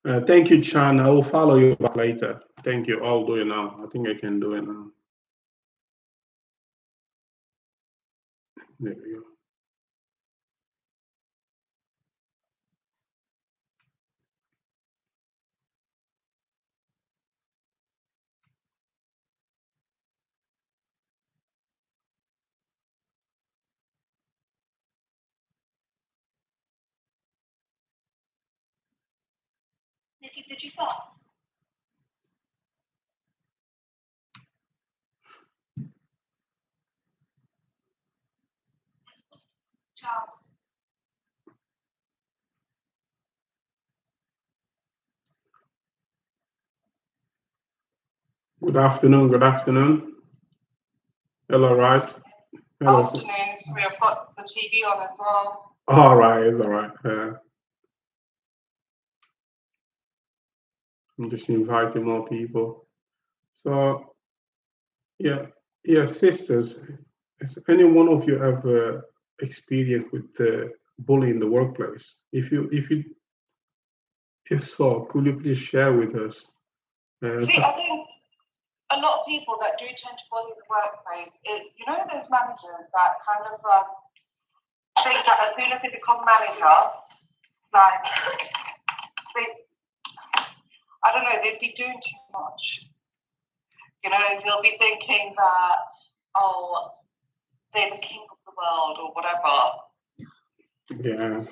Thank you, Chan. I will follow you back later. Thank you. I'll do it now. I think I can do it now. There we go. Nikki, did you fart? Ciao. Good afternoon. Good afternoon. Hello, right? Hello. Afternoon, sorry, I've got the TV on as well. All right. It's all right. I'm just inviting more people. So, yeah, yeah, sisters. Has any one of you ever experienced with bullying in the workplace? If so, could you please share with us? See, I think a lot of people that do tend to bully in the workplace is, you know, those managers that kind of think that as soon as they become manager, like, they, I don't know, they'd be doing too much. You know, they'll be thinking that, oh, they're the king of the world or whatever. Yeah.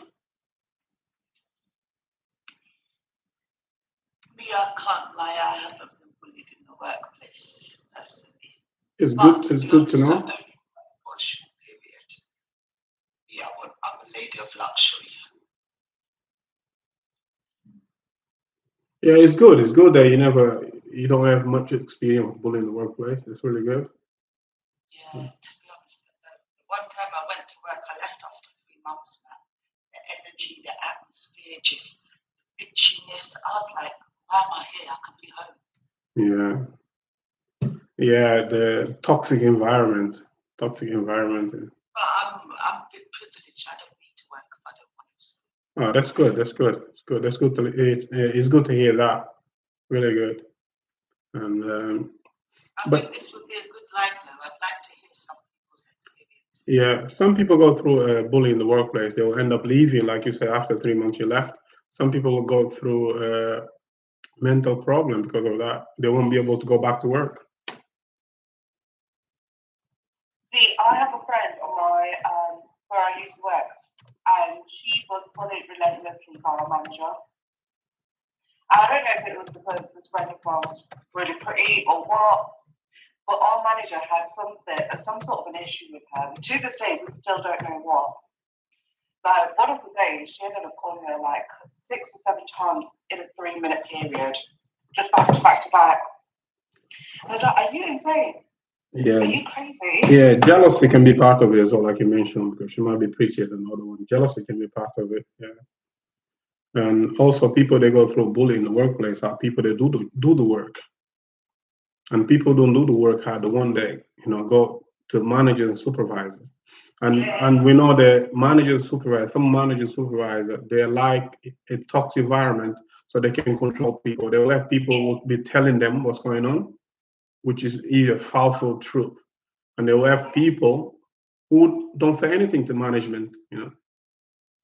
Me, I can't lie, I haven't been bullied in the workplace, personally. It's good to know. Only for a short period. Yeah, I'm a lady of luxury. Yeah, it's good. It's good that you don't have much experience with bullying in the workplace. It's really good. Yeah, to be honest, one time I went to work, I left after 3 months now. The energy, the atmosphere, just the itchiness. I was like, why am I here? I could be home. Yeah. Yeah, the toxic environment. Toxic environment. But I'm a bit privileged. I don't need to work if I don't want to. Oh, that's good. That's good. It's good. That's good to it's good to hear that. Really good. And I but think this would be a good life now. I'd like to hear some people's experiences. yeah, some people go through bullying in the workplace. They will end up leaving, like you said, after 3 months you left. Some people will go through mental problem because of that. They won't be able to go back to work. See, I have a friend on my where I used to work, and she was bullied relentlessly by our manager. I don't know if it was because this friend of mine was really pretty or what, but our manager had some sort of an issue with her. To this day, we still don't know what. Like one of the days, she ended up calling her like 6 or 7 times in a 3-minute period, just back to back to back. I was like, "Are you insane? Yeah. Are you crazy?" Yeah, jealousy can be part of it as well, like you mentioned, because she might be prettier than the other one. Jealousy can be part of it. Yeah. And also, people they go through bullying in the workplace are people that do the work, and people don't do the work are the one that go to managers and supervisors, and we know that managers supervisor, some managers supervisor, they like a toxic environment so they can control people. They let people be telling them what's going on, which is either false or truth, and they will have people who don't say anything to management.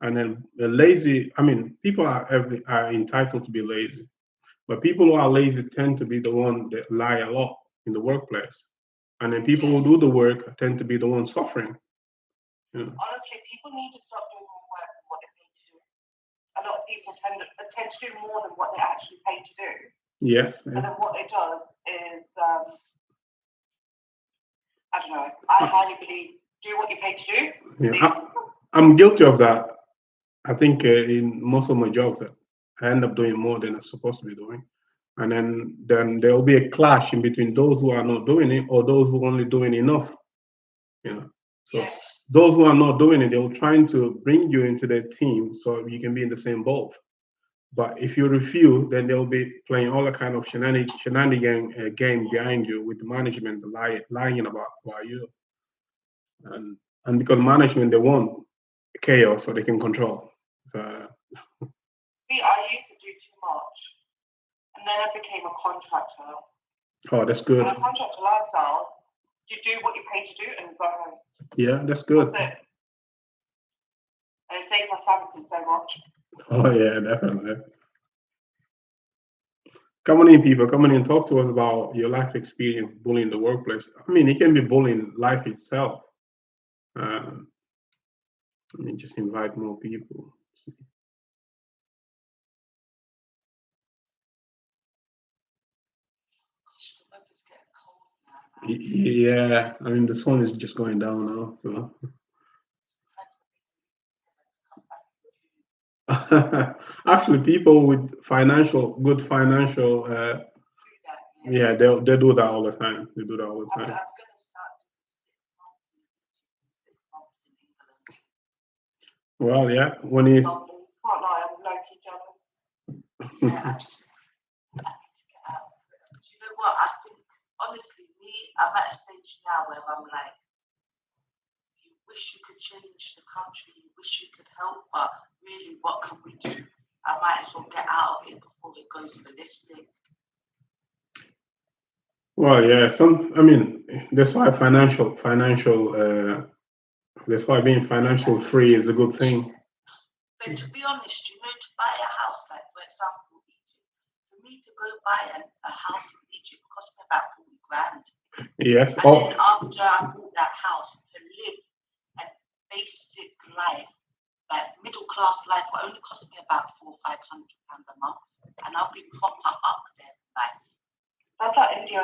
And then the lazy, I mean, people are entitled to be lazy, but people who are lazy tend to be the one that lie a lot in the workplace. And then people who do the work tend to be the ones suffering. Honestly, people need to stop doing more work than what they're paid to do. A lot of people tend to do more than what they're actually paid to do. Yes. And then what it does is, I don't know, I highly believe do what you're paid to do. Yeah, I'm guilty of that. I think in most of my jobs, I end up doing more than I'm supposed to be doing. And then there will be a clash in between those who are not doing it or those who are only doing enough. So those who are not doing it, they're trying to bring you into their team so you can be in the same boat. But if you refuse, then they'll be playing all the kind of shenanigan game behind you with the management lying about you. And because management, they want chaos so they can control. See, I used to do too much. and then I became a contractor. Oh, that's good. And a contractor lifestyle, you do what you're paid to do and go home. Yeah, that's good. That's it. And it saved my sanity so much. Oh yeah, definitely. Come on in, people. Come on in. Talk to us about your life experience bullying the workplace. I mean, it can be bullying life itself. Let me just invite more people. Yeah, I mean the sun is just going down now. So. Actually, people with good financial, yeah, they do that all the time. They do that all the time. Well, yeah, when he's. Can't lie, I'm low-key jealous. Yeah, I need to get out. Do you know what? I think, honestly, I'm at a stage now where I'm like, you wish you could change the country, you wish you could help, but really, what can we do? I might as well get out of it before it goes ballistic. Well, yeah, I mean, that's why that's why being financial free is a good thing. But to be honest, you know, to buy a house, like for example, Egypt, for me to go buy a house in Egypt cost me about 40 grand. Yes. And then after I bought that house, to live a basic life, like middle class life, will only cost me about £400 or £500 a month, and I'll be proper up there life. That's like India.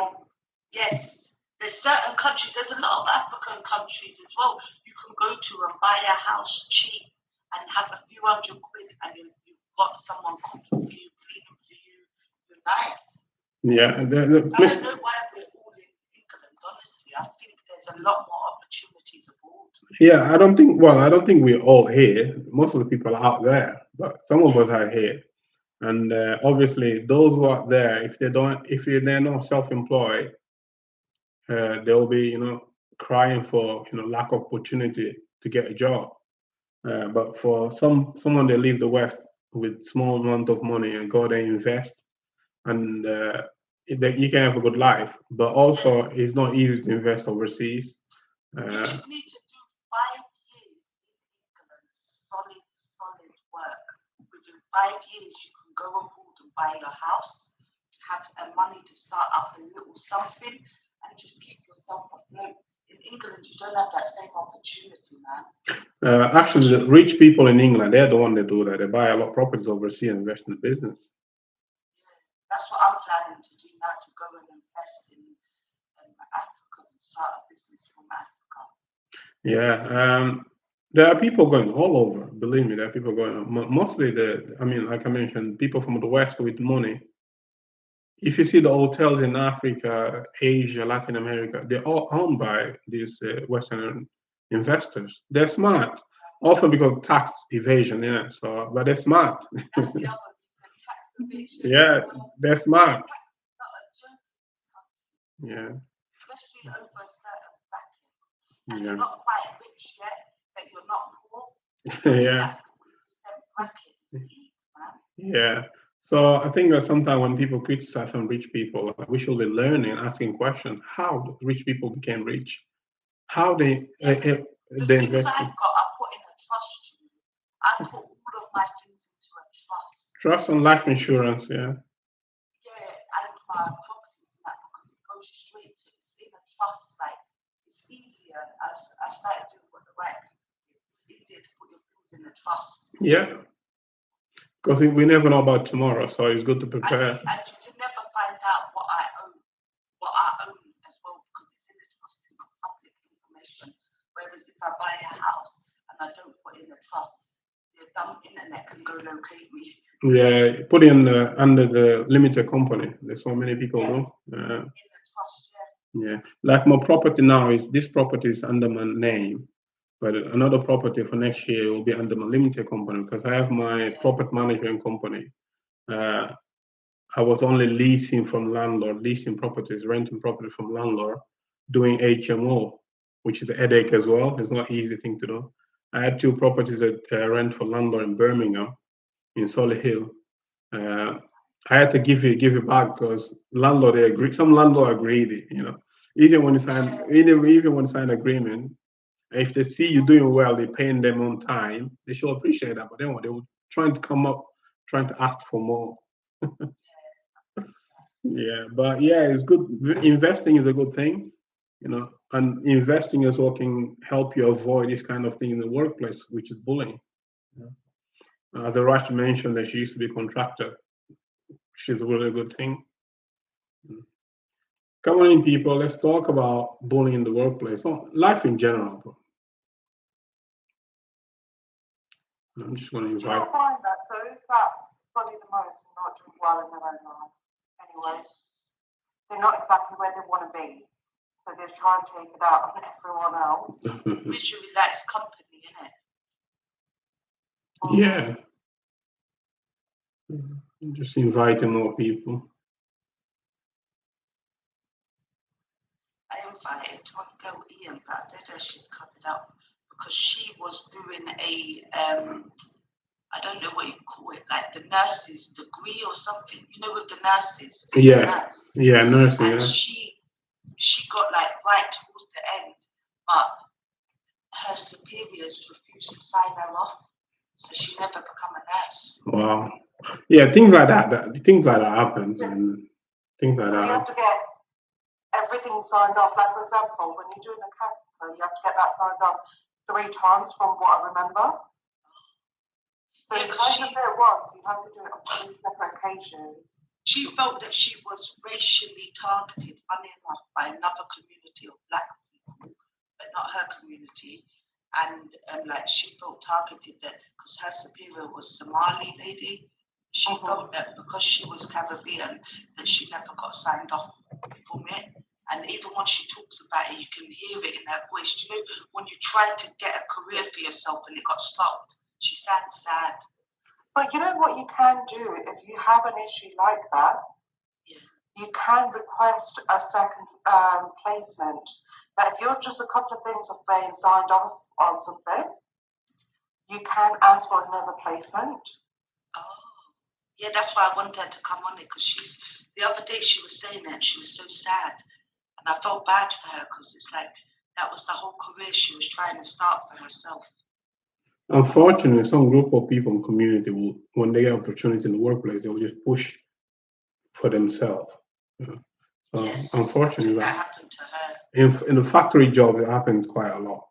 Yes, there's certain countries. There's a lot of African countries as well. You can go to and buy a house cheap and have a few £100, and you've got someone cooking for you, cleaning for you. You're nice. Yeah. I don't know why we're all in England. Honestly, I think there's a lot more opportunities abroad. Yeah, I don't think we're all here. Most of the people are out there, but some of us are here. And obviously, those who are there, if they're not self-employed, they'll be, crying for, lack of opportunity to get a job. But for someone that leave the West with small amount of money and go there and invest, and you can have a good life. But also, it's not easy to invest overseas. You just need to do 5 years in England, solid work. Within 5 years, you can go abroad and buy your house, have money to start up a little something, and just keep yourself afloat. In England, you don't have that same opportunity, man. Actually, the rich people in England, they're the one that do that. They buy a lot of properties overseas and invest in the business. Yeah, that's what I'm planning to do now, to go and invest in Africa and start a business from Africa. Yeah, there are people going all over. Believe me, there are people going. Mostly, like I mentioned, people from the West with money. If you see the hotels in Africa, Asia, Latin America, they're all owned by these Western investors. They're smart, also because of tax evasion. Yeah, but they're smart. That's the other reason, tax evasion. Yeah, they're smart. Tax is not a joke in this country. Yeah. Especially over a certain bracket. And Yeah. you're not quite rich yet, but you're not poor. Yeah. That 40% bracket is deep, man. Yeah. So I think that sometimes when people criticize some rich people, we should be learning, asking questions, how rich people became rich, how they The things invest. I've got, I put in a trust. I put all of my things into a trust. Trust and life insurance, yeah. Yeah, and my properties and that, because it goes straight to, it's in a trust. Like, it's easier. As I started doing what the right people do, it's easier to put your things in a trust. Yeah. Because we never know about tomorrow, so it's good to prepare. And you can never find out what I own as well, because it's in the trust, it's not public information. Whereas if I buy a house and I don't put in a trust, the dumb internet can go locate me. Yeah, put in under the limited company. There's so many people do. In the trust, Yeah, like my property now this property is under my name, but another property for next year will be under my limited company because I have my property management company. I was only leasing from landlord, leasing properties, renting property from landlord, doing HMO, which is a headache as well. It's not an easy thing to do. I had 2 properties that rent for landlord in Birmingham, in Solihull. I had to give it back because landlord they agree. Some landlord are greedy, Even when you sign, even when you sign agreement, if they see you doing well, they're paying them on time. They should appreciate that. But then what they will trying to come up, trying to ask for more. Yeah, but yeah, it's good. Investing is a good thing, and investing as well can help you avoid this kind of thing in the workplace, which is bullying. The Raj mentioned that she used to be a contractor. She's a really good thing. Come on in, people. Let's talk about bullying in the workplace. Oh, life in general, bro. I'm just going to Do you invite. not find that those that bully the most are not doing well in their own life? Anyway, they're not exactly where they want to be, so they're trying to take it out on everyone else. Usually that's company, isn't it? Yeah. Just inviting more people. I invited one girl, Ian, but I don't know if she's covered up because she was doing a, I don't know what you call it, like the nurse's degree or something, with the nurses. Yeah. Nurse. Yeah, nursing. And Yeah. she got like right towards the end, but her superiors refused to sign her off, so she never become a nurse. Wow. Yeah, things like that. Things like that happens, Yes. and things like You that. have to get everything signed off. Like, for example, when you're doing a catheter, you have to get that signed off 3 times from what I remember. So Yeah, if you do it once, you have to do it on 3 separate occasions. She felt that she was racially targeted, funny enough, by another community of black people, but not her community. And like she felt targeted that because her superior was Somali lady, she felt that because she was Caribbean, that she never got signed off from it. And even when she talks about it, you can hear it in her voice. Do you know when you try to get a career for yourself and it got stopped? She sounds sad. But you know what you can do if you have an issue like that? Yeah. You can request a second placement. But if you're just a couple of things of being signed off on something, you can ask for another placement. Oh, yeah, that's why I wanted her to come on it because the other day she was saying that she was so sad, and I felt bad for her because it's like that was the whole career she was trying to start for herself. Unfortunately, some group of people in community will, when they get opportunity in the workplace, they will just push for themselves. So Yes, unfortunately, that happened to her. in the factory job, it happens quite a lot.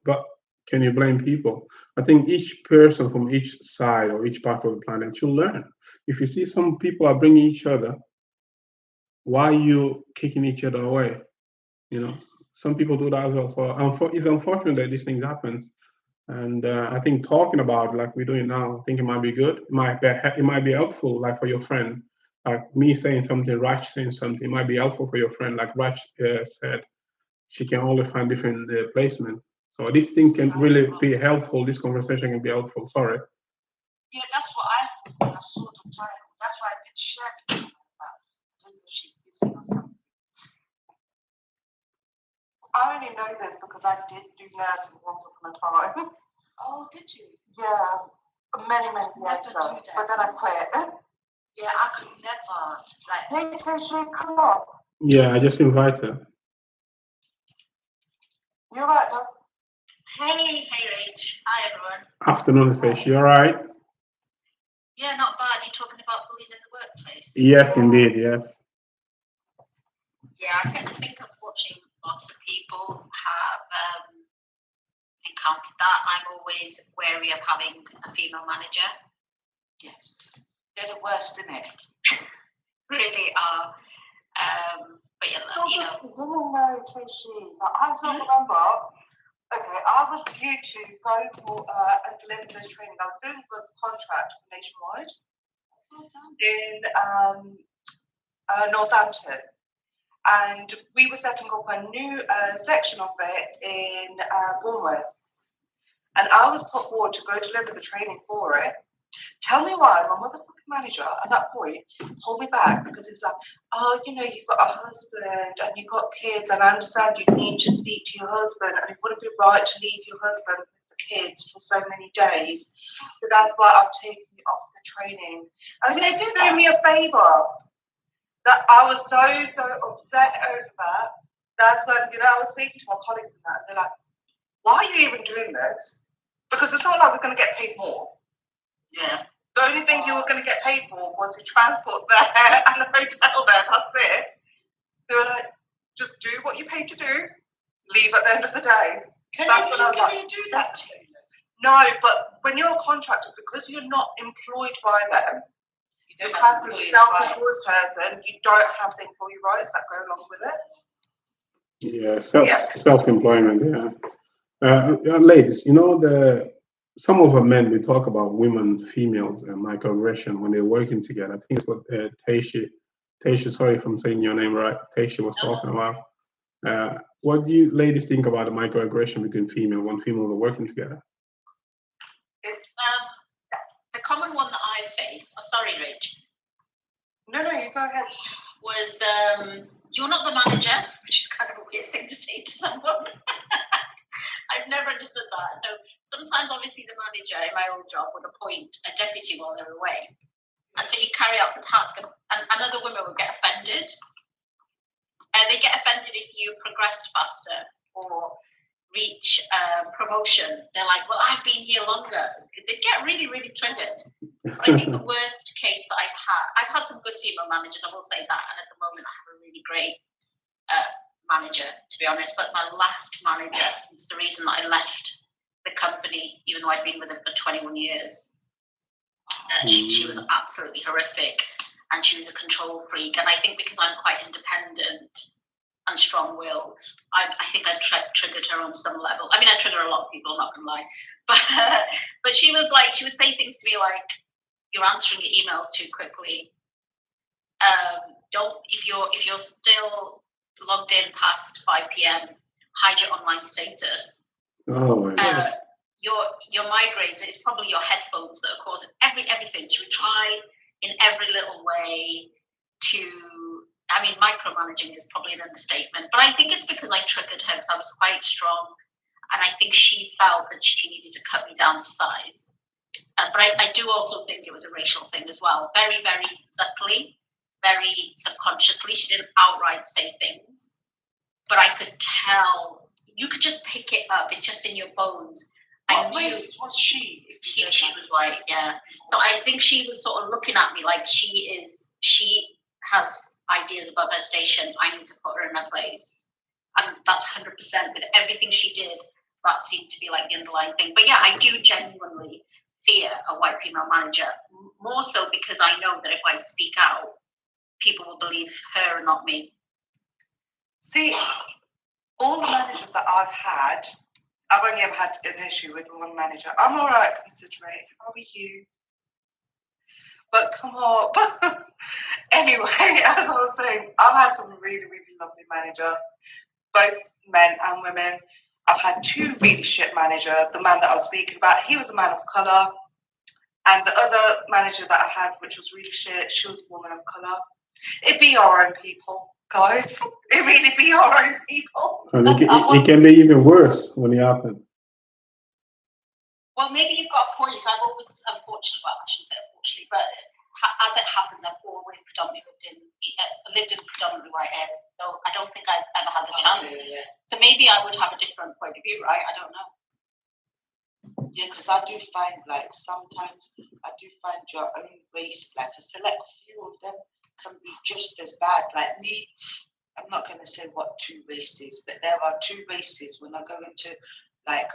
But can you blame people? I think each person from each side or each part of the planet should learn. If you see some people are bringing each other, why are you kicking each other away? Some people do that as well. So it's unfortunate that these things happen. And I think talking about it like we're doing now, I think it might be good. It might be helpful, like for your friend. Like me saying something, Raj saying something, it might be helpful for your friend. Like Raj said, she can always find different placement. So this thing can really be helpful. This conversation can be helpful. Sorry. Yeah, that's what I thought when I saw the title. That's why I did share it with her, but I don't know if she's busy or something. I only know this because I did do nursing once upon a time. Oh, did you? Yeah, many years ago. But then I quit. Yeah, I could never. Hey, Tishy, come on. Yeah, I just invited. You're right, love. Hey, Rach. Hi, everyone. Afternoon, Fish. You all right? Yeah, not bad. You talking about bullying in the workplace? Yes, indeed. Yes. Yeah, I think unfortunately lots of people have encountered that. I'm always wary of having a female manager. Yes, they're the worst, isn't it? Really are. But yeah, No, Tishy. I still remember. Okay, I was due to go for and deliver this training. I was doing a contract for Nationwide in Northampton, and we were setting up a new section of it in Bournemouth. And I was put forward to go deliver the training for it. Tell me why my motherfucking manager at that point pulled me back because it's like, oh, you've got a husband and you've got kids, and I understand you need to speak to your husband, and it wouldn't be right to leave your husband with the kids for so many days. So that's why I've taken you off the training. I was like, do me a favour. That I was so upset over that. That's when, I was speaking to my colleagues and that, and they're like, why are you even doing this? Because it's not like we're going to get paid more. Yeah. The only thing you were going to get paid for was your transport there and the hotel there. That's it. They were like, just do what you're paid to do. Leave at the end of the day. Can they do that to you? No, but when you're a contractor, because you're not employed by them, you class as a self-employed person, you don't have the employee rights that go along with it. Yeah, self-employment, yeah. Ladies, some of our men, we talk about women, females, and microaggression when they're working together. I think it's what Tasha, sorry if I'm saying your name right, Tasha was talking about. What do you ladies think about the microaggression between when females are working together? The common one that I face, sorry, Rich. No, you go ahead. Was you're not the manager, which is kind of a weird thing to say to someone. I've never understood that. So sometimes, obviously, the manager in my old job would appoint a deputy while they're away. And so you carry out the task, and other women would get offended. They get offended if you progressed faster or reach promotion. They're like, well, I've been here longer. They get really, really triggered. But I think the worst case that I've had some good female managers, I will say that, and at the moment I have a really great manager, to be honest. But my last manager was the reason that I left the company, even though I'd been with them for 21 years. She was absolutely horrific, and she was a control freak. And I think because I'm quite independent and strong-willed, I think I triggered her on some level. I mean, I trigger a lot of people, I'm not gonna lie, but she was like, she would say things to me like, "You're answering your emails too quickly. If you're still logged in past 5 p.m., hide your online status. Oh my God. Your migraines, it's probably your headphones that are causing everything." She would try in every little way to, I mean, micromanaging is probably an understatement, but I think it's because I triggered her because I was quite strong, and I think she felt that she needed to cut me down to size. But I do also think it was a racial thing as well, very, very subtly, very subconsciously. She didn't outright say things, but I could tell, you could just pick it up. It's just in your bones. What race was she? She was white, yeah. So I think she was sort of looking at me like she has ideas above her station. I need to put her in her place. And that's 100% with everything she did. That seemed to be like the underlying thing. But yeah, I do genuinely fear a white female manager, more so because I know that if I speak out, people will believe her and not me. See, all the managers that I've had, I've only ever had an issue with one manager. I'm all right, considering. How are you? But come on. Anyway, as I was saying, I've had some really, really lovely managers, both men and women. I've had two really shit managers. The man that I was speaking about, he was a man of colour. And the other manager that I had, which was really shit, she was a woman of colour. It be our own people, guys. It really be our own people. And it can be even worse when it happens. Well, maybe you've got a point. I've always, unfortunately, well, I shouldn't say unfortunately, but as it happens, I've always predominantly lived in predominantly white area. So I don't think I've ever had the chance. Yeah. So maybe I would have a different point of view, right? I don't know. Yeah, because I do find, like, sometimes I do find your own race, like a select few of them can be just as bad. Like me, I'm not going to say what two races, but there are two races when I go into, like,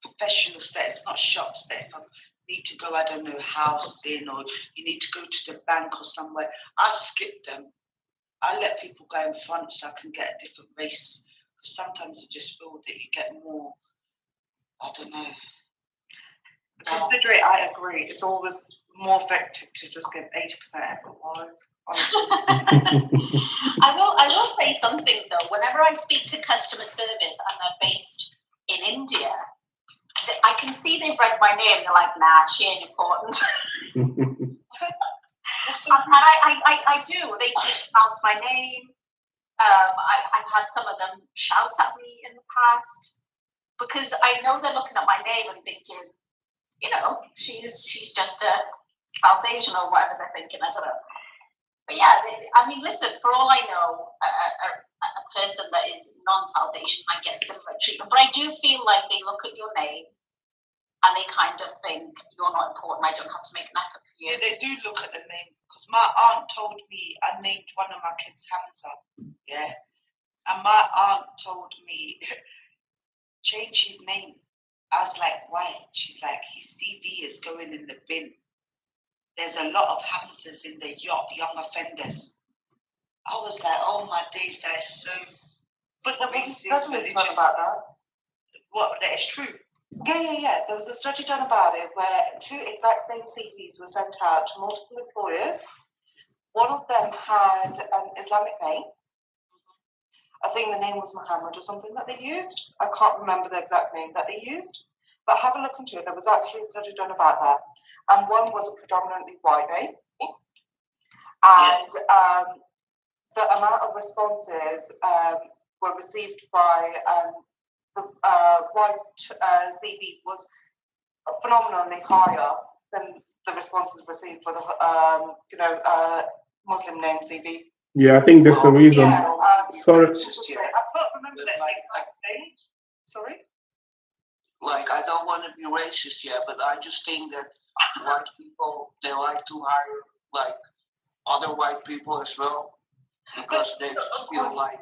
professional settings, not shops, but if I need to go, I don't know, housing, or you need to go to the bank or somewhere, I skip them. I let people go in front so I can get a different race. Because sometimes I just feel that you get more, I don't know. Considering I agree, it's always more effective to just give 80% effort wise. I will say something though. Whenever I speak to customer service and they're based in India, I can see they've read my name. They're like, nah, she ain't important. And I do. They just pronounce my name. I've had some of them shout at me in the past because I know they're looking at my name and thinking, you know, she's just a South Asian or whatever they're thinking. I don't know. But yeah, I mean, listen. For all I know, a person that is non-South Asian might get similar treatment. But I do feel like they look at your name and they kind of think you're not important. I don't have to make an effort for you. Yeah, they do look at the name because my aunt told me I named one of my kids Hamza. Yeah, and my aunt told me change his name. I was like, why? She's like, his CV is going in the bin. There's a lot of Hamzas in the young offenders. I was like, oh my days, that is so. But there was a racist, study done religious. about that. What? That is true. Yeah. There was a study done about it where 2 exact same CVs were sent out to multiple employers. One of them had an Islamic name. I think the name was Muhammad or something that they used. I can't remember the exact name that they used. But have a look into it. There was actually a study done about that. And one was a predominantly white name. And the amount of responses were received by the white CV was phenomenally higher than the responses received for the Muslim name CV. Yeah, I think that's the reason. Yeah, Sorry. I can't remember the exact name. Sorry? Like, I don't want to be racist yet, but I just think that white people, they like to hire, like, other white people as well, because they feel like,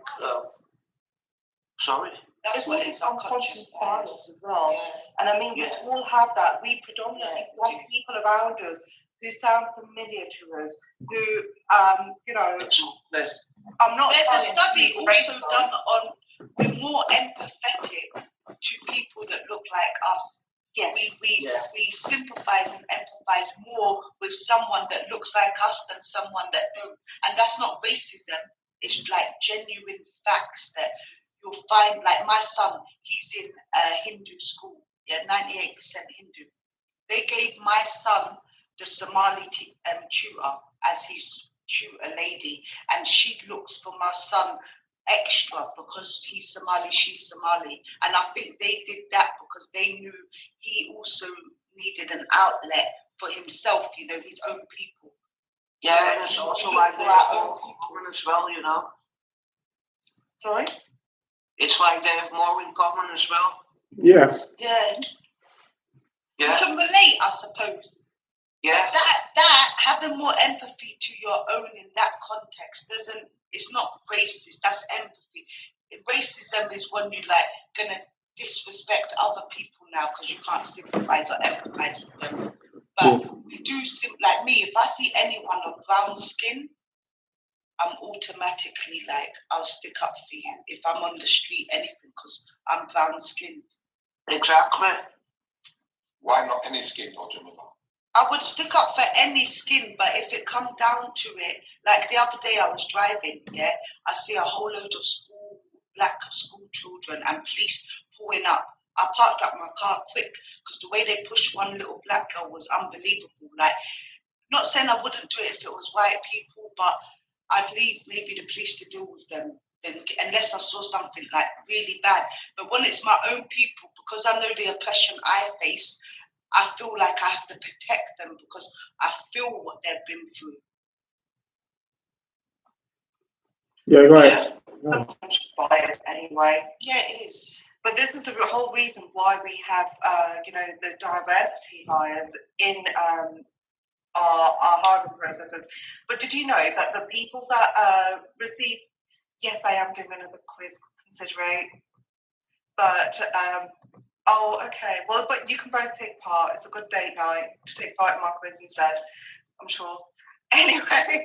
sorry? That's what it's unconscious bias as well. Yeah. And I mean, we all have that. We predominantly want people around us who sound familiar to us, who, I'm not. There's a study also done on we're more empathetic to people that look like us. Yes. We sympathize and empathize more with someone that looks like us than someone that don't. And that's not racism. It's like genuine facts that you'll find. Like my son, he's in a Hindu school. Yeah, 98% Hindu. They gave my son the Somali tutor as his tutor lady, and she looks for my son extra because he's Somali, she's Somali. And I think they did that because they knew he also needed an outlet for himself, his own people. Yeah, and it's also like they have more in common as well, Sorry? It's like they have more in common as well. Yes. Yeah. Yeah. You can relate, I suppose. Yeah. But that having more empathy to your own in that context it's not racist, that's empathy. Racism is when you gonna disrespect other people now because you can't sympathize or empathize with them. But we do like me, if I see anyone of brown skin, I'm automatically I'll stick up for you. If I'm on the street, anything, because I'm brown skinned. Exactly. Why not any skin, Jamila? I would stick up for any skin, but if it come down to it, like the other day I was driving, I see a whole load of black school children and police pulling up. I parked up my car quick because the way they pushed one little black girl was unbelievable. Not saying I wouldn't do it if it was white people, but I'd leave maybe the police to deal with them, unless I saw something really bad. But when it's my own people, because I know the oppression I face, I feel like I have to protect them because I feel what they've been through. Yeah, right. Unconscious bias anyway. Yeah, it is. But this is the whole reason why we have, the diversity hires in our hiring processes. But did you know that the people that receive? Yes, I am doing another quiz. Consider it. But oh, okay. Well, but you can both take part. It's a good date night to take part in my quiz instead, I'm sure. Anyway,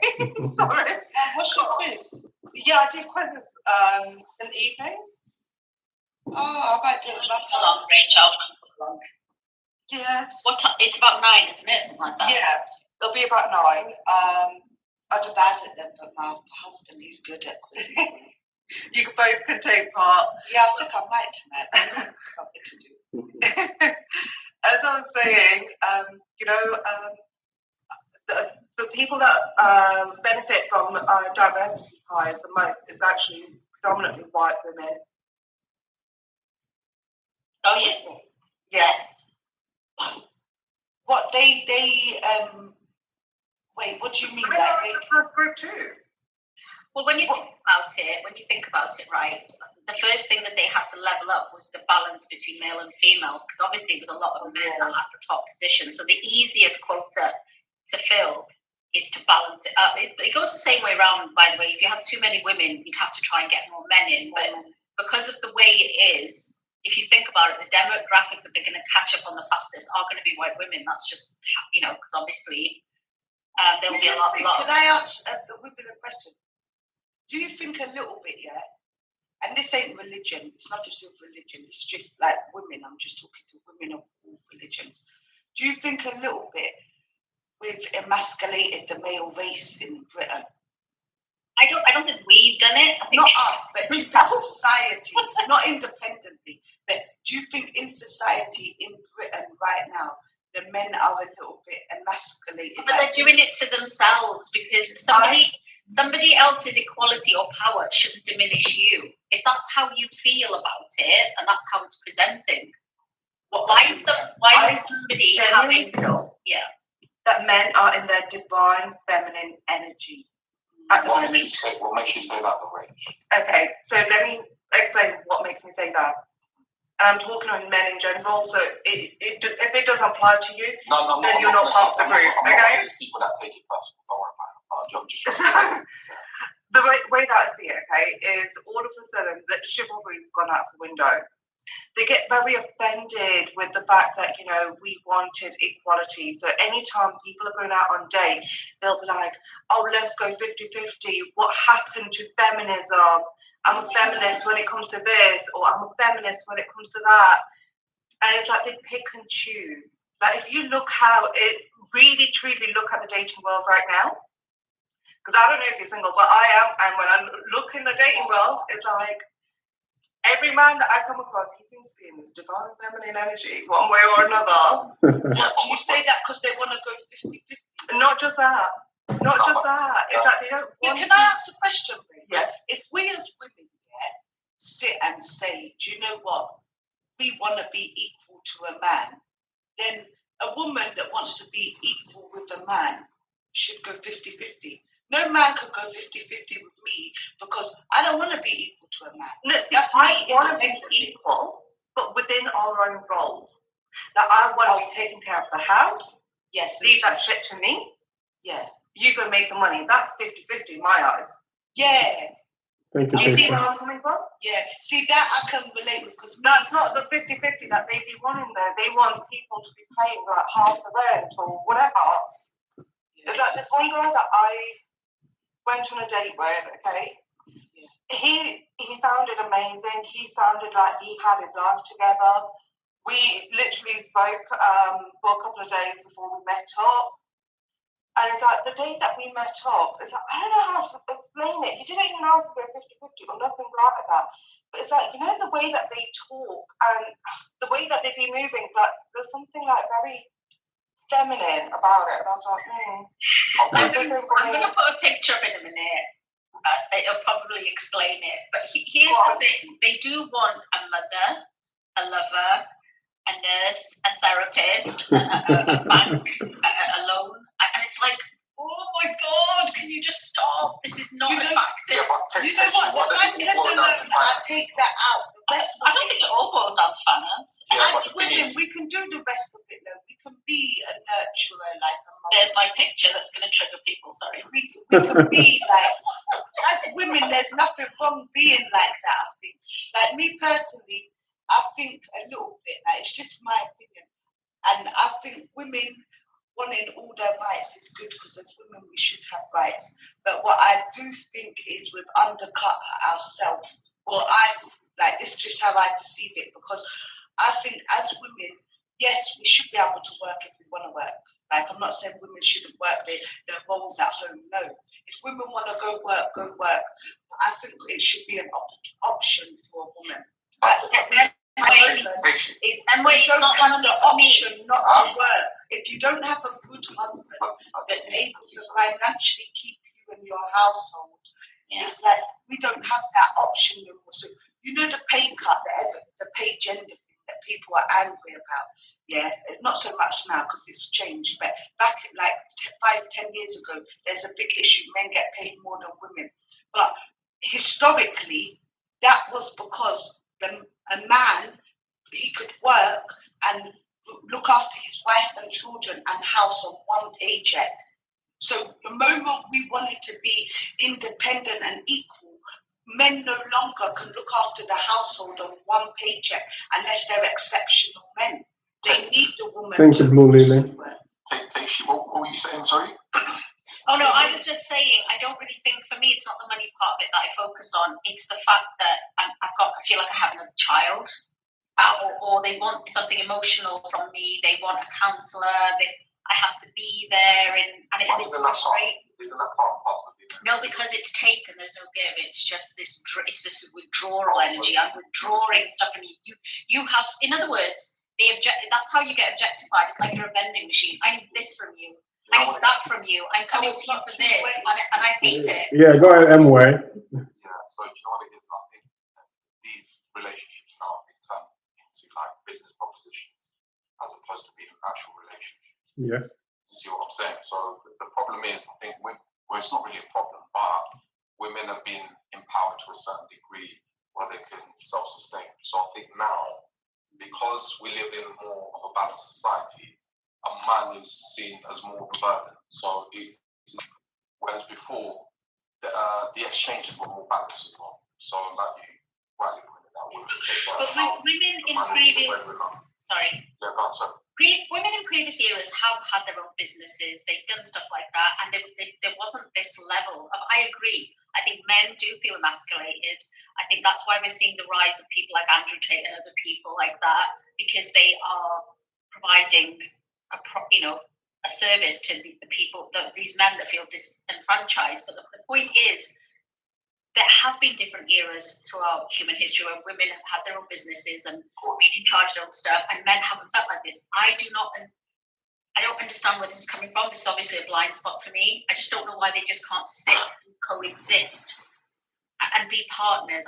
sorry. What's your quiz? Yeah, I do quizzes in the evenings. Oh, I might do it Long range, Yes. What time? It's about 9, isn't it? Something like that. Yeah, it'll be about 9. I'm bad at them, but my husband, he's good at quizzing. You both can take part. Yeah, I think I might tonight. Something to do. As I was saying, the people that benefit from diversity hires the most is actually predominantly white women. Oh, yes. Yes. What they Wait, what do you mean? Women Like are they, the first group too. Well, when you think about it, right, the first thing that they had to level up was the balance between male and female, because obviously there was a lot of men at the top position. So the easiest quota to fill is to balance it up. It goes the same way around, by the way. If you had too many women, you'd have to try and get more men in. But because of the way it is, if you think about it, the demographic that they're going to catch up on the fastest are going to be white women. That's just, because obviously there will be a lot. Can I ask the women a question? Do you think a little bit, yeah? And this ain't religion. It's nothing to do with religion. It's just like women. I'm just talking to women of all religions. Do you think a little bit we've emasculated the male race in Britain? I don't think we've done it. I think not us, but in society, not independently. But do you think in society in Britain right now, the men are a little bit emasculated? But they're doing it to themselves, because somebody else's equality or power shouldn't diminish you. If that's how you feel about it and that's how it's presenting, why is somebody having that men are in their divine feminine energy at the moment? What makes you say that, Lorraine? Okay, so let me explain what makes me say that. And I'm talking on men in general, so if it doesn't apply to you, then you're not part of the group, okay? People that take it personal, don't worry about it. I'm just So, the way that I see it, okay, is all of a sudden that chivalry's gone out the window. They get very offended with the fact that, we wanted equality. So anytime people are going out on date, they'll be like, oh, let's go 50-50. What happened to feminism? I'm a feminist when it comes to this, or I'm a feminist when it comes to that. And it's like they pick and choose. Like if you look how it really, truly look at the dating world right now, because I don't know if you're single, but I am. And when I look in the dating world, it's like every man that I come across, he seems to be in this divine feminine energy, one way or another. Do you say that because they want to go 50-50? Not just that. Not just that. It's like they don't want Can I ask a question, Ray? Yeah. If we as women sit and say, do you know what? We want to be equal to a man, then a woman that wants to be equal with a man should go 50-50. No man can go 50-50 with me because I don't want to be equal to a man. No, see, That's I me want to be independently. equal, but within our own roles. Like I want to be taking care of the house. Yes. Leave that shit to me. Yeah. You go make the money. That's 50-50 in my eyes. Yeah. Thank you, You see Peter. where I'm coming from? Yeah. See, that I can relate with because That's not the 50-50 that they be wanting there. They want people to be paying like half the rent or whatever. It's like this one girl that I went on a date with, okay? He sounded amazing. He sounded like he had his life together. We literally spoke for a couple of days before we met up. And it's like the day that we met up, it's like, I don't know how to explain it. He didn't even ask to go 50-50 or nothing like that. But it's like, the way that they talk and the way that they be moving, like there's something like very feminine about it. And I was like, I'm going to put a picture up in a minute. It'll probably explain it. But here's the thing. They do want a mother, a lover, a nurse, a therapist, a bank, a loan. And it's like, oh my God, can you just stop? This is not attractive. You know what? The bank and the loan, I take that out. The rest I don't think it all boils down to finance. As women, we can do the rest of it though. We can be a nurturer like a mother. There's my picture that's going to trigger people, sorry. We can be like, as women, there's nothing wrong being like that, I think. Like me personally, I think a little bit, like it's just my opinion. And I think women wanting all their rights is good because as women we should have rights. But what I do think is we've undercut ourselves. Or this is just how I perceive it, because I think as women, yes, we should be able to work if we want to work. Like I'm not saying women shouldn't work their roles at home. No. If women want to go work, go work. But I think it should be an option for a woman. We don't have the option not to work. If you don't have a good husband that's able to financially keep you in your household, it's like we don't have that option anymore. So the pay cut, the pay gender thing that people are angry about. Yeah, not so much now because it's changed, but back like 5-10 years ago, there's a big issue. Men get paid more than women, but historically, that was because a man, he could work and look after his wife and children and house on one paycheck. So the moment we wanted to be independent and equal, men no longer can look after the household on one paycheck unless they're exceptional men. They need the woman Thank you, to Blue also Lily. work. Teishi, what were you saying, sorry? Oh no, I was just saying, I don't really think, for me, it's not the money part of it that I focus on. It's the fact that I feel like I have another child, or they want something emotional from me. They want a counsellor. I have to be there, and it's frustrating. Isn't that part and parcel of it? No, because it's taken. There's no give. It's just this. It's this withdrawal energy. I'm withdrawing stuff from you. You have, in other words, that's how you get objectified. It's like you're a vending machine. I need this from you. I need that from you. I'm coming to you for this, and I hate it. Yeah, go ahead, M-Way. Yeah, so do you know what it is? I think these relationships now have been turned into like business propositions as opposed to being actual relationships. Yes. You see what I'm saying? So the problem is, I think, well, it's not really a problem, but women have been empowered to a certain degree where they can self-sustain. So I think now, because we live in more of a balanced society, a man is seen as more of a burden. So whereas before, the exchanges were more balanced as well. So like you rightly pointed out, women in previous, sorry. Yeah, go on, sorry. Women in previous eras have had their own businesses, they've done stuff like that, and there wasn't this level of, I agree, I think men do feel emasculated. I think that's why we're seeing the rise of people like Andrew Tate and other people like that, because they are providing a service to the people, these men that feel disenfranchised. But the point is, there have been different eras throughout human history where women have had their own businesses and been in charge of their own stuff, and men haven't felt like this. I don't understand where this is coming from. This is obviously a blind spot for me. I just don't know why they just can't sit and coexist and be partners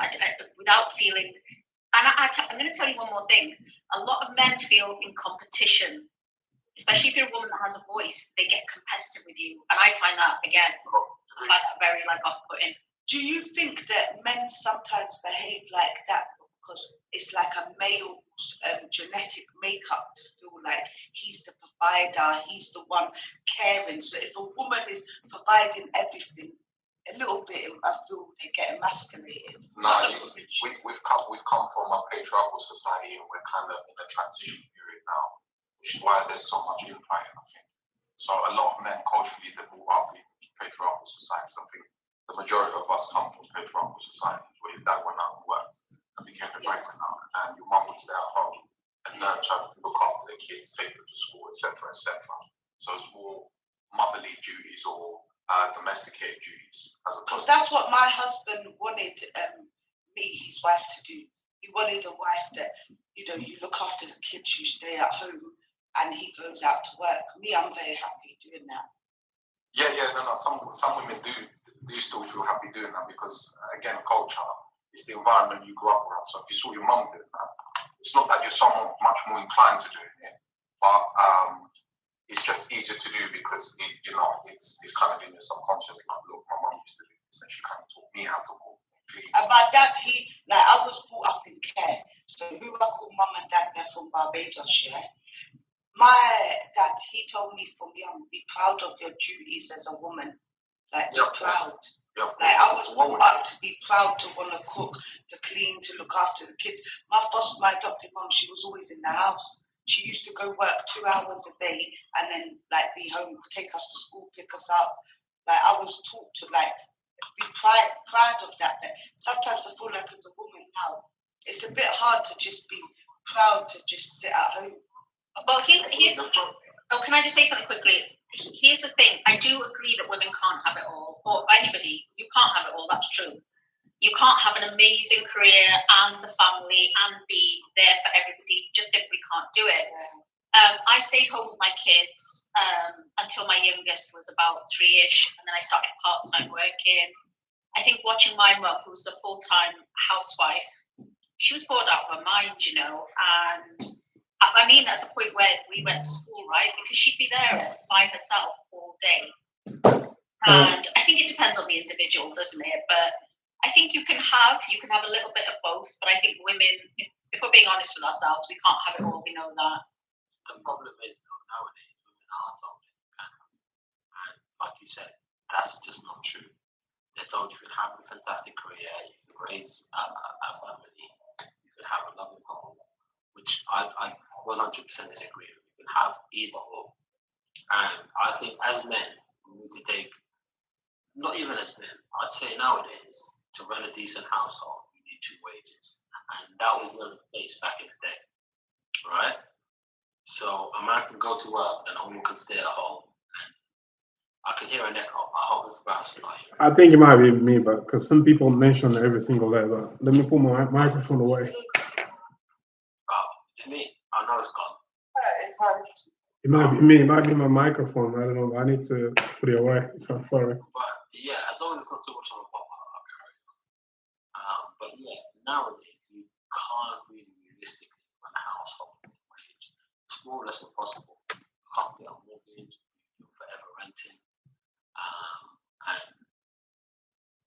without feeling. And I'm going to tell you one more thing. A lot of men feel in competition, especially if you're a woman that has a voice. They get competitive with you, and I find that, again, very off-putting. Do you think that men sometimes behave like that because it's like a male's genetic makeup to feel like he's the provider, he's the one caring? So if a woman is providing everything, a little bit, I feel they get emasculated. No, we've come from a patriarchal society, and we're kind of in a transition period now, which is why there's so much infighting, I think. So a lot of men culturally, they're brought up in patriarchal societies. I think the majority of us come from patriarchal societies where your dad went out and worked and became the breadwinner, and your mum would stay at home and nurture, look after the kids, take them to school, etc., etc. So it's more motherly duties or domesticated duties, as because that's what my husband wanted me, his wife, to do. He wanted a wife that, you look after the kids, you stay at home, and he goes out to work. Me, I'm very happy doing that. Yeah, no. Some women do still feel happy doing that because, again, culture is the environment you grew up around. So if you saw your mum doing that, it's not that you're so much more inclined to doing it, but it's just easier to do because it's kind of in your subconscious. Like, look, my mum used to do this, and she kind of taught me how to cook. And my dad, I was brought up in care. So who I call mum and dad, they're from Barbados, yeah. My dad, he told me from young, be proud of your duties as a woman. Like, be proud. Yeah, like, I was brought up to be proud, to want to cook, to clean, to look after the kids. My adopted mum, she was always in the house. She used to go work 2 hours a day and then, be home, take us to school, pick us up. I was taught to, be proud of that. But sometimes I feel like as a woman now, it's a bit hard to just be proud to just sit at home. Well, can I just say something quickly? Here's the thing. I do agree that women can't have it all, or anybody. You can't have it all. That's true. You can't have an amazing career and the family and be there for everybody. You just simply can't do it. I stayed home with my kids until my youngest was about 3-ish, and then I started part-time working. I think watching my mum, who's a full-time housewife, she was bored out of her mind, you know, and I mean at the point where we went to school, right? Because she'd be there by herself all day. And I think it depends on the individual, doesn't it? But I think you can have a little bit of both, but I think women, if we're being honest with ourselves, we can't have it all, we know that. The problem is nowadays women are told that you can have it. And like you said, that's just not true. They're told you can have a fantastic career, you can raise a family, you can have a loving home, which I 100% disagree with. You can have either or. And I think as men, we need to take, not even as men, I'd say nowadays, to run a decent household, you need 2 wages. And that was the case back in the day, right? So a man can go to work and a woman can stay at home. I can hear an echo. I hope it's about tonight. I think it might be me, but because some people mention every single day, but let me put my microphone away. Oh, is it me? I know it's gone. It's host. It might be me. It might be my microphone. I don't know. I need to put it away. So sorry. But yeah, as long as it's not too much on the pop, I'll carry on. But yeah, nowadays you can't really realistically run a household minimum wage. It's more or less impossible. You can't get a mortgage. You're forever renting. And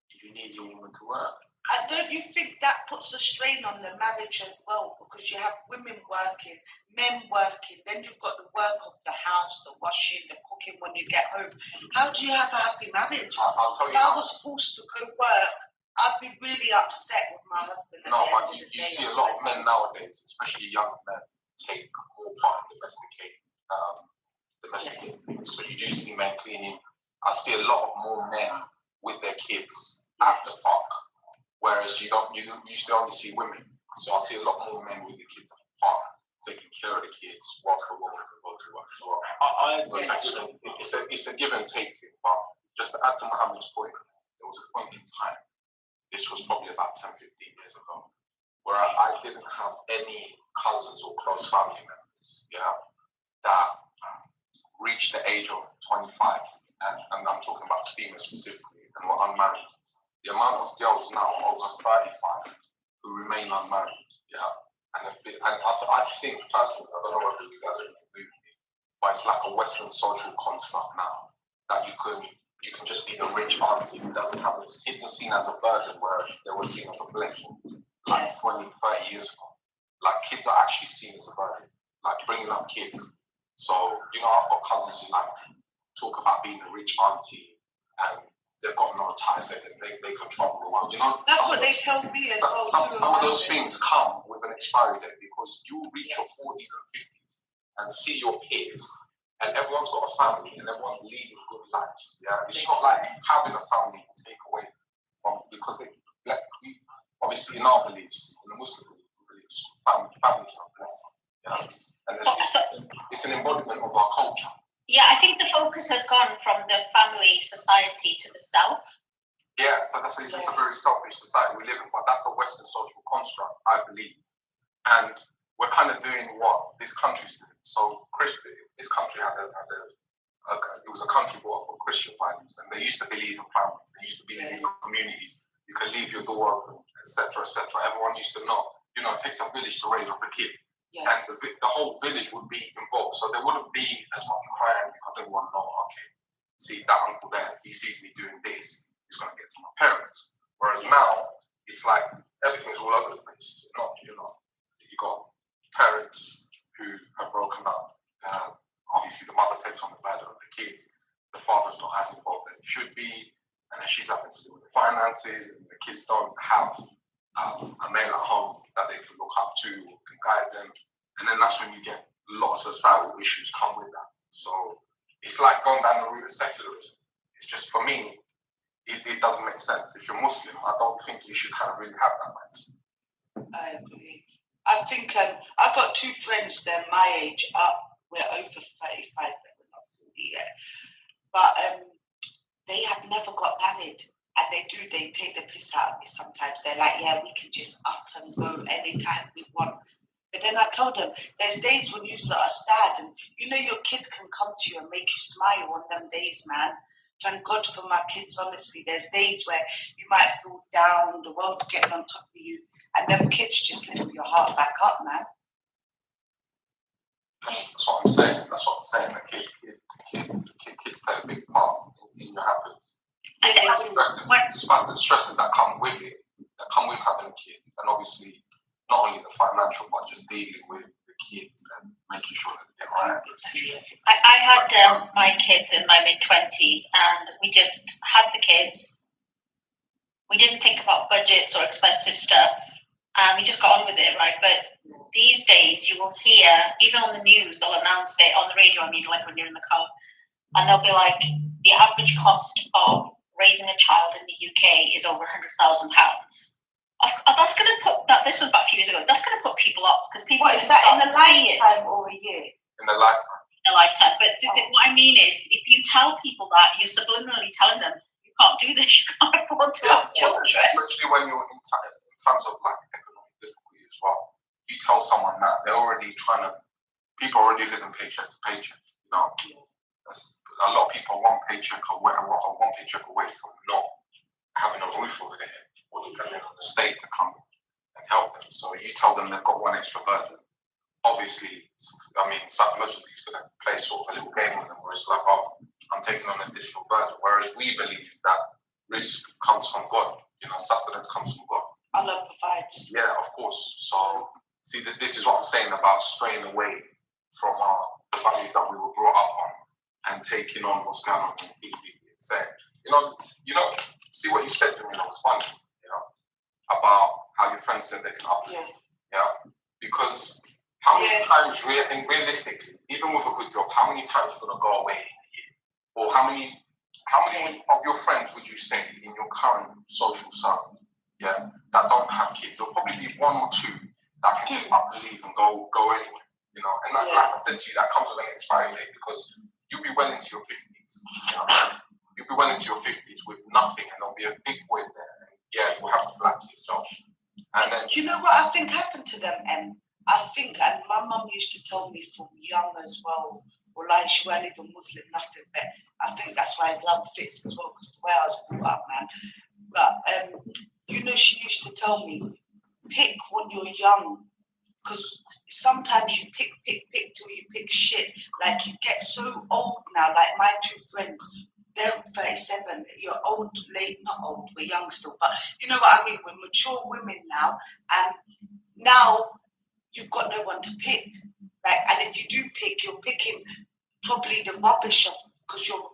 you need your woman to work. And don't you think that puts a strain on the marriage as well? Because you have women working, men working, then you've got the work of the house, the washing, the cooking when you get home. How do you have a happy marriage? I'll tell you. If I was forced to go work, I'd be really upset with my husband. No, but you see a lot of men nowadays, especially young men, take more part in domesticating. So you do see men cleaning. I see a lot more men with their kids at the park, whereas you used to only see women. So I see a lot more men with the kids at the park taking care of the kids whilst the woman can go to work as well. It's a give and take thing, but just to add to Mohammed's point, there was a point in time, this was probably about 10, 15 years ago, where I didn't have any cousins or close family members, that reached the age of 25, and I'm talking about females specifically, and were unmarried. The amount of girls now over 35 who remain unmarried, and I think personally, I don't know whether you guys agree with me, but it's like a Western social construct now that you can just be the rich auntie who doesn't have it. Kids are seen as a burden, whereas they were seen as a blessing like 20, 30 years ago. Like kids are actually seen as a burden, like bringing up kids. So, I've got cousins who talk about being a rich auntie and they've got no ties, they can travel the world, That's what they tell me as well. Some of those things come with an expiry date because you reach your 40s and 50s and see your peers, and everyone's got a family and everyone's leading good lives. It's not like having a family to take away from, because obviously in our beliefs, in the Muslim beliefs, families are a blessing. And it's an embodiment of our culture. Yeah, I think the focus has gone from the family society to the self. Yeah, so it's just a very selfish society we live in, but that's a Western social construct, I believe. And we're kind of doing what this country's doing. So this country it was a country brought up with Christian values, and they used to believe in families, they used to believe in communities. You can leave your door open, etc., etc. Everyone used to know, it takes a village to raise up a kid. Yeah. And the whole village would be involved. So there wouldn't be as much crying because everyone knows, okay, see that uncle there, if he sees me doing this, he's going to get to my parents. Whereas now, it's like everything's all over the place. You got parents who have broken up. Obviously, the mother takes on the burden of the kids. The father's not as involved as he should be. And then she's having to do with the finances, and the kids don't have a male at home that they can look up to, can guide them, and then that's when you get a lot of societal issues come with that. So it's like going down the route of secularism. It's just, for me, it doesn't make sense. If you're Muslim, I don't think you should kind of really have that mindset. I agree. I think I've got 2 friends, they're my age, we're over 35, but we're not 40 yet. But they have never got married. And they take the piss out of me sometimes. They're like, yeah, we can just up and go anytime we want. But then I told them, there's days when you are sad and your kids can come to you and make you smile on them days, man. thank God for my kids, honestly. There's days where you might feel down, the world's getting on top of you, and them kids just lift your heart back up, man. That's what I'm saying. That's what I'm saying. Kids play a big part in your happiness. The stresses that come with it, that come with having a kid, and obviously not only the financial, but just dealing with the kids and making sure that they're right. I had my kids in my mid-20s, and we just had the kids. We didn't think about budgets or expensive stuff, and we just got on with it, right? But these days, you will hear, even on the news, they'll announce it on the radio, I mean, like when you're in the car, and they'll be like, the average cost of raising a child in the UK is over £100,000. That's going to put, this was about a few years ago, that's going to put people off, because people... What, is that in a lifetime or a year? In a lifetime. In a lifetime. But what I mean is, if you tell people that, you're subliminally telling them, you can't do this, you can't afford to have children. Especially when you're in terms of like economic difficulty as well. You tell someone that, they're already trying to, people already living paycheck to paycheck, you know. That's, a lot of people one paycheck away from not having a roof over their head, or depending on the state to come and help them. So you tell them they've got one extra burden. Obviously, I mean, psychologically, it's going to play sort of a little game with them where it's like, oh, I'm taking on an additional burden. Whereas we believe that risk comes from God, you know, sustenance comes from God. Allah provides. Yeah, of course. So, see, this is what I'm saying about straying away from the values that we were brought up on and taking on what's going on in people saying, you know, see what you said to me, was funny, you know, about how your friends said they can up you. Yeah. Because how many times, realistically, even with a good job, how many times you're going to go away in a year? Or how many of your friends would you say in your current social circle, that don't have kids? There'll probably be one or two that can just up and leave and go anywhere, you know. And that, like I said to you, that comes with an expiry date, because you'll be well into your 50s, you know. You'll be well into your 50s with nothing, and there'll be a big void there. And you'll have a flat to yourself. And then, do you know what I think happened to them, Em? I think, and my mum used to tell me from young as well, or like she wasn't even Muslim, nothing, but I think that's why Islam fits as well, because the way I was brought up, man. But, she used to tell me, pick when you're young, because sometimes you pick till you pick shit. Like, you get so old now, like my two friends, they're 37, you're old, late, not old, we're young still, but you know what I mean, we're mature women now, and now you've got no one to pick. Like, and if you do pick, you're picking probably the rubbish of, because you're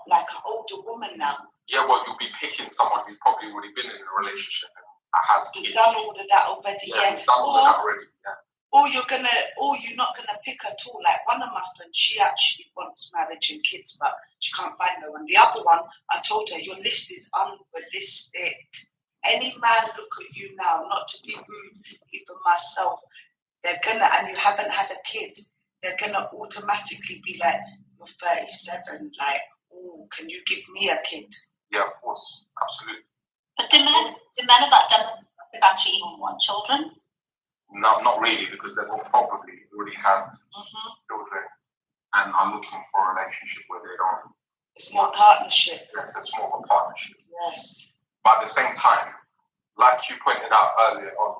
like an older woman now. Yeah, well, you'll be picking someone who's probably already been in a relationship and has kids. You've done all of that already, You've done all of that already, Or you're not gonna pick at all. Like one of my friends, she actually wants marriage and kids, but she can't find no one. The other one, I told her, your list is unrealistic. Any man look at you now, not to be rude, even myself, they're gonna, and you haven't had a kid, they're gonna automatically be like, you're 37, like, oh, can you give me a kid? Yeah, of course, absolutely. But do men of that demographic actually even want children? No, not really, because they will probably already have children and are looking for a relationship where they don't. It's more partnership. Yes, it's more of a partnership. Yes. But at the same time, like you pointed out earlier on,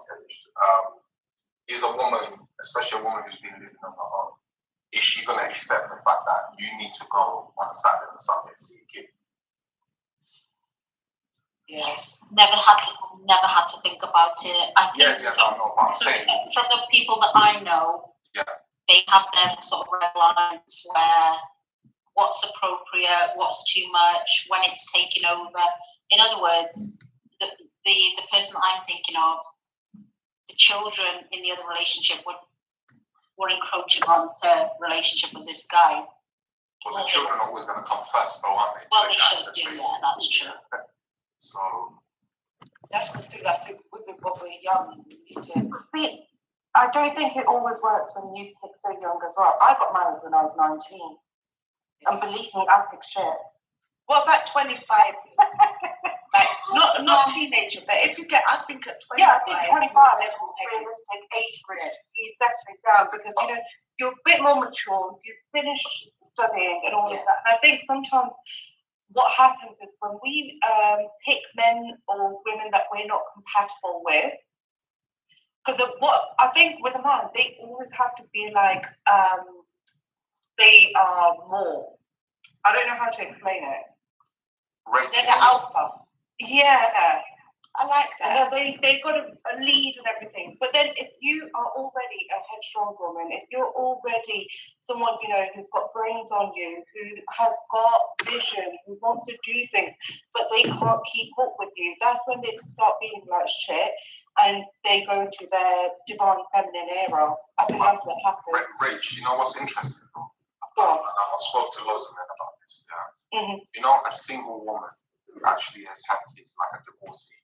is a woman, especially a woman who's been living on her own, is she going to accept the fact that you need to go on a Saturday and Sunday to see your kids? Yes. Never had to think about it. I think from the people that I know, they have their sort of red lines where what's appropriate, what's too much, when it's taken over. In other words, the person that I'm thinking of, the children in the other relationship were encroaching on her relationship with this guy. Well, the children are always going to come first, though, aren't they? Well, they should do, that's true. So that's the thing. I think women, when we're young, we need to. See, I don't think it always works when you pick so young as well. I got married when I was 19, and believe me, I picked shit. What about 25? Like not teenager, but if you get, I think at 25. Yeah, I think 25 is a realistic age group. You settle down because you're a bit more mature. You've finished studying and all of that. And I think sometimes what happens is when we pick men or women that we're not compatible with, because what I think with a man, they always have to be like they are more. I don't know how to explain it. They're the alpha. Yeah. I like that. They got a lead and everything. But then if you are already a headstrong woman, if you're already someone, who's got brains on you, who has got vision, who wants to do things, but they can't keep up with you, that's when they start feeling like shit and they go into their divine feminine era. I think that's what happens. Rach, you know what's interesting though? Go on. I've spoke to loads of men about this. Yeah. Mm-hmm. You know, a single woman who actually has had kids, like a divorcee,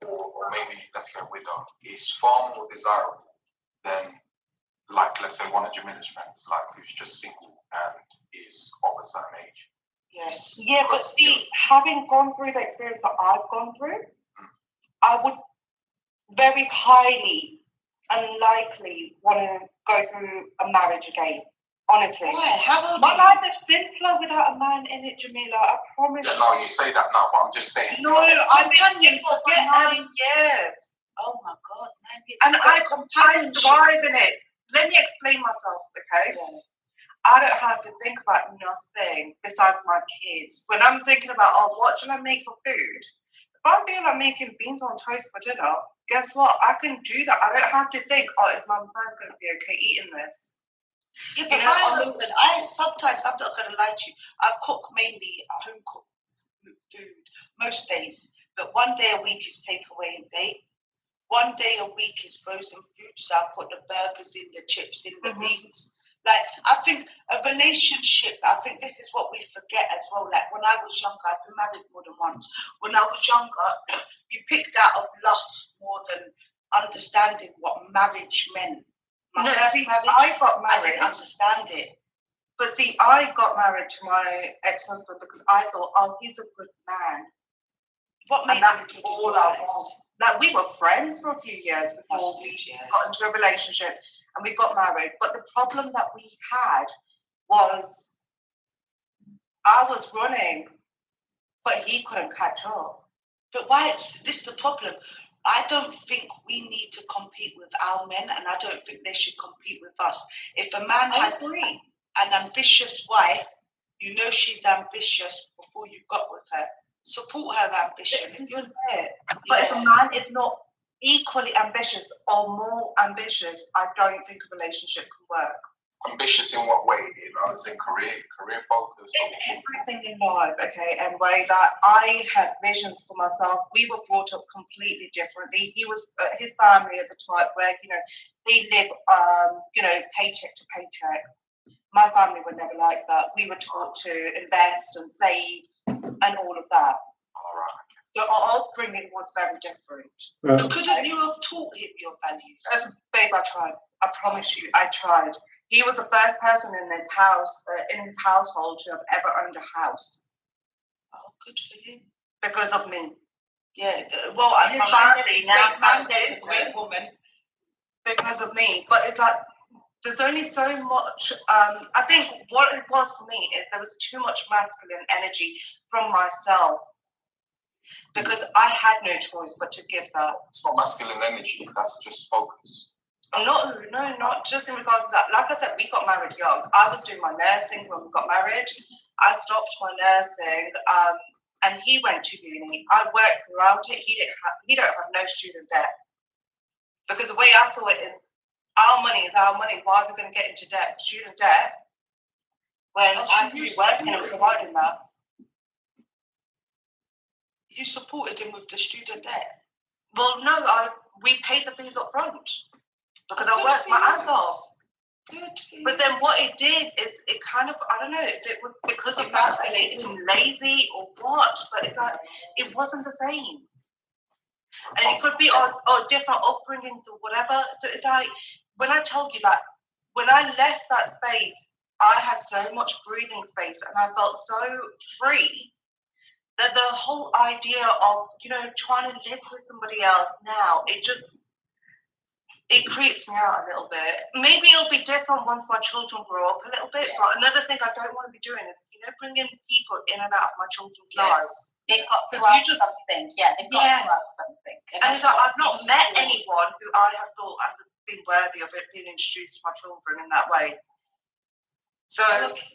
or maybe let's say a widow, is far more desirable than, like, let's say one of Jamila's friends, like who's just single and is of a certain age. Yes. Yeah, but see, having gone through the experience that I've gone through, I would very highly unlikely want to go through a marriage again. Honestly. Why? How old My are you? life is simpler without a man in it, Jamila. I promise. Yeah, no, you say that now, but I'm just saying. No, I've been Companion, single for forget 9 years. Oh my God, 9 years. And I companionship. thrive in it. Let me explain myself, okay? Yeah. I don't have to think about nothing besides my kids. When I'm thinking about, what shall I make for food? If I feel like making beans on toast for dinner, guess what? I can do that. I don't have to think, is my man going to be okay eating this? Yeah, but my husband, sometimes, I'm not going to lie to you, I cook mainly home cooked food most days, but one day a week is takeaway and date. One day a week is frozen food, so I put the burgers in, the chips in, the beans. Like, I think a relationship, I think this is what we forget as well. Like, when I was younger, I've been married more than once. When I was younger, you picked out of lust more than understanding what marriage meant. I got married. I didn't understand it. But see, I got married to my ex-husband because I thought, he's a good man. What made him good in your eyes? Like, we were friends for a few years before we got into a relationship and we got married. But the problem that we had was I was running, but he couldn't catch up. But why? This is the problem. I don't think we need to compete with our men, and I don't think they should compete with us. If a man has an ambitious wife, you know she's ambitious before you got with her. Support her ambition. This is it. But if a man is not equally ambitious or more ambitious, I don't think a relationship can work. Ambitious in what way? As in career focus? Everything in life, okay, and way that I had visions for myself. We were brought up completely differently. He was, his family at the time where, they live, paycheck to paycheck. My family were never like that. We were taught to invest and save and all of that. All right. So our upbringing was very different. But couldn't you have taught him your values? Babe, I tried. I promise you, I tried. He was the first person in his house, in his household, to have ever owned a house. Oh, good for him. Because of me. Yeah. Well, there's a great woman. Because of me. But it's like, there's only so much. I think what it was for me is there was too much masculine energy from myself. Because I had no choice but to give that. It's not masculine energy, that's just focus. No, not just in regards to that. Like I said, we got married young. I was doing my nursing when we got married. I stopped my nursing, and he went to uni. I worked throughout it. He don't have no student debt. Because the way I saw it is, our money is our money. Why are we going to get into debt, student debt, when I could be working and providing that? You supported him with the student debt? Well, no, we paid the fees up front. Because I worked my ass off. Good for you. But then what it did is it kind of, I don't know if it was because of that being lazy or what, but it's like, it wasn't the same. And it could be different upbringings or whatever. So it's like, when I told you, like, when I left that space, I had so much breathing space and I felt so free that the whole idea of, trying to live with somebody else now, it just, it creeps me out a little bit. Maybe it'll be different once my children grow up a little bit. But another thing I don't want to be doing is, bringing people in and out of my children's lives. They've got to have something. Yeah, they've got to have something. And it's like, I've not met anyone who I have thought has been worthy of it being introduced to my children in that way. So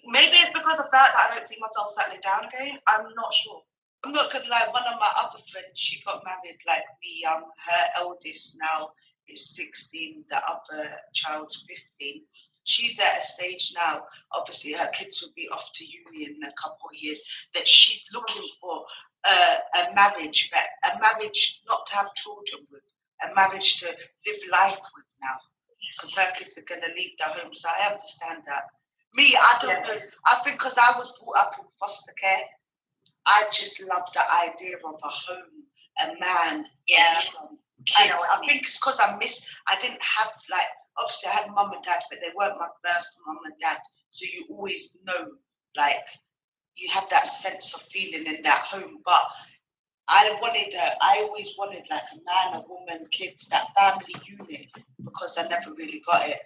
maybe it's because of that I don't see myself settling down again. I'm not sure. I'm not gonna lie, one of my other friends, she got married like me young. Her eldest now is 16, the other child's 15. She's at a stage now, obviously her kids will be off to uni in a couple of years, that she's looking for a marriage, but a marriage not to have children with, a marriage to live life with now. Because her kids are gonna leave the home, so I understand that. Me, I don't know, I think because I was brought up in foster care, I just love the idea of a home, a man, kids. I think it's because I didn't have, like, obviously I had mum and dad, but they weren't my birth mum and dad. So you always know, like, you have that sense of feeling in that home. But I always wanted like a man, a woman, kids, that family unit, because I never really got it.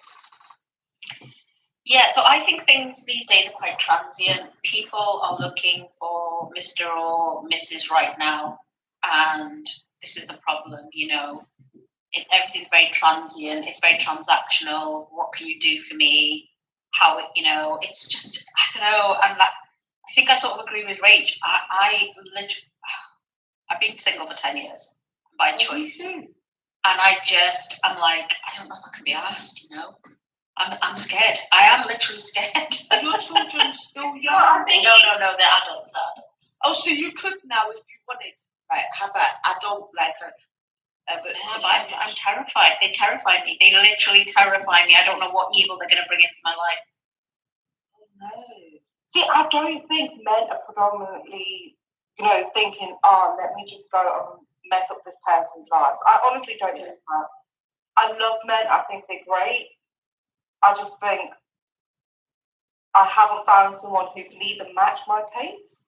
Yeah, so I think things these days are quite transient. People are looking for Mr. or Mrs. right now, and this is the problem, everything's very transient, it's very transactional. What can you do for me? How, it's just, I don't know. And like, I think I sort of agree with Rach. I've been single for 10 years by choice. And I'm like, I don't know if I can be asked, I'm scared. I am literally scared. Are your children still young? No, they're adults. Oh, so you could now, if you wanted, like, have an adult, like I'm terrified. They terrify me. They literally terrify me. I don't know what evil they're going to bring into my life. Oh, no. See, I don't think men are predominantly, thinking, let me just go and mess up this person's life. I honestly don't think that. I love men. I think they're great. I just think I haven't found someone who can either match my pace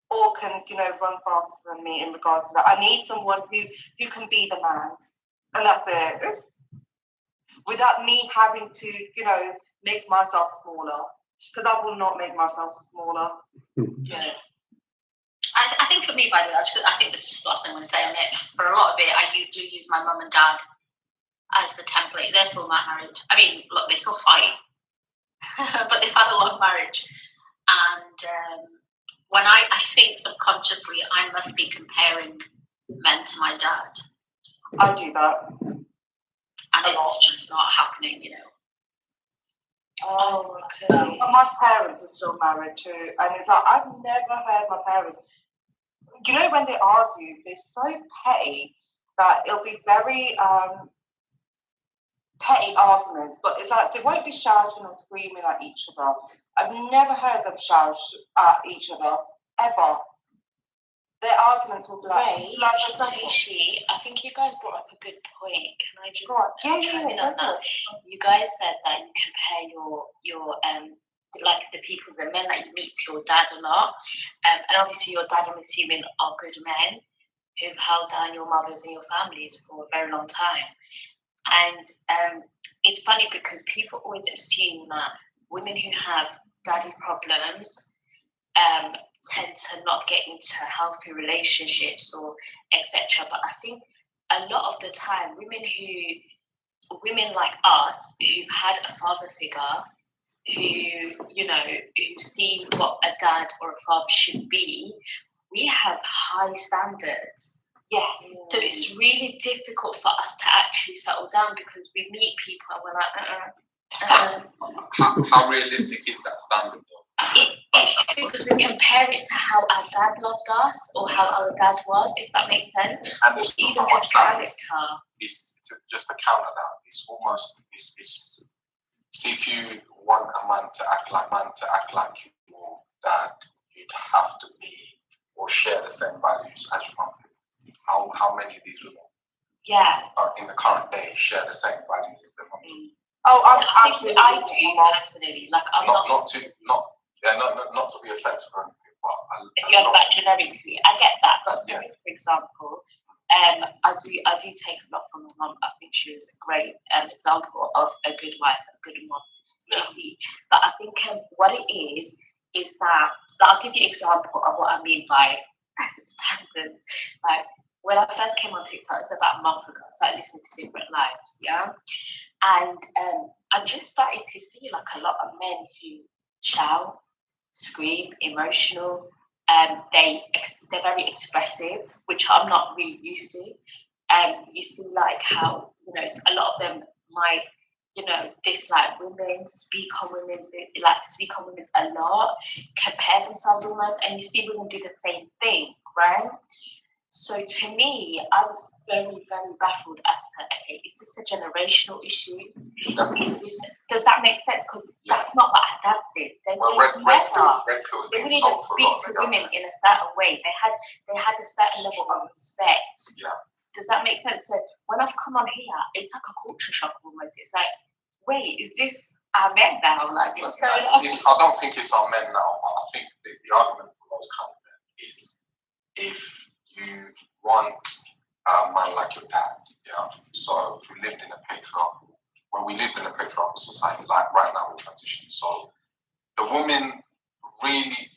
or can, run faster than me in regards to that. I need someone who can be the man, and that's it. Without me having to, make myself smaller, because I will not make myself smaller. Yeah. I think for me, by the way, I think this is just the last thing I'm going to say on it. For a lot of it, I do use my mum and dad as the template. They're still not married. I mean, look, they still fight, but they've had a long marriage. And when I think subconsciously I must be comparing men to my dad. I do that. And it's just not happening, Oh, okay. But my parents are still married too. And it's like, I've never heard my parents, when they argue, they're so petty that it'll be very petty arguments, but it's like they won't be shouting and screaming at each other. I've never heard them shout at each other, ever. Their arguments will be like, I think you guys brought up a good point. Can I just chime in on that? You guys said that you compare your like the people, the men that you meet to your dad a lot, and obviously your dad, I'm assuming, are good men who've held down your mothers and your families for a very long time. And it's funny because people always assume that women who have daddy problems tend to not get into healthy relationships or etc. But I think a lot of the time, women like us who've had a father figure, who've seen what a dad or a father should be, we have high standards. yes. So it's really difficult for us to actually settle down because we meet people and we're like, How realistic is that standard though? It's true because we compare it to how our dad loved us or how our dad was, if that makes sense. And there's Even so his much time. character. Just to counter that, it's almost see if you want a man to act like your dad, you'd have to be or share the same values as your mum. How many of these women are in the current day share the same values as their mum? Oh, I think I do personally. Like I'm not to be offensive or anything, but you're that generically. I get that, but for me, for example, I do take a lot from my mum. I think she was a great example of a good wife, a good mum. You see, but I think what it is that I'll give you an example of what I mean by standard. Like when I first came on TikTok, it's about a month ago. I started listening to different lives, and I just started to see like a lot of men who shout, scream, emotional. They're very expressive, which I'm not really used to. You see like how a lot of them might dislike women, speak on women a lot, compare themselves almost, and you see women do the same thing, right? So to me, I was very, very baffled as to, okay, is this a generational issue? Does that make sense? Because that's not what our dads did. They wouldn't even speak to women in a certain way. They had a certain level of respect. Yeah. Does that make sense? So when I've come on here, it's like a culture shock almost. It's like, wait, is this our men now? Like, what's going on? I don't think it's our men now. I think the argument for those kind of men is if you want a man like your dad, so if we lived in a patriarchal society, like right now we're transitioning, so the women really,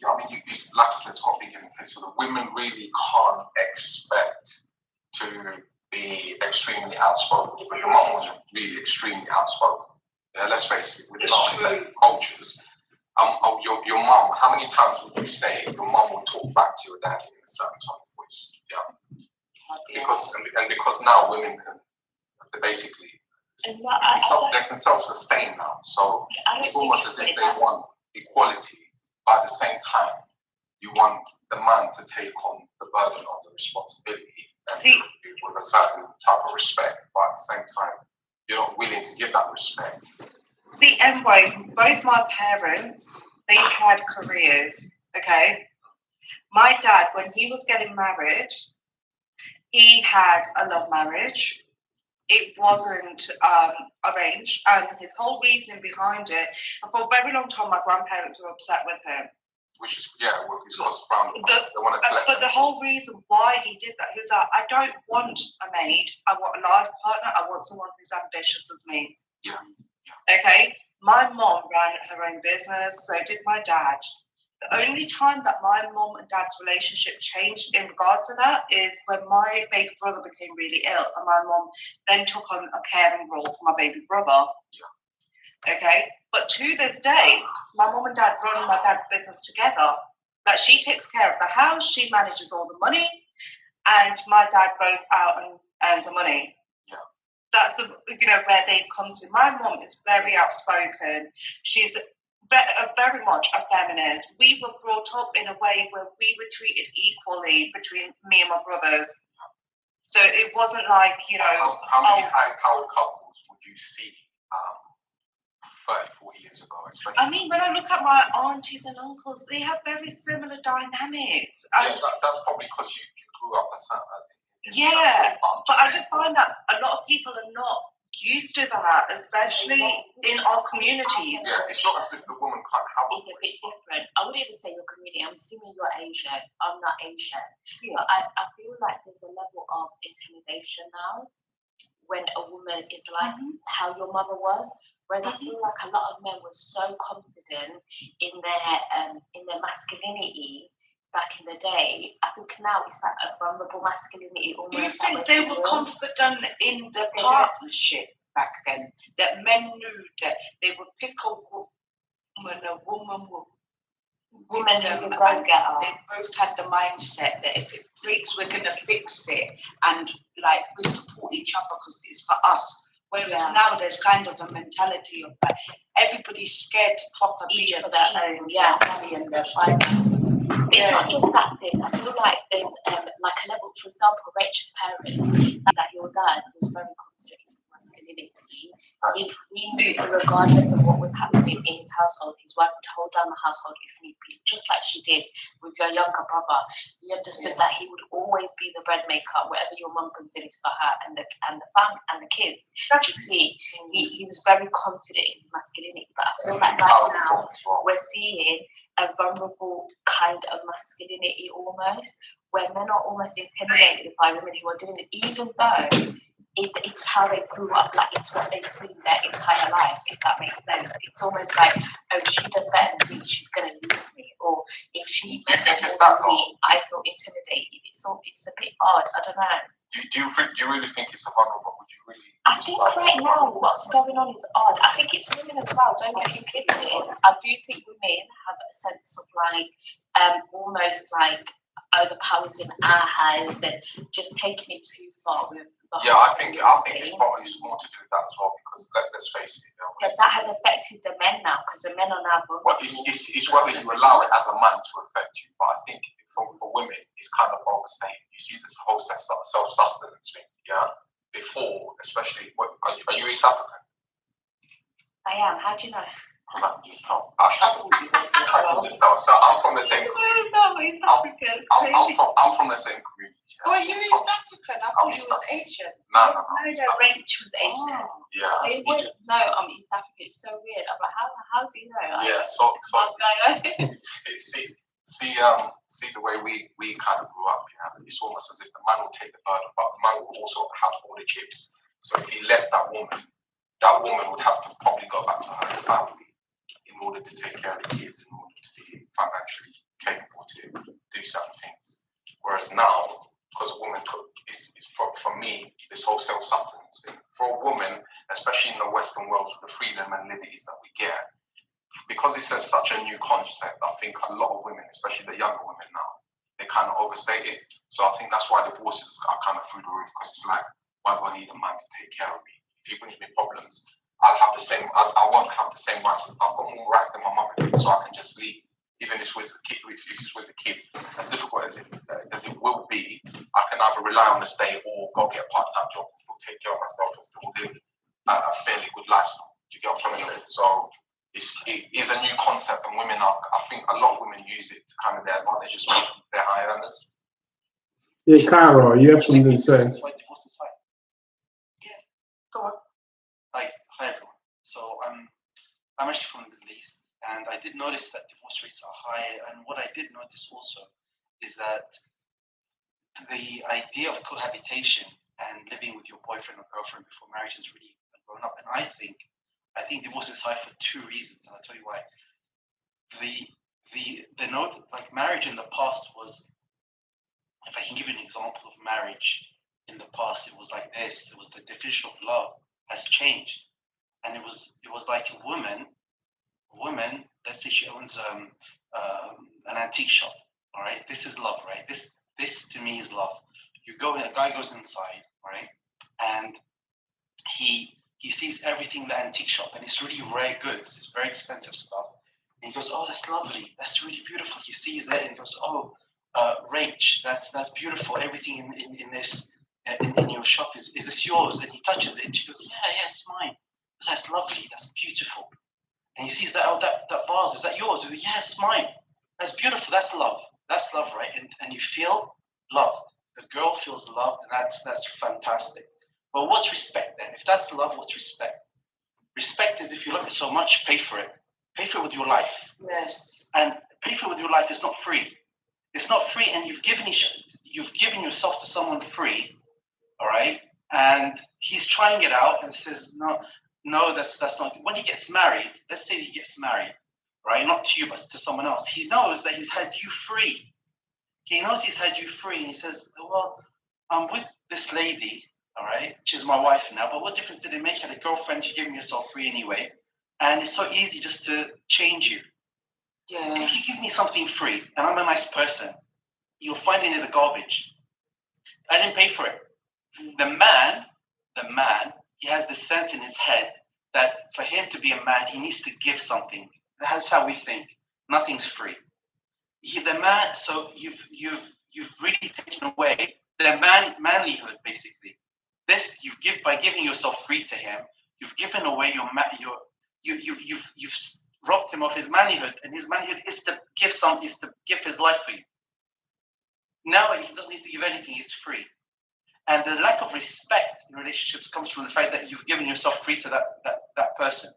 it's, like I said, it's got to be given take, so the women really can't expect to be extremely outspoken, but your mum was really extremely outspoken. Yeah, let's face it, within our cultures, your mum, how many times would you say your mum would talk back to your dad in a certain tone of voice? Yeah. Because now women they basically they can self-sustain now. So it's almost as if they want equality, but at the same time you want the man to take on the burden of the responsibility and with a certain type of respect, but at the same time you're not willing to give that respect. See, anyway, both my parents, they had careers, okay? My dad, when he was getting married, he had a love marriage. It wasn't arranged, and his whole reason behind it, and for a very long time, my grandparents were upset with him. Which is, they want to select. But the whole reason why he did that, he was like, I don't want a maid, I want a life partner, I want someone who's ambitious as me. Yeah. Okay, my mom ran her own business, so did my dad. The only time that my mom and dad's relationship changed in regards to that is when my baby brother became really ill, and my mom then took on a caring role for my baby brother. Yeah. Okay, but to this day, my mom and dad run my dad's business together. Like, she takes care of the house, she manages all the money, and my dad goes out and earns the money. That's where they've come to. My mom is very outspoken. She's very much a feminist. We were brought up in a way where we were treated equally between me and my brothers. So it wasn't like, How many high-powered couples would you see 30, 40 years ago? Especially? I mean, when I look at my aunties and uncles, they have very similar dynamics. Yeah, that's probably because you grew up a certain. Yeah, but I just find that a lot of people are not used to that, especially in our communities. Yeah, it's not as if the woman can't have It's a bit different. I wouldn't even say your community. I'm assuming you're Asian. I'm not Asian. Yeah. But I feel like there's a level of intimidation now when a woman is like how your mother was. Whereas I feel like a lot of men were so confident in their masculinity back in the day. I think now it's like a vulnerable masculinity almost. Do you think they were confident in the partnership back then? That men knew that they would pick a woman would women them, who go get her. They both had the mindset that if it breaks, we're going to fix it, and like we support each other because it's for us. Whereas now there's kind of a mentality of like everybody's scared to properly be a team, their money and their finances. It's not just that, sis. I feel like there's like a level, for example, Rachel's parents, that your dad was very confident in masculinity. He knew regardless of what was happening in his household, his wife would hold down the household if need be, just like she did with your younger brother. He understood that he would always be the bread maker, whatever your mum brings in is for her and the family and the kids. See, he was very confident in his masculinity, but I feel like right now we're seeing a vulnerable kind of masculinity almost, where men are almost intimidated by women who are doing it, even though it's how they grew up, like it's what they've seen their entire lives, if that makes sense. It's almost like, oh, she does better than me, she's going to leave me. Or if she does more than me, I feel intimidated. It's a bit odd, I don't know. Do you really think it's a vulnerable? Would you really? I think right now what's going on is odd. I think it's women as well. Don't get me twisted. I do think women have a sense of like, almost like, oh, the power's in our hands, and just taking it too far with. I think it's probably more to do with that as well, because let's face it. But that has affected the men now, because the men are now vulnerable. Well, it's whether you allow it as a man to affect you, but I think for women, it's kind of overstated. You see this whole self-sustenance thing, yeah? Before, especially, are you East African? I am. How do you know? I can just tell. I can just tell. So I'm from the same community. No, East Africa. I'm from the same community. Oh, you're East African? I thought you was Asian. No, Rach was Asian. Yeah. It was, no, I'm East African. It's so weird. I'm like, how do you know? Yeah, so see the way we kind of grew up, yeah, it's almost as if the man will take the burden, but the man will also have all the chips. So if he left that woman would have to probably go back to her family in order to take care of the kids, in order to be financially capable to do certain things. Whereas now, because a woman for me, this whole self-sustenance thing, for a woman, especially in the Western world with the freedom and liberties that we get, because it's such a new concept, I think a lot of women, especially the younger women now, they kind of overstate it. So I think that's why divorces are kind of through the roof, because it's like, why do I need a man to take care of me? If he brings me problems, I won't have the same rights. I've got more rights than my mother did, so I can just leave. Even if it's with the kids, as difficult as it will be, I can either rely on the state or go get a part-time job and still take care of myself and still live a fairly good lifestyle. Do you get what I'm trying to say? So it is a new concept, and I think a lot of women use it to kind of their advantage, especially their high earners. Yeah, Cara, you have something to say. That's why divorce is fine. Yeah. Go on. Hi everyone. So I'm actually from the Middle East, and I did notice that divorce rates are high. And what I did notice also is that the idea of cohabitation and living with your boyfriend or girlfriend before marriage has really grown up. And I think divorce is high for two reasons, and I'll tell you why. The note, like marriage in the past was, if I can give you an example of marriage in the past, it was like this. It was the definition of love has changed, and it was like a woman, let's say she owns an antique shop. All right, this is love, right? This to me is love. A guy goes inside, right, and he sees everything in the antique shop, and it's really rare goods. It's very expensive stuff. And he goes, oh, that's lovely. That's really beautiful. He sees it and goes, oh, Rach, that's beautiful. Everything in this in your shop is this yours? And he touches it, and she goes, yeah, it's mine. That's lovely. That's beautiful. And he sees that, oh, that vase, is that yours? Goes, yeah, it's mine. That's beautiful. That's love. That's love, right? And you feel loved. The girl feels loved, and that's fantastic. But what's respect then? If that's love, what's respect? Respect is, if you love it so much, pay for it. Pay for it with your life. Yes. And pay for it with your life is not free. It's not free, and you've given yourself to someone free, all right? And he's trying it out and says, no, that's not. When he gets married, let's say he gets married, right? Not to you, but to someone else. He knows that he's had you free. He knows he's had you free, and he says, well, I'm with this lady, all right? She's my wife now, but what difference did it make? You had a girlfriend, you gave me yourself free anyway. And it's so easy just to change you. Yeah. If you give me something free and I'm a nice person, you'll find it in the garbage. I didn't pay for it. The man, he has this sense in his head that for him to be a man, he needs to give something. That's how we think. Nothing's free. So you've really taken away the manlyhood, basically. This you give by giving yourself free to him. You've given away you've robbed him of his manlyhood, and his manlyhood is to give his life for you. Now he doesn't need to give anything; he's free. And the lack of respect in relationships comes from the fact that you've given yourself free to that person.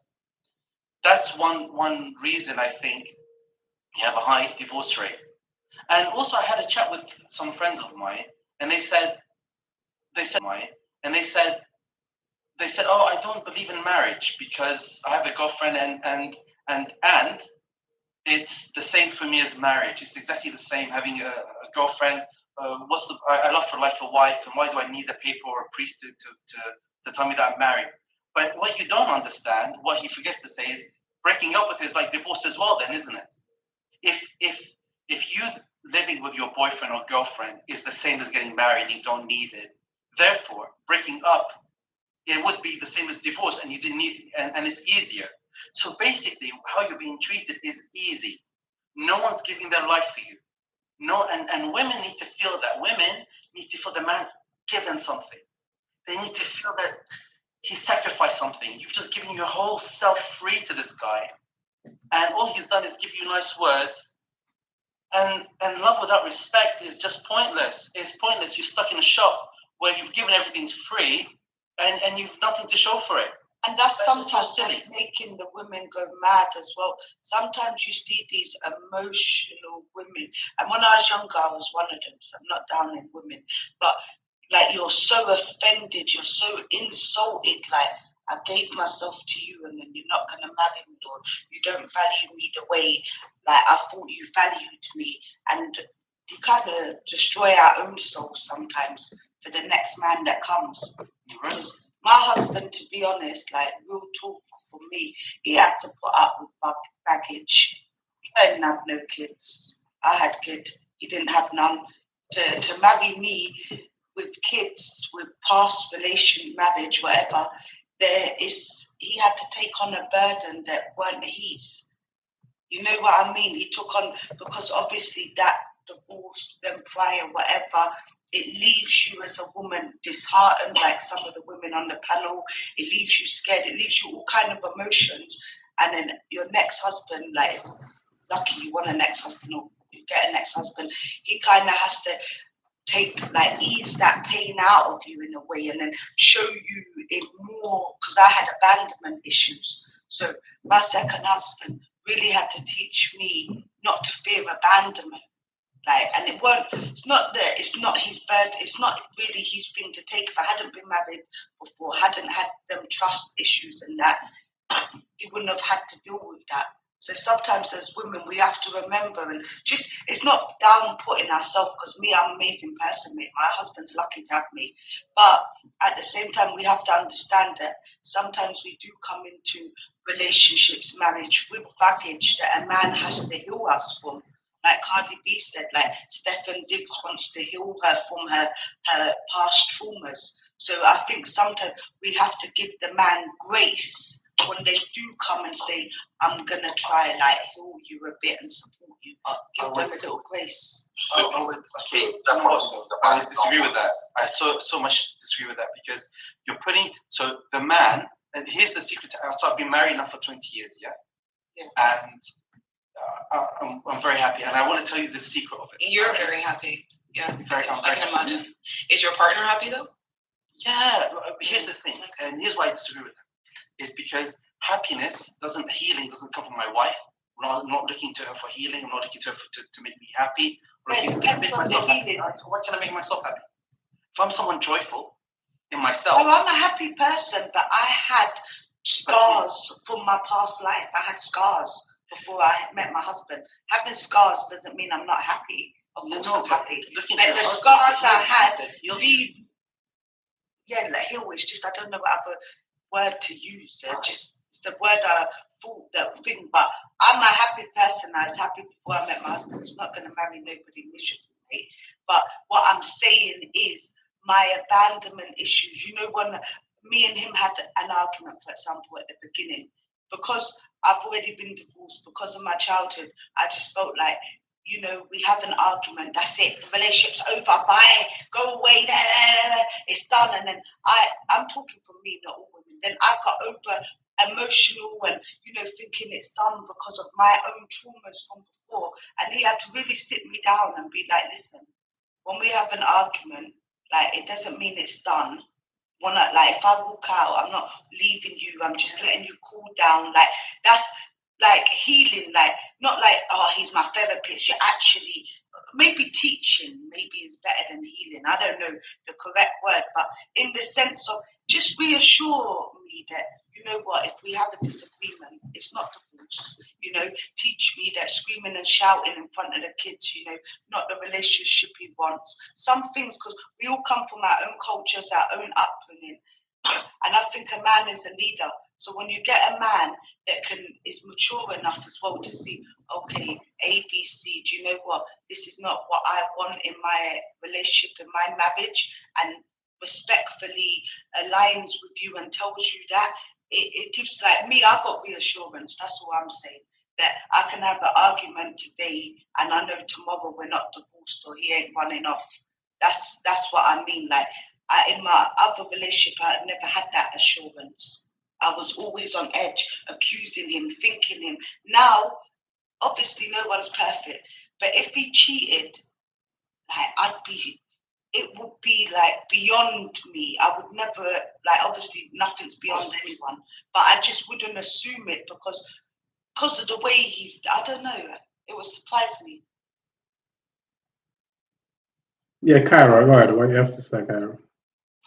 That's one reason I think you have a high divorce rate. And also, I had a chat with some friends of mine, and they said, oh, I don't believe in marriage because I have a girlfriend, and it's the same for me as marriage. It's exactly the same having a girlfriend. I love her like a wife, and why do I need a paper or a priest to tell me that I'm married? But what you don't understand, what he forgets to say is breaking up with is like divorce as well, then, isn't it? If you living with your boyfriend or girlfriend is the same as getting married and you don't need it, therefore breaking up, it would be the same as divorce, and you didn't need, and it's easier. So basically, how you're being treated is easy. No one's giving their life for you. No, and women need to feel that. Women need to feel the man's given something. They need to feel that he sacrificed something. You've just given your whole self free to this guy, and all he's done is give you nice words. And love without respect is just pointless. It's pointless. You're stuck in a shop where you've given everything's free, and you've nothing to show for it. And that's sometimes what's making the women go mad as well. Sometimes you see these emotional women. And when I was younger, I was one of them, so I'm not down in women. But like, you're so offended, you're so insulted, like, I gave myself to you and then you're not going to marry me, or you don't value me the way like I thought you valued me. And we kind of destroy our own souls sometimes for the next man that comes. Because my husband, to be honest, like, real talk for me, he had to put up with baggage. He didn't have no kids. I had kids. He didn't have none. To marry me with kids, with past marriage, whatever, he had to take on a burden that weren't his. You know what I mean? He took on, because obviously that divorce, then prior, whatever, it leaves you as a woman disheartened, like some of the women on the panel. It leaves you scared. It leaves you all kind of emotions. And then your next husband, like, lucky you want an ex-husband or you get an ex-husband, he kind of has to ease that pain out of you in a way, and then show you it more, because I had abandonment issues. So my second husband really had to teach me not to fear abandonment. Like, and it's not his bird, it's not really his thing to take. If I hadn't been married before, hadn't had them trust issues and that, he wouldn't have had to deal with that. So sometimes as women, we have to remember, and just, it's not down putting ourselves, because me, I'm an amazing person, mate. My husband's lucky to have me. But at the same time, we have to understand that sometimes we do come into relationships, marriage, with baggage that a man has to heal us from. Like Cardi B said, like, Stephen Diggs wants to heal her from her past traumas. So I think sometimes we have to give the man grace when they do come and say, I'm going to try, like, heal you a bit and support you. Give them a little grace. I would disagree with that. I so much disagree with that, because you're putting, so the man, and here's the secret. So I've been married now for 20 years, yeah? And I'm very happy, and I want to tell you the secret of it. You're very happy, yeah. I can imagine. Is your partner happy though? Yeah, here's the thing, and here's why I disagree with him. Is because healing doesn't come from my wife. I'm not looking to her for healing. I'm not looking to her to make me happy. It depends on the healing. What can I make myself happy? If I'm someone joyful in myself. Well, I'm a happy person, but I had scars from my past life. I had scars before I met my husband. Having scars doesn't mean I'm not happy. Of course I'm happy. But the scars I had leave. Yeah, like, heal is just, I don't know what other word to use. Just, it's the word I thought, that thing. But I'm a happy person. I was happy before I met my husband. He's not going to marry nobody miserable, right? But what I'm saying is my abandonment issues. You know, when me and him had an argument, for example, at the beginning, because I've already been divorced, because of my childhood, I just felt like, you know, we have an argument, that's it, the relationship's over, bye, go away, it's done. And then I'm talking for me, not all women. Then I got over emotional and, you know, thinking it's done because of my own traumas from before. And he had to really sit me down and be like, listen, when we have an argument, like, it doesn't mean it's done. Like, if I walk out, I'm not leaving you, I'm just letting you cool down. Like, like healing, like not like, oh, he's my therapist. You're actually maybe teaching, maybe is better than healing. I don't know the correct word, but in the sense of just reassure me that, you know what, if we have a disagreement, it's not divorce. You know, teach me that screaming and shouting in front of the kids, you know, not the relationship he wants. Some things, because we all come from our own cultures, our own upbringing. And I think a man is a leader. So when you get a man that is mature enough as well to see, okay, A, B, C, do you know what? This is not what I want in my relationship, in my marriage, and respectfully aligns with you and tells you that, it gives, like me, I got reassurance. That's all I'm saying. That I can have an argument today and I know tomorrow we're not divorced or he ain't running off. That's what I mean. Like, in my other relationship, I never had that assurance. I was always on edge, accusing him, thinking him. Now, obviously, no one's perfect. But if he cheated, like, it would be like beyond me. I would never, like, obviously, nothing's beyond anyone. But I just wouldn't assume it because of the way I don't know. It would surprise me. Yeah, Kyra, go ahead. What do you have to say, Kyra?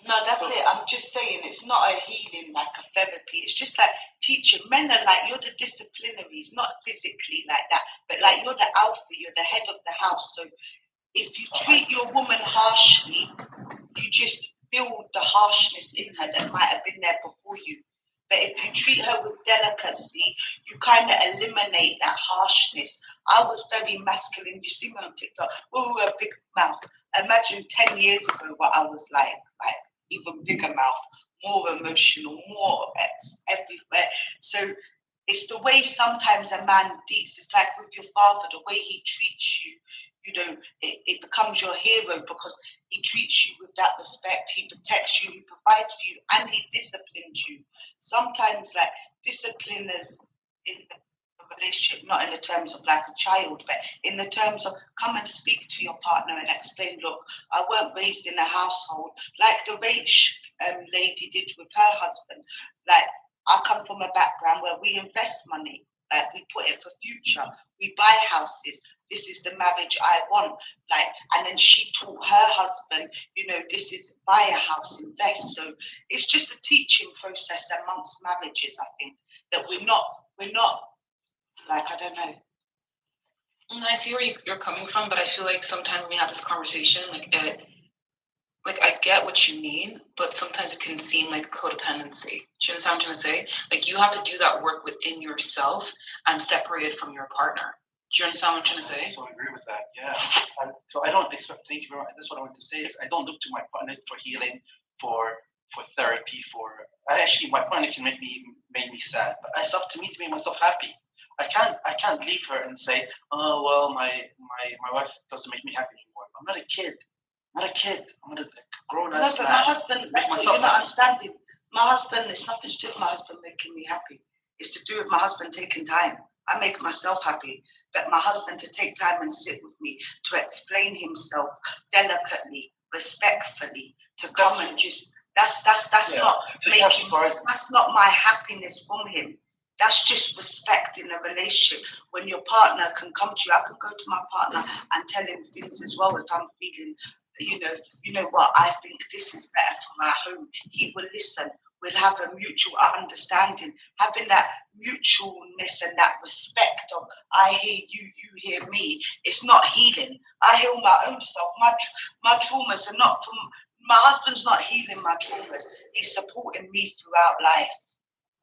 No, that's it. I'm just saying it's not a healing like a therapy. It's just like teaching. Men are like, you're the disciplinaries, not physically like that, but like you're the alpha, you're the head of the house. So if you treat your woman harshly, you just build the harshness in her that might have been there before you. But if you treat her with delicacy, you kind of eliminate that harshness. I was very masculine. You see me on TikTok, a big mouth. Imagine 10 years ago what I was like even bigger mouth, more emotional, more everywhere. So it's the way sometimes a man beats. It's like with your father, the way he treats you, you know, it becomes your hero because he treats you with that respect. He protects you, he provides for you, and he disciplines you. Sometimes, like, discipliners in a relationship, not in the terms of like a child, but in the terms of come and speak to your partner and explain, look, I weren't raised in a household like the Rach lady did with her husband. Like, I come from a background where we invest money. Like, we put it for future. We buy houses. This is the marriage I want. Like, and then she taught her husband, you know, this is buy a house, invest. So it's just a teaching process amongst marriages. I think that we're not like, I don't know. And I see where you're coming from, but I feel like sometimes when we have this conversation, like I get what you mean, but sometimes it can seem like codependency. Do you understand what I'm trying to say? Like, you have to do that work within yourself and separate it from your partner. Do you understand what I'm trying to say? So I agree with that, yeah. So I don't expect, thank you very much. That's what I want to say is I don't look to my partner for healing, for therapy, my partner can make me sad, but it's up to me to make myself happy. I can't leave her and say, oh, well, my wife doesn't make me happy anymore. I'm not a kid. I'm a grown ass. No, but my husband, that's what you're not understanding. My husband, it's nothing to do with my husband making me happy. It's to do with my husband taking time. I make myself happy, but my husband to take time and sit with me, to explain himself delicately, respectfully, to come and just, that's yeah. not so making, that's not my happiness from him. That's just respect in a relationship. When your partner can come to you, I can go to my partner and tell him things as well if I'm feeling, you know what, I think this is better for my home. He will listen. We'll have a mutual understanding. Having that mutualness and that respect of I hear you, you hear me. It's not healing. I heal my own self. My traumas are not from, my husband's not healing my traumas. He's supporting me throughout life.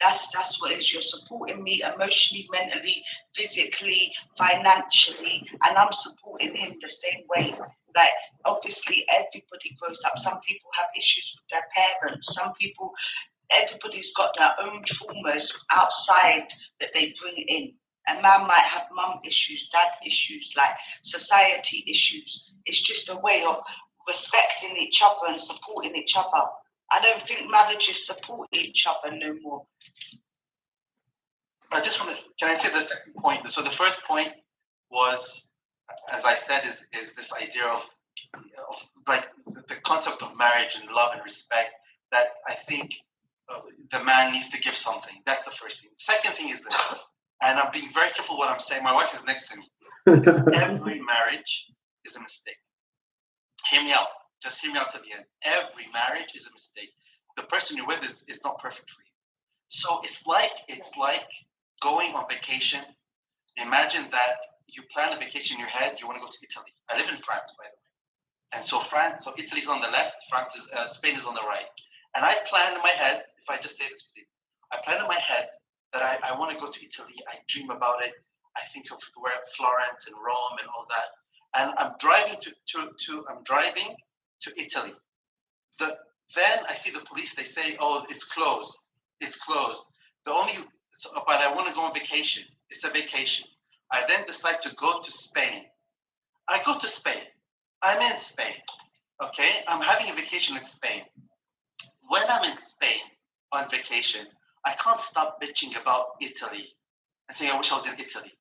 That's what it is. You're supporting me emotionally, mentally, physically, financially, and I'm supporting him the same way. Like, obviously, everybody grows up. Some people have issues with their parents. Everybody's got their own traumas outside that they bring in. A man might have mum issues, dad issues, like society issues. It's just a way of respecting each other and supporting each other. I don't think marriages support each other no more. I just want to, can I say the second point? So the first point was, as I said, is this idea of like the concept of marriage and love and respect, that I think the man needs to give something. That's the first thing. Second thing is this. and I'm being very careful what I'm saying. My wife is next to me. Because every marriage is a mistake. Hear me out. Just hear me out to the end. Every marriage is a mistake. The person you're with is not perfect for you. So it's like going on vacation. Imagine that you plan a vacation in your head. You want to go to Italy. I live in France, by the way. And so Italy's on the left. Spain is on the right. And I plan in my head, if I just say this, please. I plan in my head that I want to go to Italy. I dream about it. I think of Florence and Rome and all that. And I'm driving to Italy. Then I see the police. They say, "Oh, it's closed. It's closed." But I want to go on vacation. It's a vacation. I then decide to go to Spain. I go to Spain. I'm in Spain. Okay, I'm having a vacation in Spain. When I'm in Spain on vacation, I can't stop bitching about Italy and saying, "I wish I was in Italy."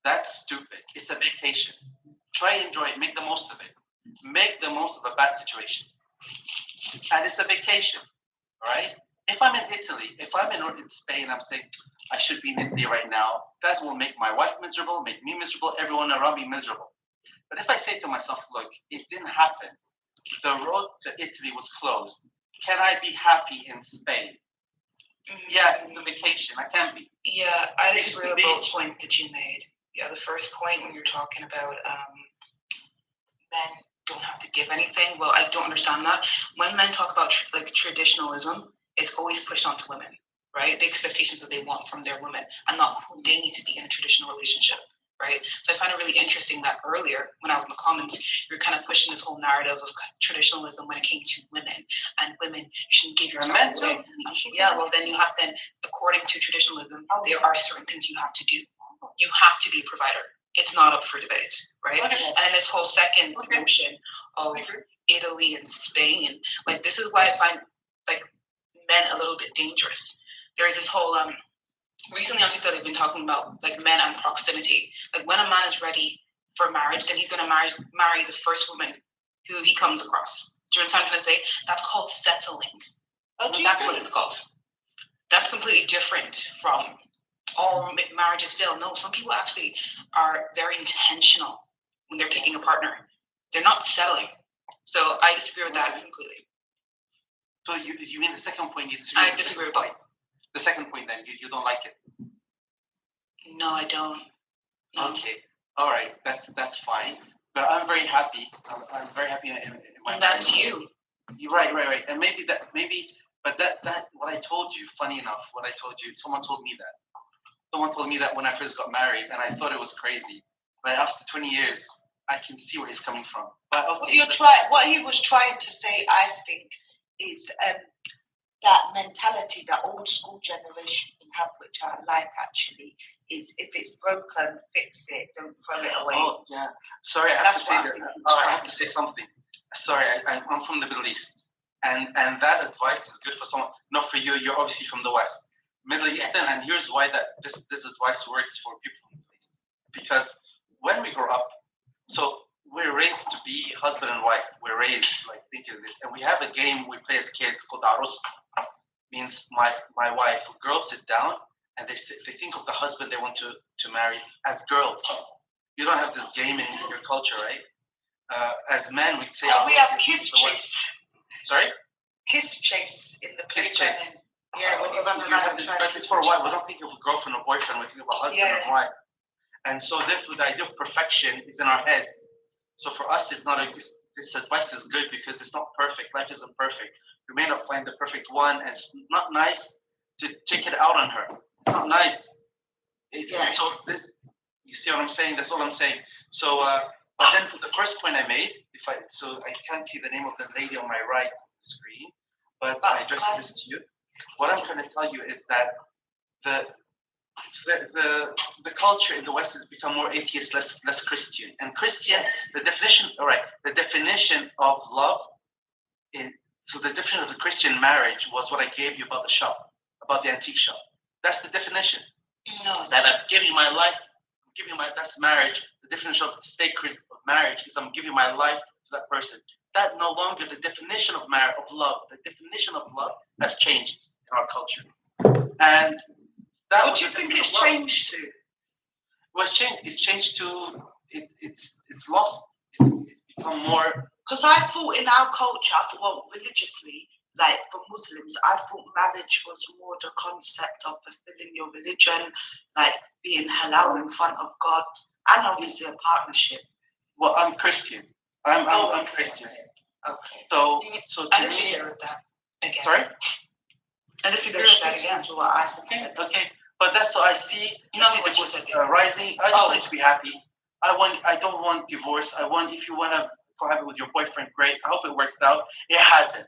That's stupid. It's a vacation. Try and enjoy it. Make the most of it. Make the most of a bad situation. And it's a vacation, all right? If I'm in Italy, if I'm in Spain, I'm saying, I should be in Italy right now. That will make my wife miserable, make me miserable, everyone around me miserable. But if I say to myself, look, it didn't happen. The road to Italy was closed. Can I be happy in Spain? Yes, it's a vacation. I can be. Yeah, I disagree with both points that you made. Yeah, the first point when you're talking about men don't have to give anything. Well, I don't understand that. When men talk about traditionalism, it's always pushed onto women, right? The expectations that they want from their women and not who they need to be in a traditional relationship, right? So I find it really interesting that earlier, when I was in the comments, you were kind of pushing this whole narrative of traditionalism when it came to women, and women shouldn't give yourself away. Yeah, well, then you have to, according to traditionalism, there are certain things you have to do. You have to be a provider. It's not up for debate, right? And this whole second notion of Italy and Spain, like this is why I find like men a little bit dangerous. There's this whole recently on TikTok they've been talking about like men and proximity. Like when a man is ready for marriage, then he's gonna marry the first woman who he comes across. Do you understand what I'm trying to say? That's called settling. That's what it's called. That's completely different from all marriages fail. No, some people actually are very intentional when they're picking a partner. They're not settling. So I disagree with that completely. So you mean the second point? You disagree? I disagree with that. The second point, then you don't like it. No, I don't. No. Okay, all right, that's fine. But I'm very happy. I'm very happy in my. And that's you. You're right. And but that what I told you. Funny enough, what I told you. Someone told me that. Someone told me that when I first got married, and I thought it was crazy. But after 20 years, I can see where he's coming from. But okay, what he was trying to say, I think, is that mentality that old school generation can have, which I like actually, is if it's broken, fix it, don't throw it away. Oh yeah. Sorry, I have to say that. I have to say something. Sorry, I'm from the Middle East, and that advice is good for someone. Not for you. You're obviously from the West. Middle Eastern, and here's why this advice works for people from the Middle East. Because when we grow up, so we're raised to be husband and wife. We're raised like thinking of this, and we have a game we play as kids called Arus. Means my wife. Girls sit down and they think of the husband they want to marry as girls. You don't have this game in your culture, right? As men, we say. We have kiss chase. Sorry. Kiss chase in the kiss chase. Yeah, when you run around. But it's for a wife. We don't think of a girlfriend or boyfriend. We think about husband and wife. And so therefore, the idea of perfection is in our heads. So for us, it's not this advice is good because it's not perfect. Life isn't perfect. You may not find the perfect one, and it's not nice to take it out on her. It's not nice. So this, you see what I'm saying? That's all I'm saying. So, but then for the first point I made, I can't see the name of the lady on my right screen, but I addressed this to you. What I'm trying to tell you is that the culture in the West has become more atheist, less Christian. And Christian, the definition of love, so the definition of the Christian marriage was what I gave you about the shop, about the antique shop. That's the definition. No, that I'm giving my life, that's marriage. The definition of sacred of marriage is I'm giving my life to that person. That no longer the definition of marriage, of love. The definition of love has changed in our culture. And That What was do you the think definition it's of love. changed to? Was changed. It's changed to it's lost. It's become more. Because I thought in our culture, well, religiously, like for Muslims, I thought marriage was more the concept of fulfilling your religion, like being halal in front of God, and obviously a partnership. Well, I'm Christian. I'm Christian. Okay. So I to disagree me, with that. Again. sorry. I disagree with that again. That's what I said. Okay, but that's what I see. No, I see what you divorce said. rising. I just want you to be happy. I don't want divorce. I want, if you want to cohabit with your boyfriend, great. I hope it works out. It hasn't.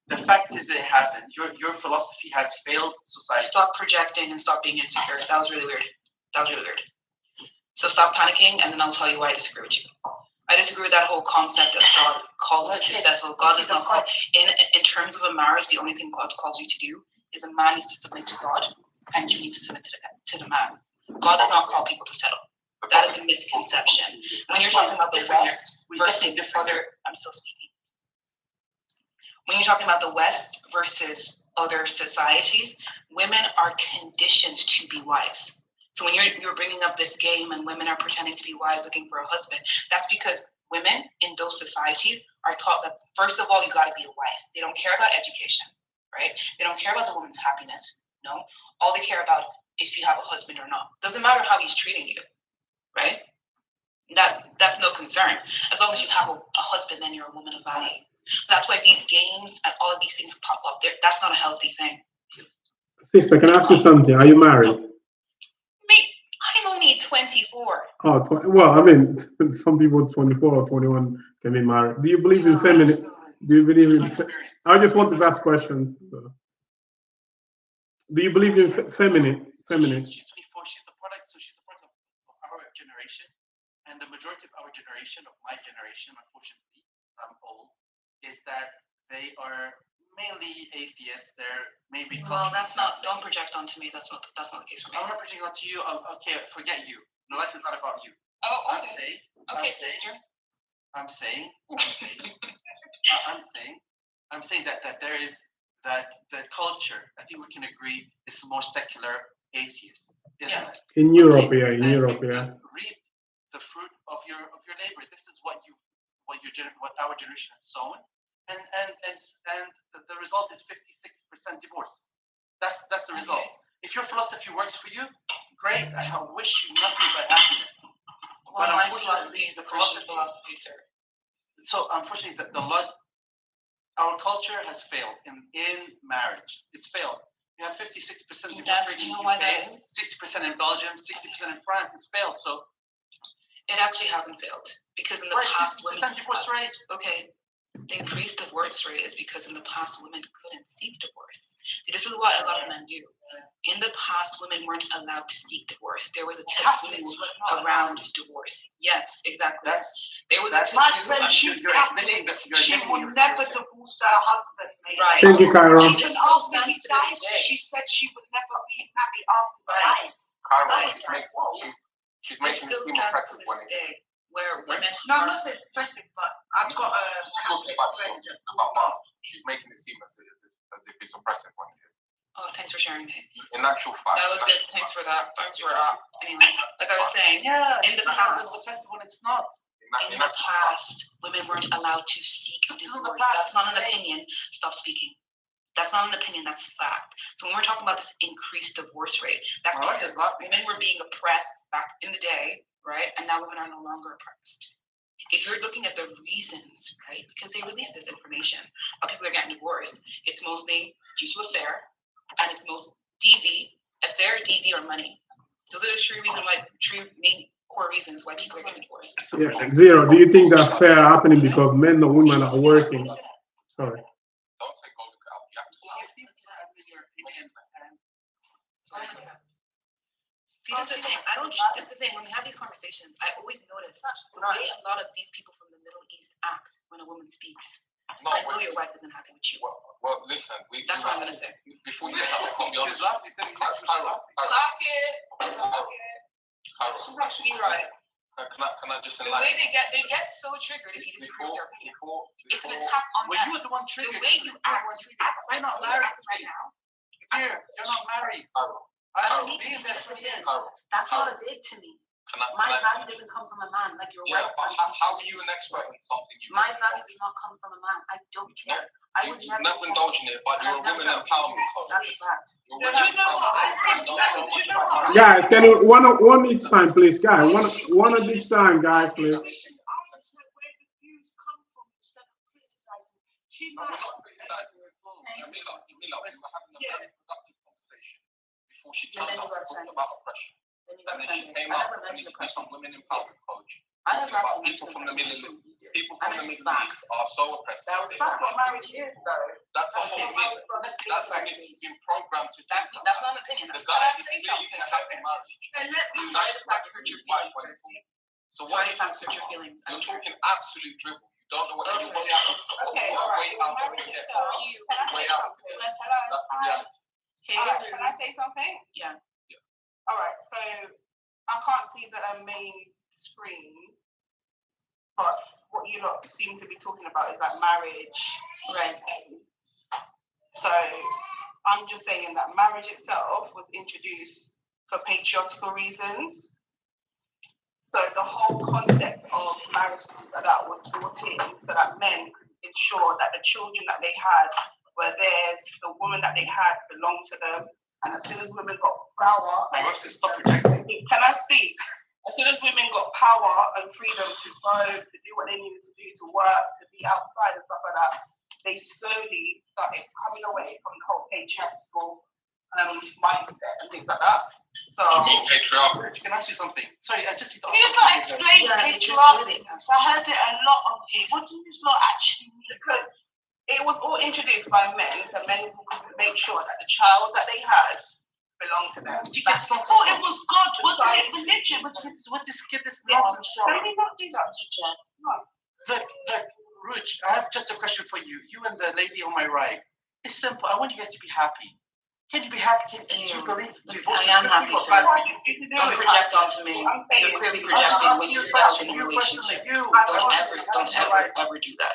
The fact is, it hasn't. Your philosophy has failed society. Stop projecting and stop being insecure. That was really weird. So stop panicking, and then I'll tell you why I disagree with you. I disagree with that whole concept of God calls us to settle. God does not call in terms of a marriage. The only thing God calls you to do is a man needs to submit to God, and you need to submit to the man. God does not call people to settle. That is a misconception. When you're talking about the West versus other, I'm still speaking. When you're talking about the West versus other societies, women are conditioned to be wives. So when you're bringing up this game and women are pretending to be wives looking for a husband, that's because women in those societies are taught that, first of all, you got to be a wife. They don't care about education, right? They don't care about the woman's happiness. No, all they care about if you have a husband or not. Doesn't matter how he's treating you, right? That's no concern. As long as you have a husband, then you're a woman of value. So that's why these games and all of these things pop up. That's not a healthy thing. Sister, can I ask you something? Are you married? I'm only 24. Oh, well, I mean, some people 24 or 21 can be married. Do you believe in feminine? Do you believe in? I just want to ask questions. Do you believe in feminine? She's 24. She's the product. So she's the product of our generation, and the majority of our generation, of my generation, unfortunately, I'm old, is that they are mainly atheists. They're maybe. Well, that's not. Don't project onto me. That's not the case for me. I'm not projecting onto you. Okay, forget you. No, life is not about you. Oh, okay. Sister. I'm saying that there is that the culture. I think we can agree is more secular atheist, isn't it? In Europe, yeah. In Europe, yeah. Reap the fruit of your labor. This is what our generation has sown. And the result is 56% divorce. That's the result. Okay. If your philosophy works for you, great. I wish you nothing but happiness. Well, my philosophy is the Christian philosophy, sir. So unfortunately, our culture has failed in marriage. It's failed. You have 56% divorce rate in the UK, 60% in Belgium, 60% in France. It's failed. So it actually hasn't failed because in the past, 60% divorce rate. Okay. The increased divorce rate is because in the past women couldn't seek divorce. See, this is what a lot of men do. In the past, women weren't allowed to seek divorce. There was a taboo around divorce. Yes, exactly. There was a taboo. My friend, she's Catholic. She will never divorce her husband. Right. Thank you, Kyra. Even after he dies, she said she would never remarry after he dies. Kyra, she's making it seem oppressive when it is. Where women no, I'm not saying it's oppressive, but I've got a Catholic friend that will not. She's making it seem as if it's oppressive when it is. Oh, thanks for sharing, mate. In actual fact. That was good. Thanks for that. Anyway, like I was saying, in the past, oppressive when it's not. In the past, women weren't allowed to seek divorce. That's not an opinion. Stop speaking. That's not an opinion, that's fact. So when we're talking about this increased divorce rate, that's because women were being oppressed back in the day, right? And now women are no longer oppressed. If you're looking at the reasons, right, because they release this information, how people are getting divorced, it's mostly due to affair, and it's most affair, DV, or money. Those are the three main core reasons why people are getting divorced. So, yeah, Zero, do you think that's fair happening because men or women are working? Sorry. Don't say go look up. You have to See, this is the thing. This is the thing. When we have these conversations, I always notice the way a lot of these people from the Middle East act when a woman speaks. No, I know your wife isn't happy with you. Well, listen. That's what I'm gonna say. Before you start, I'll be honest. She's actually right. Can I just the way they get so triggered if you disagree with their opinion. It's an attack on well, that. you were the one triggered. The way you act I'm not married right now. Dear, you're not married. I don't don't need to be need that for specific. you. That's not a dig to me. My value doesn't come from a man, like your Yeah, wife's but value. how are you an expert in something you My never value indulge does not come from a man. I don't in? care. I would You've never never settle. indulged in it, but And you're a I've never women settled for empowerment you. coach. That's a fact. You're a Do women you know what? I empowerment think, coach. no, do you know what? Guys, can you one each time, please, guys. One at each time, guys, I please. think we should ask her where the views come from instead of criticizing. She No, we're might. not criticizing her at all. Jamila, we were having a very productive conversation before she And turned then up you got and talked offended. about oppression. Then you got And then she offended. came I up never and mentioned to be some women empowerment coach. I Talking never about actually people mentioned from the Middle oppression. East. People I from the mentioned Middle facts. East are so oppressed. That was They That's have what marriage absolutely- is, though. That's a That's whole what myth. marriage is. That's a myth. You've been programmed to That's think not that. an opinion. The That's guy I is say clearly in a happy marriage. And let me. Sorry, the facts hurt your feelings. So Sorry, what the facts hurt your feelings. I you're don't care. talking absolute dribble. You don't know what Okay. you're way out of Okay, you're all right. way Well, out of marriage your depth. itself. Can I Way say out. something? Let's- Hello? That's the Hi. reality. All right, can I say something? Yeah. All right, so I can't see the main screen, but what you lot seem to be talking about is like marriage. Right. So I'm just saying that marriage itself was introduced for patriotical reasons. So the whole concept of marriage and things like that was brought in so that men could ensure that the children that they had were theirs, the woman that they had belonged to them. And as soon as women got power, I must stop rejecting. can I speak? As soon as women got power and freedom to go, to do what they needed to do, to work, to be outside and stuff like that, they slowly started coming away from the whole patriarchal mindset and things like that. So, You mean patriarchal? Rich, can I ask you something? Sorry, I just need to Can you not explain Yeah, they just patriarchy? did it. So I heard it a lot of this. What do you not actually mean? because it was all introduced by men, so men could make sure that the child that they had belonged to them. I thought it was God, wasn't it religion? What is get this Yes. nonsense Can from? we not do that? Look, Ruch, I have just a question for you. You and the lady on my right. It's simple. I want you guys to be happy. Can you be happy? Do you believe divorce? I am happy, sir. Don't project onto me. I'm saying You're clearly is- projecting when you start in a You relationship. question, you. Don't ever do that.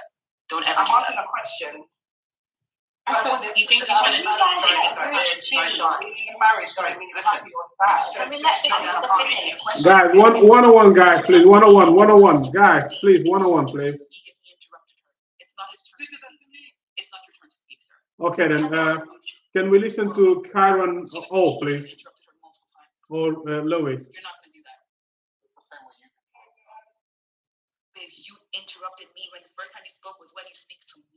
Don't ever I'm do asking that. a question. He thinks he's trying to target the bitch shot. Marriage, so I mean, Listen. Can we let Victor finish? Guys, one-on-one, guys, please. One-on-one, guys, please. One-on-one, please. He interrupted her. It's not his turn to speak. It's not your turn to speak, sir. Okay, then. Can we listen to Karen? Oh, please. Interrupted her multiple times. Or Lois. You're not going to do that. It's the same way you Babe, you interrupted me when the first time you spoke was when you speak to me.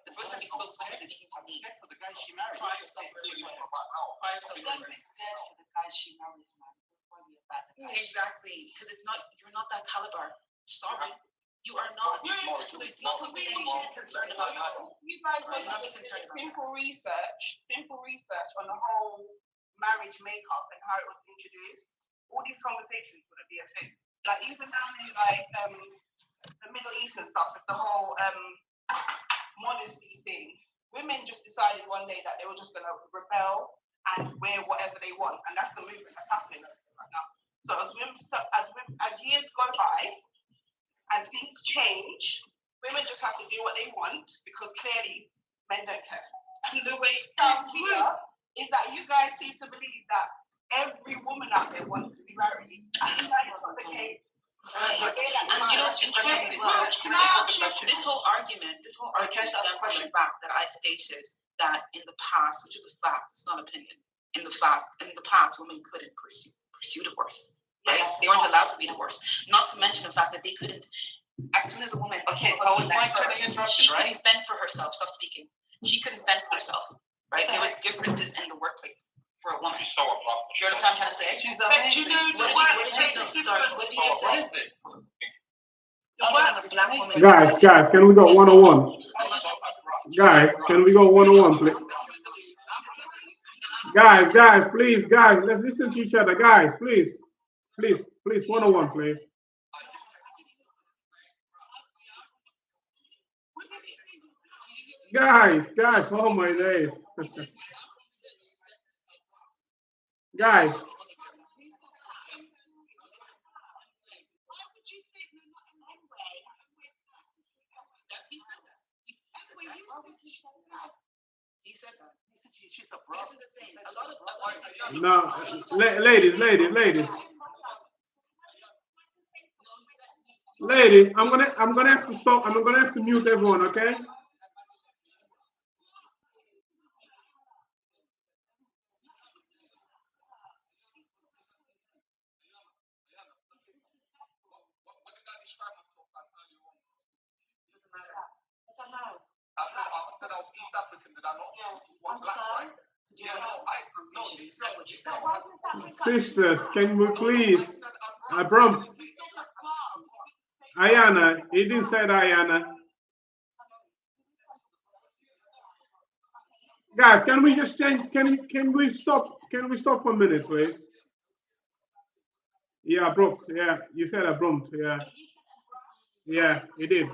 The first time you spoke was when you were speaking to I'm me. scared for the guy she married. Cry yourself a little bit. Cry yourself a little Don't be bit. scared for the guy she marries, man. Don't worry about the guy. Exactly, because you're not that caliber. Sorry, you are not. So it's not something that you should be concerned about. You guys I'm not did concerned about simple research on the whole marriage makeup and how it was introduced. All these conversations wouldn't be a thing. Like even down in like the Middle East and stuff, with the whole modesty thing, women just decided one day that they were just gonna rebel and wear whatever they want, and that's the movement that's happening right now. So as years go by and things change, women just have to do what they want because clearly men don't care. And the way it sounds here is that you guys seem to believe that every woman out there wants to be married. And that is not the case. Right. And you know what's interesting as well? This whole argument stems from the fact that I stated that in the past, which is a fact, it's not opinion. In the past, women couldn't pursue divorce. Right? They weren't allowed to be divorced. Not to mention the fact that they couldn't. As soon as a woman, Okay, I was going to interrupt she you, right? couldn't fend for herself. Stop speaking. She couldn't fend for herself. Right? There was differences in the workplace for a woman. She's so abrupt. Do you understand what I'm trying to say? She's But you know the workplace What did you say? What is this? A black woman. Guys, can we go one-on-one? Guys, can we go one-on-one, please? Guys, please, guys, let's listen to each other. Guys, please, one-on-one, please. Guys, oh my days. Guys. He said that. She's a This is the thing. A lot of No, ladies, I'm gonna have to stop. I'm gonna have to mute everyone. Okay. I said I was East African, did I not? What, black, right? Sisters, can we please? Brom. Ayana, he didn't say that, Ayana. Guys, can we just change? Can we stop? Can we stop for a minute, please? Yeah, Brooke. Yeah, you said Abrumt. Yeah. Yeah, he did.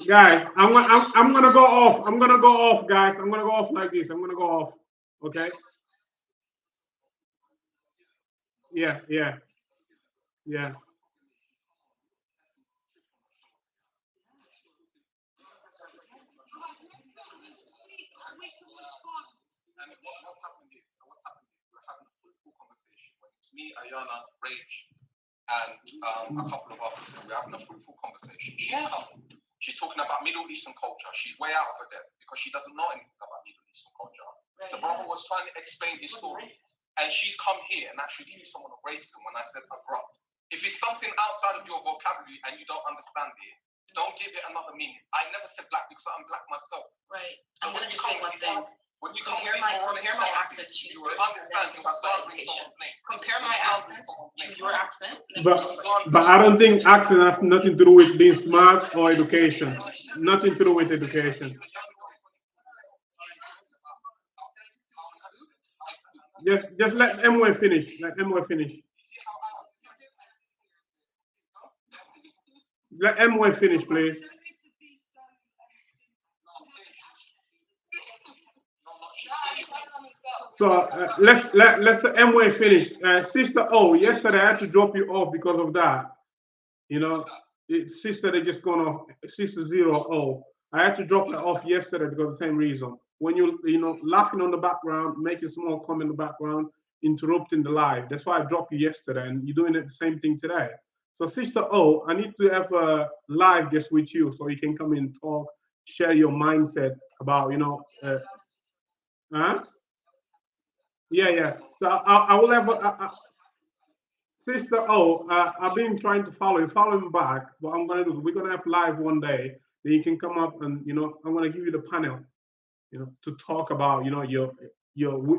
Guys, I'm gonna go off. I'm gonna go off, guys. I'm gonna go off like this. I'm gonna go off. Okay. Yeah. And what's happened is we're having a fruitful conversation. When it's me, Ayana, Rach, and a couple of others, and we're having a fruitful conversation. She's come. She's talking about Middle Eastern culture. She's way out of her depth because she doesn't know anything about Middle Eastern culture. Right. The brother was trying to explain his story, and she's come here and actually accused someone of racism when I said abrupt. If it's something outside of your vocabulary and you don't understand it, don't give it another meaning. I never said black because I'm black myself. Right. So I'm going to just say one thing. When you compare my accent to yours, compare my accent to your accent. But I don't think accent has nothing to do with being smart or education. Nothing to do with education. Just let Emwe finish. Let Emwe finish. Let Emwe finish, please. So let's Emwe finish. Sister O, yesterday I had to drop you off because of that. You know, sister they just gone off. Sister 0O. I had to drop her off yesterday because of the same reason. When you know laughing on the background, making small comment in the background, interrupting the live. That's why I dropped you yesterday, and you're doing it the same thing today. So Sister O, I need to have a live just with you so you can come in and talk, share your mindset about huh? Yeah. So I will have Sister O. I've been trying to follow him back. What I'm gonna do, we're gonna have live one day. Then you can come up and I'm gonna give you the panel, to talk about your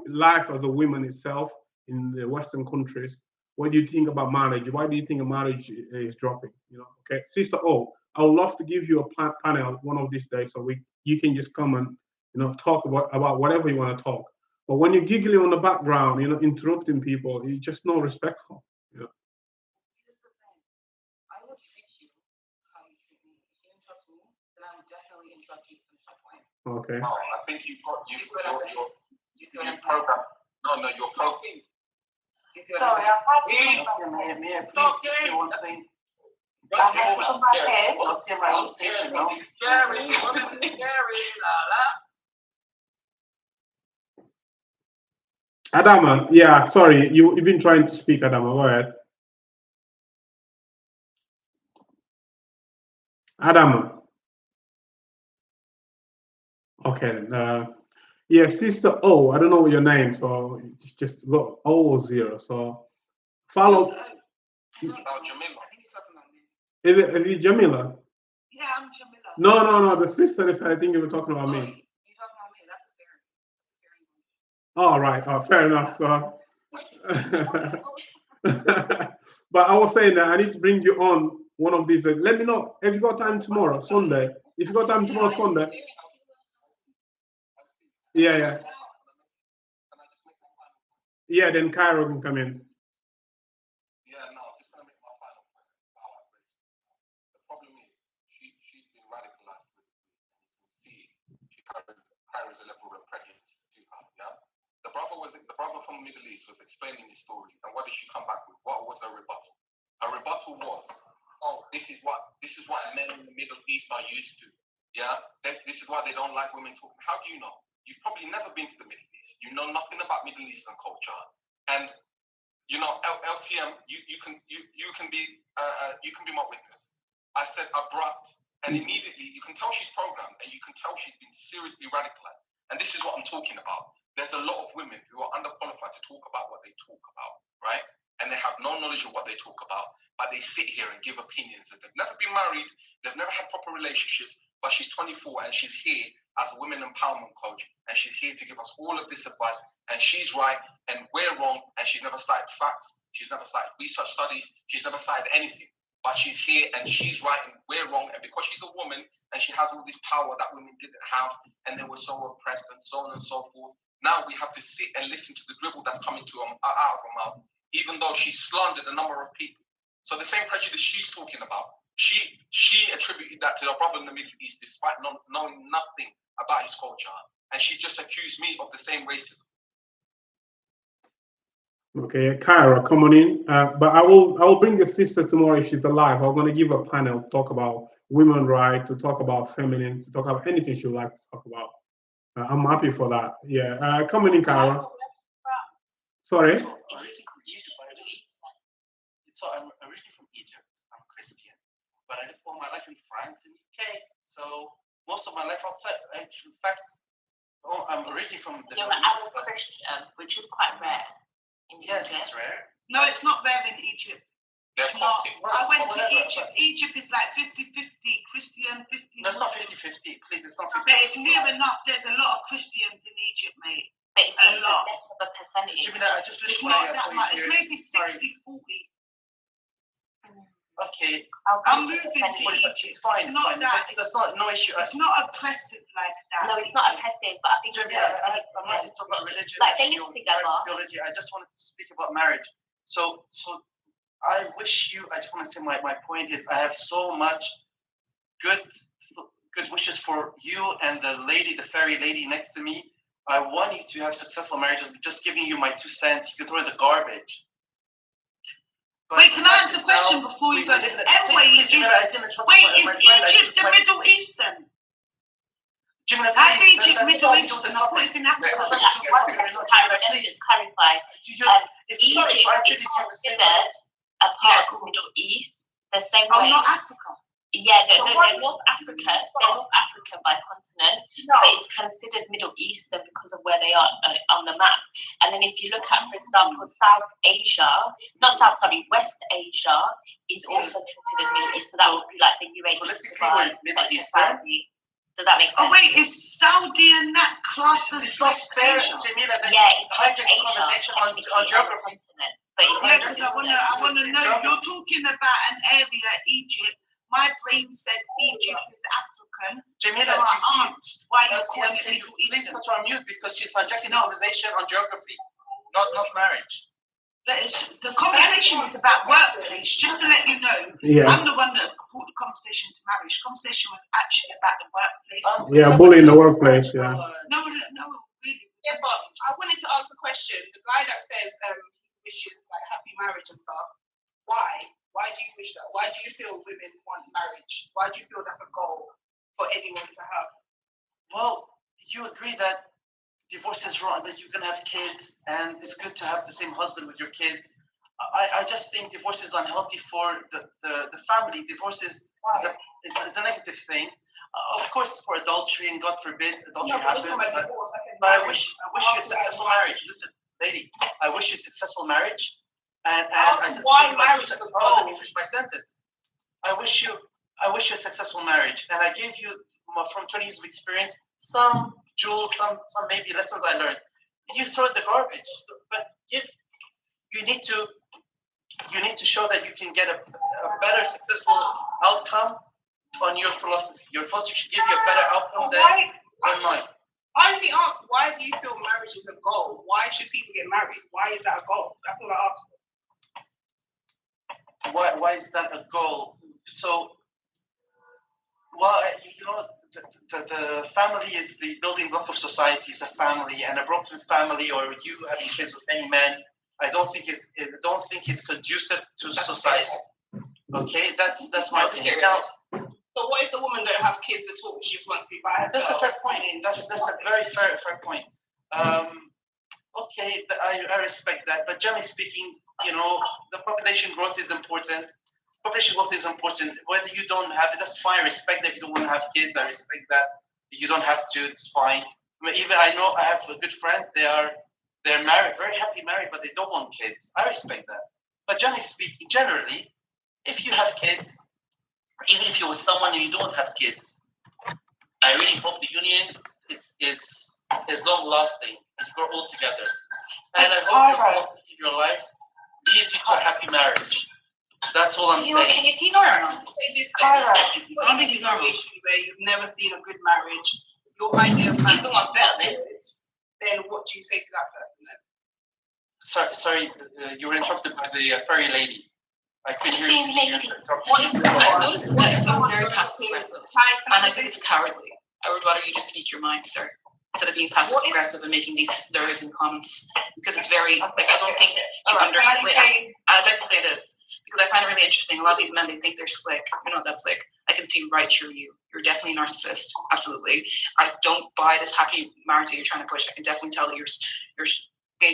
life as a woman itself in the Western countries. What do you think about marriage? Why do you think a marriage is dropping? Okay, Sister O. I would love to give you a panel one of these days, so you can just come and talk about whatever you want to talk. But when you're giggling on the background, interrupting people, it's just not respectful. I would treat you how you treat me. If you interrupt me, then I would definitely interrupt you to finish my point. Okay. No, I think you program. No, you're programming. Sorry, I've had to please say one thing. I put on my head, I'll see my station now. Scary, scary, Adama, yeah, sorry, you've been trying to speak, Adama, go ahead. Adama. Okay, yeah, Sister O, I don't know your name, so just go O0, so follow. Jamila. Is it Jamila? Yeah, I'm Jamila. No, the sister is, I think you were talking about me. You're talking about me, that's very. All right, fair enough. But I was saying that I need to bring you on one of these days. Let me know if you got time tomorrow, Sunday. If you got time tomorrow, Sunday. Yeah. Yeah, then Cairo can come in. Yeah, no, I'm just gonna make my final point about race. The problem is she's been radicalized with it. You can see she carries a level of prejudice to her. Yeah, the brother from the Middle East was explaining his story, and what did she come back with? What was her rebuttal? battle was, oh, this is what men in the Middle East are used to. Yeah, this is why they don't like women talking. How do you know? You've probably never been to the Middle East. You know nothing about Middle Eastern culture, and you know LCM. You can be my witness. I said abrupt, and immediately you can tell she's programmed, and you can tell she's been seriously radicalized. And this is what I'm talking about. There's a lot of women who are underqualified to talk about what they talk about, right? And they have no knowledge of what they talk about, but they sit here and give opinions that they've never been married, they've never had proper relationships, but she's 24 and she's here as a women empowerment coach, and she's here to give us all of this advice, and she's right and we're wrong, and she's never cited facts, she's never cited research studies, she's never cited anything, but she's here and she's right and we're wrong, and because she's a woman and she has all this power that women didn't have and they were so oppressed and so on and so forth, now we have to sit and listen to the dribble that's coming out of her mouth, even though she slandered a number of people. So the same prejudice she's talking about, she attributed that to her brother in the Middle East despite not knowing nothing about his culture. And she just accused me of the same racism. Okay, Kyra, come on in. But I will bring the sister tomorrow if she's alive. I'm going to give a panel to talk about women rights, to talk about feminine, to talk about anything she would like to talk about. I'm happy for that. Yeah, come on in, Kyra. Sorry? So I'm originally from Egypt. I'm Christian, but I lived all my life in France and UK. So most of my life outside. In fact, I'm originally from the You're Middle an East, Arab Christian, which is quite rare in yes, Egypt. it's rare. No, it's not rare in Egypt. It's not. I went to Egypt. Egypt is like 50-50 Christian, 50. No, it's not 50-50. Please, it's not 50. But it's near enough. There's a lot of Christians in Egypt, mate. But it's A lot. less of a percentage. Jamila, I just It's wish not that much. It's maybe 60-40. Okay. I'm moving to Egypt. It's fine. It's not that. That's not no issue. It's not oppressive like that. No, it's not oppressive, but I think Jamila, I'm not talking about religion. like they live together. Theology. I just wanted to speak about marriage. So I wish you. I just want to say my point is I have so much good wishes for you and the fairy lady next to me. I want you to have successful marriages. Just giving you my 2 cents. You can throw in the garbage. But wait, can I answer a question before you go? Is Egypt the Middle Eastern? How's Egypt Middle Eastern? I thought it's in Africa. Let me just clarify. Egypt is considered a part of the Middle East the same way. Oh, not Africa. Yeah, they're North Africa. They're North Africa by continent, but it's considered Middle Eastern because of where they are on the map. And then if you look at, for example, West Asia is also considered Middle East. So that would be like the UAE. Politically, Middle Eastern. Does that make sense? Oh wait, is Saudi and that classed as West Asia? Yeah, it's West Asia on geography. Yeah, because I wanna know. You're talking about an area, Egypt. My brain said Egypt is African. Jamila, so I asked why you call it Middle Please Eastern. put her on mute because she's subjecting the conversation on geography, not marriage. The conversation is about workplace, just to let you know. Yeah. I'm the one that brought the conversation to marriage. Conversation was actually about the workplace. Bullying in the workplace, yeah. No, really. Yeah, but I wanted to ask a question. The guy that says wishes like happy marriage and stuff, why? Why do you wish that? Why do you feel women want marriage? Why do you feel that's a goal for anyone to have? Well, you agree that divorce is wrong, that you can have kids, and it's good to have the same husband with your kids. I just think divorce is unhealthy for the family. Divorce is a negative thing. Of course, for adultery, and God forbid, adultery happens. But I wish you a successful marriage. Listen, lady, I wish you a successful marriage. And I just let me finish my sentence. I wish you a successful marriage, and I gave you from 20 years of experience some jewels, some maybe lessons I learned. You throw in the garbage, but you need to show that you can get a better successful outcome on your philosophy. Your philosophy should give you a better outcome than mine. I only asked, why do you feel marriage is a goal? Why should people get married? Why is that a goal? That's all I asked. Why is that a goal? So, well, the family is the building block of society. It's a family, and a broken family, or you having kids with many men, I don't think it's conducive to society. Okay, that's my That was a opinion. stereotype. Now, So what if the woman don't have kids at all? She just wants to be by herself. that's a fair point. That's a very fair point. Okay, but I respect that. But generally speaking, you know, the population growth is important. Population growth is important. Whether you don't have it, that's fine. I respect that if you don't want to have kids. I respect that. You don't have to. It's fine. I mean, even I know I have good friends. They're married, very happy married, but they don't want kids. I respect that. But generally speaking, if you have kids, even if you're with someone and you don't have kids, I really hope the union is long lasting and you grow old together. And I hope the philosophy of your life leads you to a happy marriage. That's all I'm saying. Can you see Nora or not? Kyra, I don't think he's normal. Where you've never seen a good marriage, your idea of He's the one selling it. Then what do you say to that person then? Sorry, you were interrupted by the fairy lady. I couldn't hear you. I noticed that you're very passive aggressive, and I think it's cowardly. I would rather you just speak your mind, sir, instead of being passive aggressive and making these slurring comments, because it's very like I don't think you understand. I'd like to say this because I find it really interesting. A lot of these men, they think they're slick. You know, that's like I can see right through you. You're definitely a narcissist. Absolutely. I don't buy this happy marriage that you're trying to push. I can definitely tell that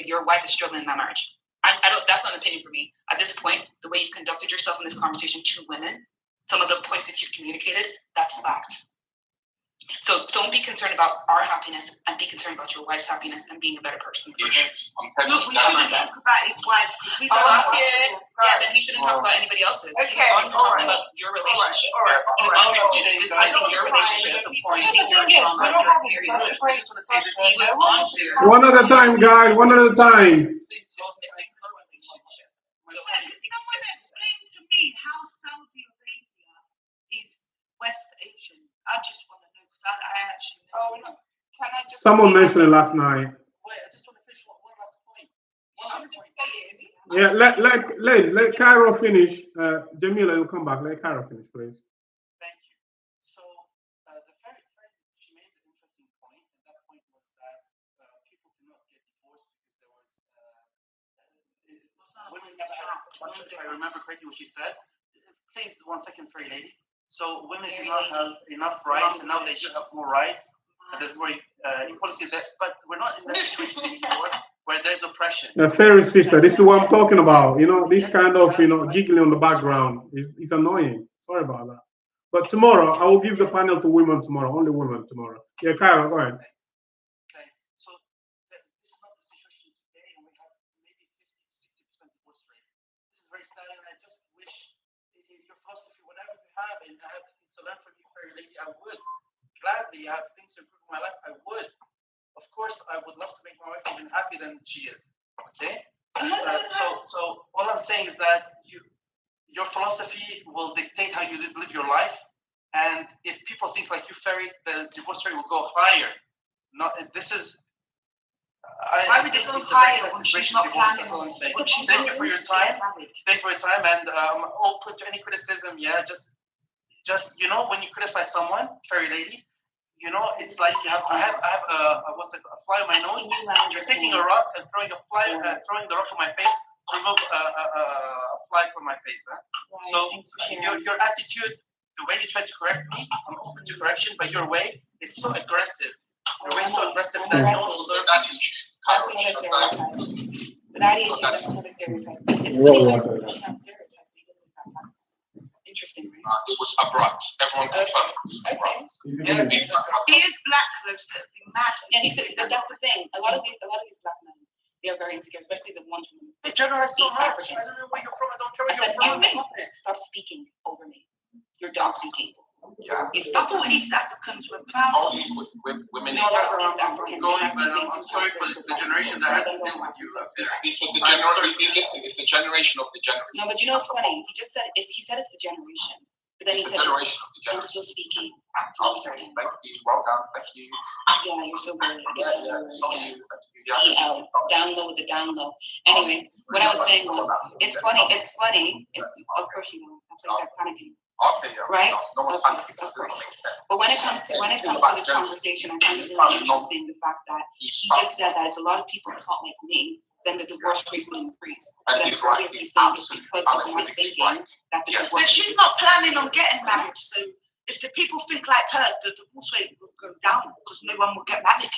your wife is struggling in that marriage. I don't. That's not an opinion for me. At this point, the way you've conducted yourself in this conversation to women, some of the points that you've communicated, that's fact. So don't be concerned about our happiness and be concerned about your wife's happiness and being a better person for her. Look, we shouldn't talk about his wife. We don't then he shouldn't talk about anybody else's. Okay, He's on talking about your relationship. He was on dismissing your relationship, dismissing your trauma, your experiences. He was on there. One at a time, guys. One at a time. Dismissing her relationship. Can someone explain to me how Saudi Arabia is West Asian? I just want to know because I actually know. Oh no. Can I just Someone mentioned it last night. Wait, I just want to finish one last point. I'm just saying. Yeah, let Cairo finish. Jamila, you'll come back. Let Cairo finish, please. Thank you. So the fairy, she made an interesting point, and that point was that people cannot get divorced because there was women never had much. If I remember correctly, what you said. Please, 1 second, fairy lady. So women do not have enough rights, and now they do have more rights. And there's more equality. But we're not in that situation anymore where there's oppression. Fairy sister, this is what I'm talking about. You know, this kind of, giggling on the background is annoying. Sorry about that. But tomorrow, I will give the panel to women tomorrow. Only women tomorrow. Yeah, Kyra, go ahead. Thanks. So this is not the situation today, and we have maybe 50 to 60% divorce rate. This is very sad, and I just wish your philosophy, whatever you have, and I have things to learn from you, fairy lady, I would gladly have things to improve my life. I would. Of course, I would love to make my wife even happier than she is. Okay. So all I'm saying is that your philosophy will dictate how you live your life, and if people think like you, fairy, the divorce rate will go higher. Not this is. Why would it go higher when she's not planning? That's all I'm saying. Thank you for your time. Thank you for your time, and open to any criticism. Yeah, just when you criticize someone, fairy lady, it's like I have a fly on my nose. You're taking a rock and throwing the rock on my face to remove a fly from my face. Huh? So your attitude, the way you try to correct me, I'm open to correction, but your way is so aggressive. Your way is so aggressive that no one will learn. That's another stereotype. That is that's another stereotype. It's funny how you're pushing on stereotypes. Interesting, right? It was abrupt. Everyone confirmed it was abrupt. Yes, he is black, though, so it'd be mad. Yeah, he said, but that's the thing. A lot of these black men, they are very insecure, especially the ones from. They generalize so much. I don't know where you're from. I don't care where you're from. Stop speaking over me. You're done speaking. Yeah. I thought East Africans were proud. Women. No, that's East African. I'm sorry for the generation that had to deal with you. It's a generation of the generation. No, but you know what's funny? He just said he said it's a generation. But then he said generation of the generation. I'm still speaking. I'm sorry. Thank you. Well done. Thank you. Yeah, you're so good. I can tell you. DL. Download the download. Anyway, what I was saying was, it's funny. It's of course you know. That's why I started panicking. Okay, yeah. Right? No one's panicking. Of course. But when it comes to this conversation, I find it really interesting the fact that he just said that if a lot of people thought like me, then the divorce rates will increase. And Then he's right. obviously He's it's absolutely because of my unequivocally thinking right. that the Yes. divorce But she's not planning on getting married, so if the people think like her, the divorce rate will go down because no one will get married.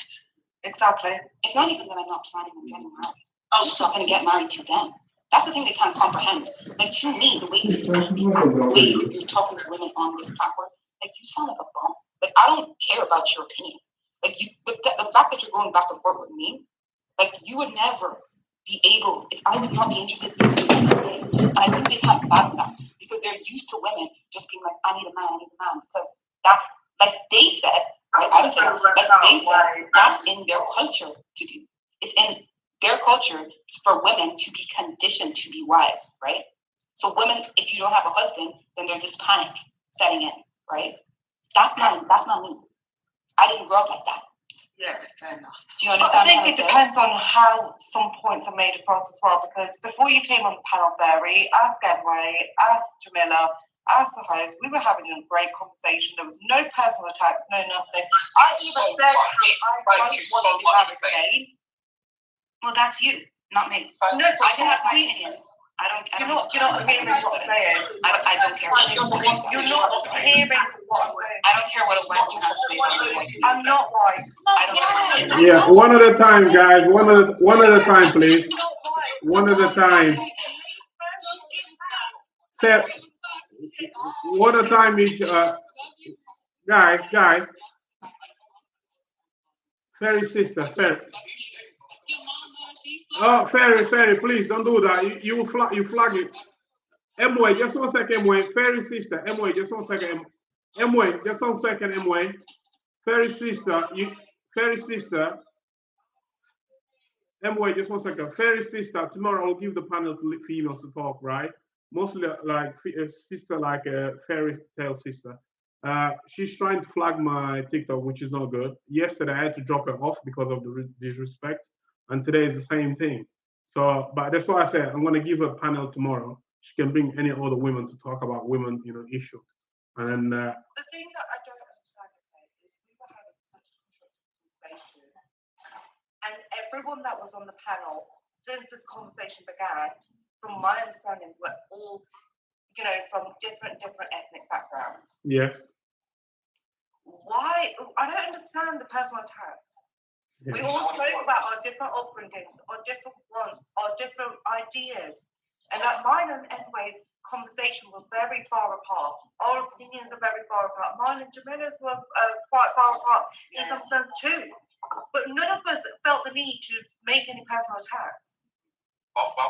Exactly. It's not even that I'm not planning on getting married. Oh, I'm just not going to get married to them. That's the thing they can't comprehend. Like, to me, the way you speak, the way you're talking to women on this platform, like, you sound like a bum. Like, I don't care about your opinion. Like, the fact that you're going back and forth with me, like, you would never be able, like, I would not be interested in you anyway. And I think they can't fathom that because they're used to women just being like, I need a man, because that's, like they said, like, I didn't say that, like they said, that's in their culture to do. It's in their culture for women to be conditioned to be wives, right? So women, if you don't have a husband, then there's this panic setting in, right? That's not me. I didn't grow up like that. Yeah, fair enough. Do you understand? I think it depends on how some points are made across as well, because before you came on the panel, Barry, as Gedway, as Jamila, as the host, we were having a great conversation. There was no personal attacks, no nothing. I even said I don't want to be married again. Well, that's you, not me. No, I can have my opinion. You're not hearing what I'm saying. I don't care. You're not hearing what I'm saying. I don't care what a white woman has to say. I'm not white. I don't. Yeah, one at a time, guys. One at a time, please. One at a time. One at a time each. Guys. Fairy sister, Fairy. Oh, Fairy, please don't do that. You flag it. Emway, just 1 second, Emway. Fairy sister, Emway, just 1 second. Emway, just 1 second, Emway. Fairy sister, Emway, just 1 second. Fairy sister, tomorrow I'll give the panel to females to talk, right? Mostly like a sister, like a fairy tale sister. She's trying to flag my TikTok, which is not good. Yesterday I had to drop her off because of the disrespect. And today is the same thing. So, but that's why I said I'm going to give her a panel tomorrow. She can bring any other women to talk about women, issue. And the thing that I don't understand is we were having such a constructive conversation, and everyone that was on the panel since this conversation began, from my understanding, were all, from different ethnic backgrounds. yes. Why? I don't understand the personal attacks. We all spoke about our different upbringings, our different wants, our different ideas. And like mine and Edway's conversation were very far apart. Our opinions are very far apart. Mine and Jamila's were quite far apart in some sense too. But none of us felt the need to make any personal attacks.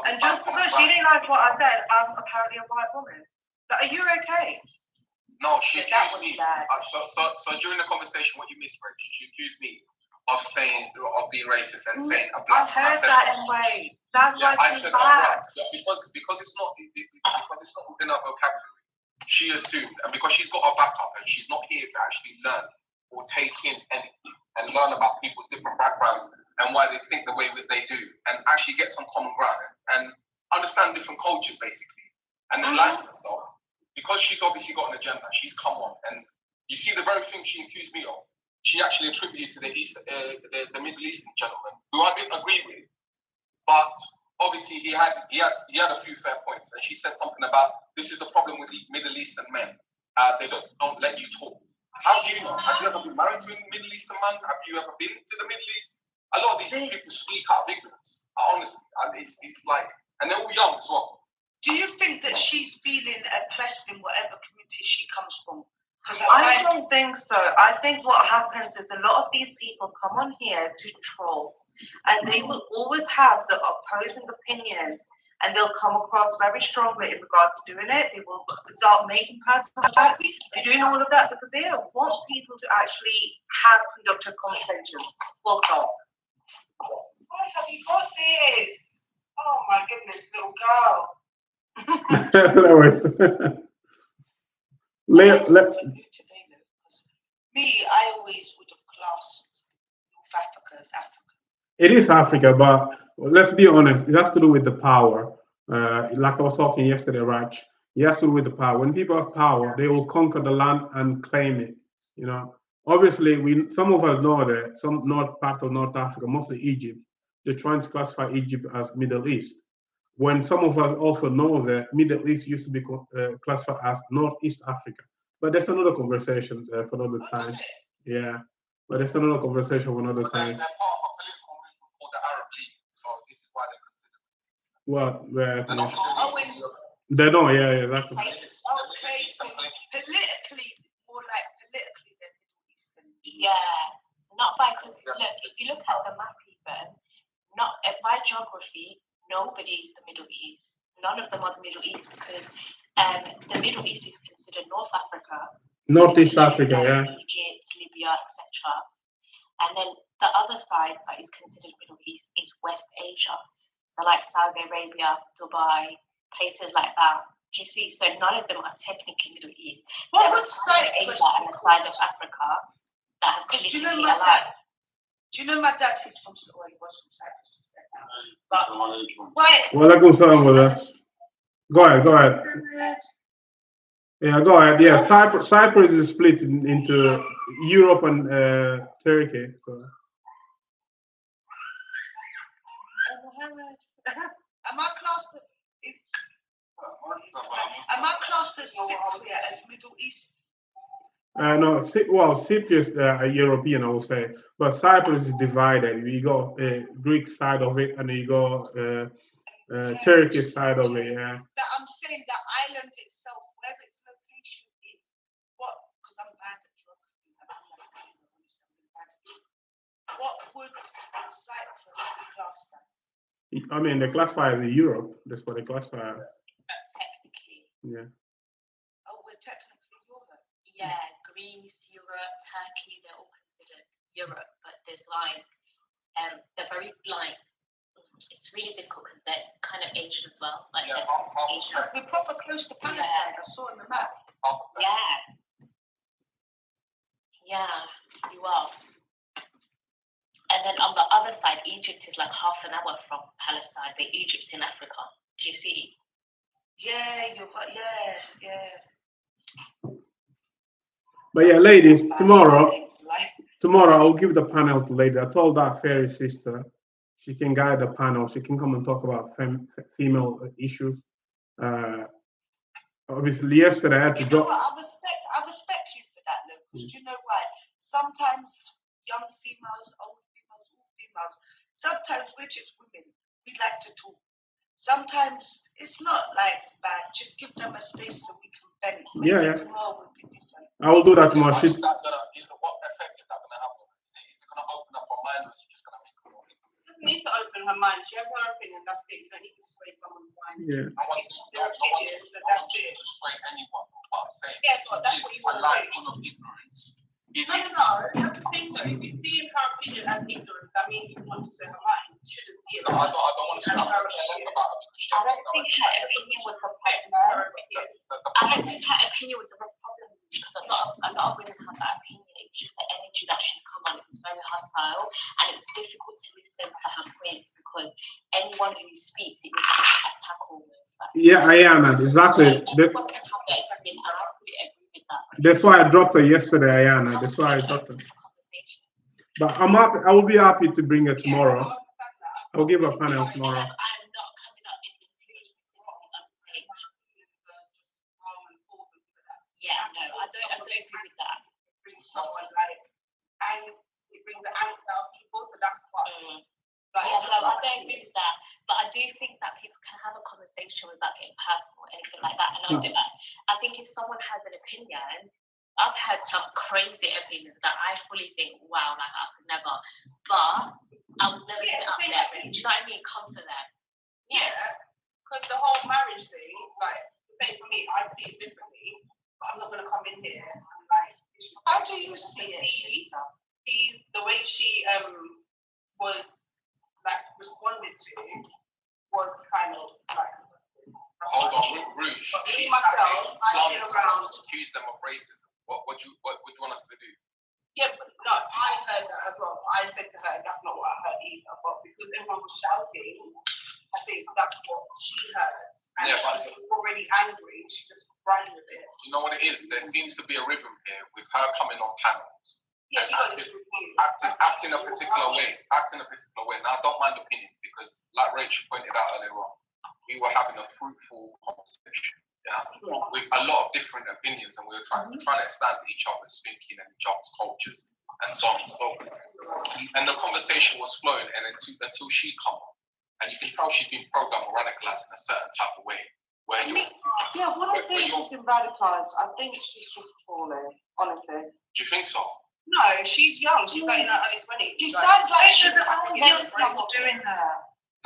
And just because she didn't like what I said, I'm apparently a white woman. But are you okay? No, she accused me. Bad. So during the conversation, what you missed, Reggie, she accused me of being racist and saying a black. I heard that anyway. That's why I said that because it's not within her vocabulary. She assumed, and because she's got her backup and she's not here to actually learn or take in anything and learn about people's different backgrounds and why they think the way that they do, and actually get some common ground and understand different cultures basically, and enlighten herself. Because she's obviously got an agenda, she's come on, and you see the very thing she accused me of. She actually attributed to the Middle Eastern gentleman, who I didn't agree with, but obviously he had a few fair points, and she said something about this is the problem with Middle Eastern men. They don't let you talk. How do you know? Have you ever been married to a Middle Eastern man? Have you ever been to the Middle East? A lot of these people speak out of ignorance. Honestly, it's like, and they're all young as well. Do you think that she's feeling oppressed in whatever community she comes from? I don't think so. I think what happens is a lot of these people come on here to troll, and they will always have the opposing opinions, and they'll come across very strongly in regards to doing it. They will start making personal attacks. They're doing all of that because they don't want people to actually have productive conversations. Full stop. Why have you got this? Oh my goodness, little girl. Me, I always would have classed North Africa as Africa. It is Africa, but let's be honest, it has to do with the power. Like I was talking yesterday, Raj, it has to do with the power. When people have power, they will conquer the land and claim it. Obviously, some of us know that some part of North Africa, mostly Egypt, they're trying to classify Egypt as Middle East. When some of us also know that Middle East used to be classified as Northeast Africa. But that's another conversation for another time. Yeah, but that's another conversation for another time. They're part of a political movement called the Arab League, so this is why they're considered. Well, They don't. yeah, exactly. Okay, so politically, more like politically than Middle Eastern. Yeah, not by, because look, if you look at the map even, not by geography, nobody's the Middle East. None of them are the Middle East because the Middle East is considered North Africa, Northeast Africa, yeah. Egypt, Libya, etc. And then the other side that is considered Middle East is West Asia. So like Saudi Arabia, Dubai, places like that. Do you see? So none of them are technically Middle East. What would Cyprus and the side of Africa that have Because politically aligned. do you know my dad? He's from, well, he was from Cyprus. He's dead now. But why? Walaikum salam with that. Go ahead. Yeah, go ahead. Yeah, Cyprus is split into Europe and Turkey. So. Am I classed as Cypriot as Middle East? No, Cyprus is European, I would say, but Cyprus is divided. You got Greek side of it, and you got Turkish side of it. Yeah. That I'm saying the island itself, where its location is, what? Because I'm bad at geography. What would Cyprus be classed as? I mean, they classify as Europe. That's what they classify as. Technically. Yeah. Oh, we're technically Europe. Yeah, Greece, Europe, Turkey, they're all considered Europe, but there's like, they're very like, it's really difficult because they're kind of Asian as well. Like, Yeah, Asian. Because we're proper close to Palestine. I saw on the map. Yeah, you are. And then on the other side, Egypt is like half an hour from Palestine, but Egypt's in Africa. Do you see? Yeah, you're right. Yeah. But yeah, ladies, tomorrow I'll give the panel to lady. I told that fairy sister she can guide the panel. She can come and talk about female issues. Obviously, yesterday I had to drop. I respect you for that, Luke. Because you know why? Sometimes young females, old females, all females. Sometimes we're just women. We like to talk. Sometimes it's not like bad. Just give them a space so we can vent. Maybe tomorrow will be different. I will do that tomorrow. What effect is that gonna have on her? Is it gonna open up her mind, or is she just gonna make her own? She doesn't need to open her mind. She has her opinion. That's it. You don't need to sway someone's mind. Yeah. I want to sway anyone. But I'm saying, yes, well, that's what you want a life full of ignorance. No, that's the thing though. If you see her opinion as ignorance, that means you want to say her mind. You shouldn't see it. No, I don't want to say her less about her because she I don't think her opinion was the problem. I don't think her opinion was the problem because a lot of women have that opinion. It was just the energy that she'd come on. It was very hostile and it was difficult to listen to her points because anyone who speaks, it was like an attack almost. Yeah, I am, exactly. Everyone can have their opinion. I absolutely agree with that. That's why I dropped her yesterday, Ayana. That's why I dropped her. But I'm happy. I will be happy to bring her tomorrow. I'll give her a panel tomorrow. I'm not coming up in this stage specifically on stage. Yeah, no, I don't agree with that. It brings someone like angst. It brings the angst out of people. So that's what. Yeah, no, I don't agree with that. But I do think that people can have a conversation without getting personal or anything like that. And I'll do that. I think if someone has an opinion, I've had some crazy opinions that I fully think, wow, like I could never. But I would never sit up there. Do you know what I mean? Come to them. Yeah. Because the whole marriage thing, like, say for me, I see it differently. But I'm not gonna come in here and like. How do you see it? She's the way she was like responded to was kind of like. Hold on, Rouge. She accused them of racism. What do you want us to do? Yeah, but no, I heard that as well. I said to her, that's not what I heard either. But because everyone was shouting, I think that's what she heard. And she was already angry. She just ran with it. Do you know what it is? There seems to be a rhythm here with her coming on panels Yeah, she got this act in a particular way. Now, I don't mind opinions because, like Rachel pointed out earlier on, we were having a fruitful conversation, with a lot of different opinions, and we were trying to understand each other's thinking and each other's cultures and so on and so forth. And the conversation was flowing, and until she come on, and you can tell she's been programmed or radicalized in a certain type of way. What I think she's been radicalized. I think she's just falling, honestly. Do you think so? No, she's young. She's like in her early 20s. You sound like she's doing her.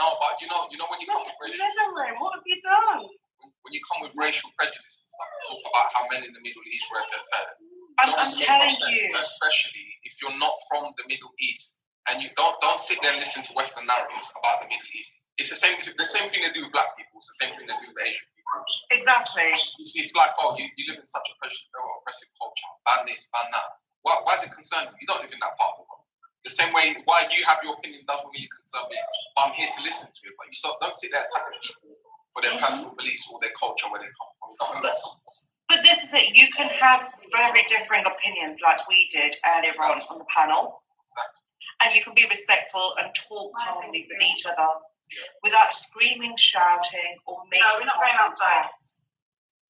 No, but you know when you come with racial, what have you done? When you come with racial prejudice and stuff, talk about how men in the Middle East were I'm telling you, especially if you're not from the Middle East, and you don't sit there and listen to Western narratives about the Middle East. It's the same thing they do with Black people. It's the same thing they do with Asian people. Exactly. You see, it's like, oh, you live in such a oppressive culture. Ban this, ban that. Why is it concerned you? You don't live in that part of the world. The same way, why you have your opinion doesn't really concern me. But I'm here to listen to it. But don't sit there attacking people for their personal beliefs or their culture, where they come from. But this is it. You can have very differing opinions, like we did earlier on the panel. Exactly. And you can be respectful and talk calmly with each other without screaming, shouting, or making personal attacks.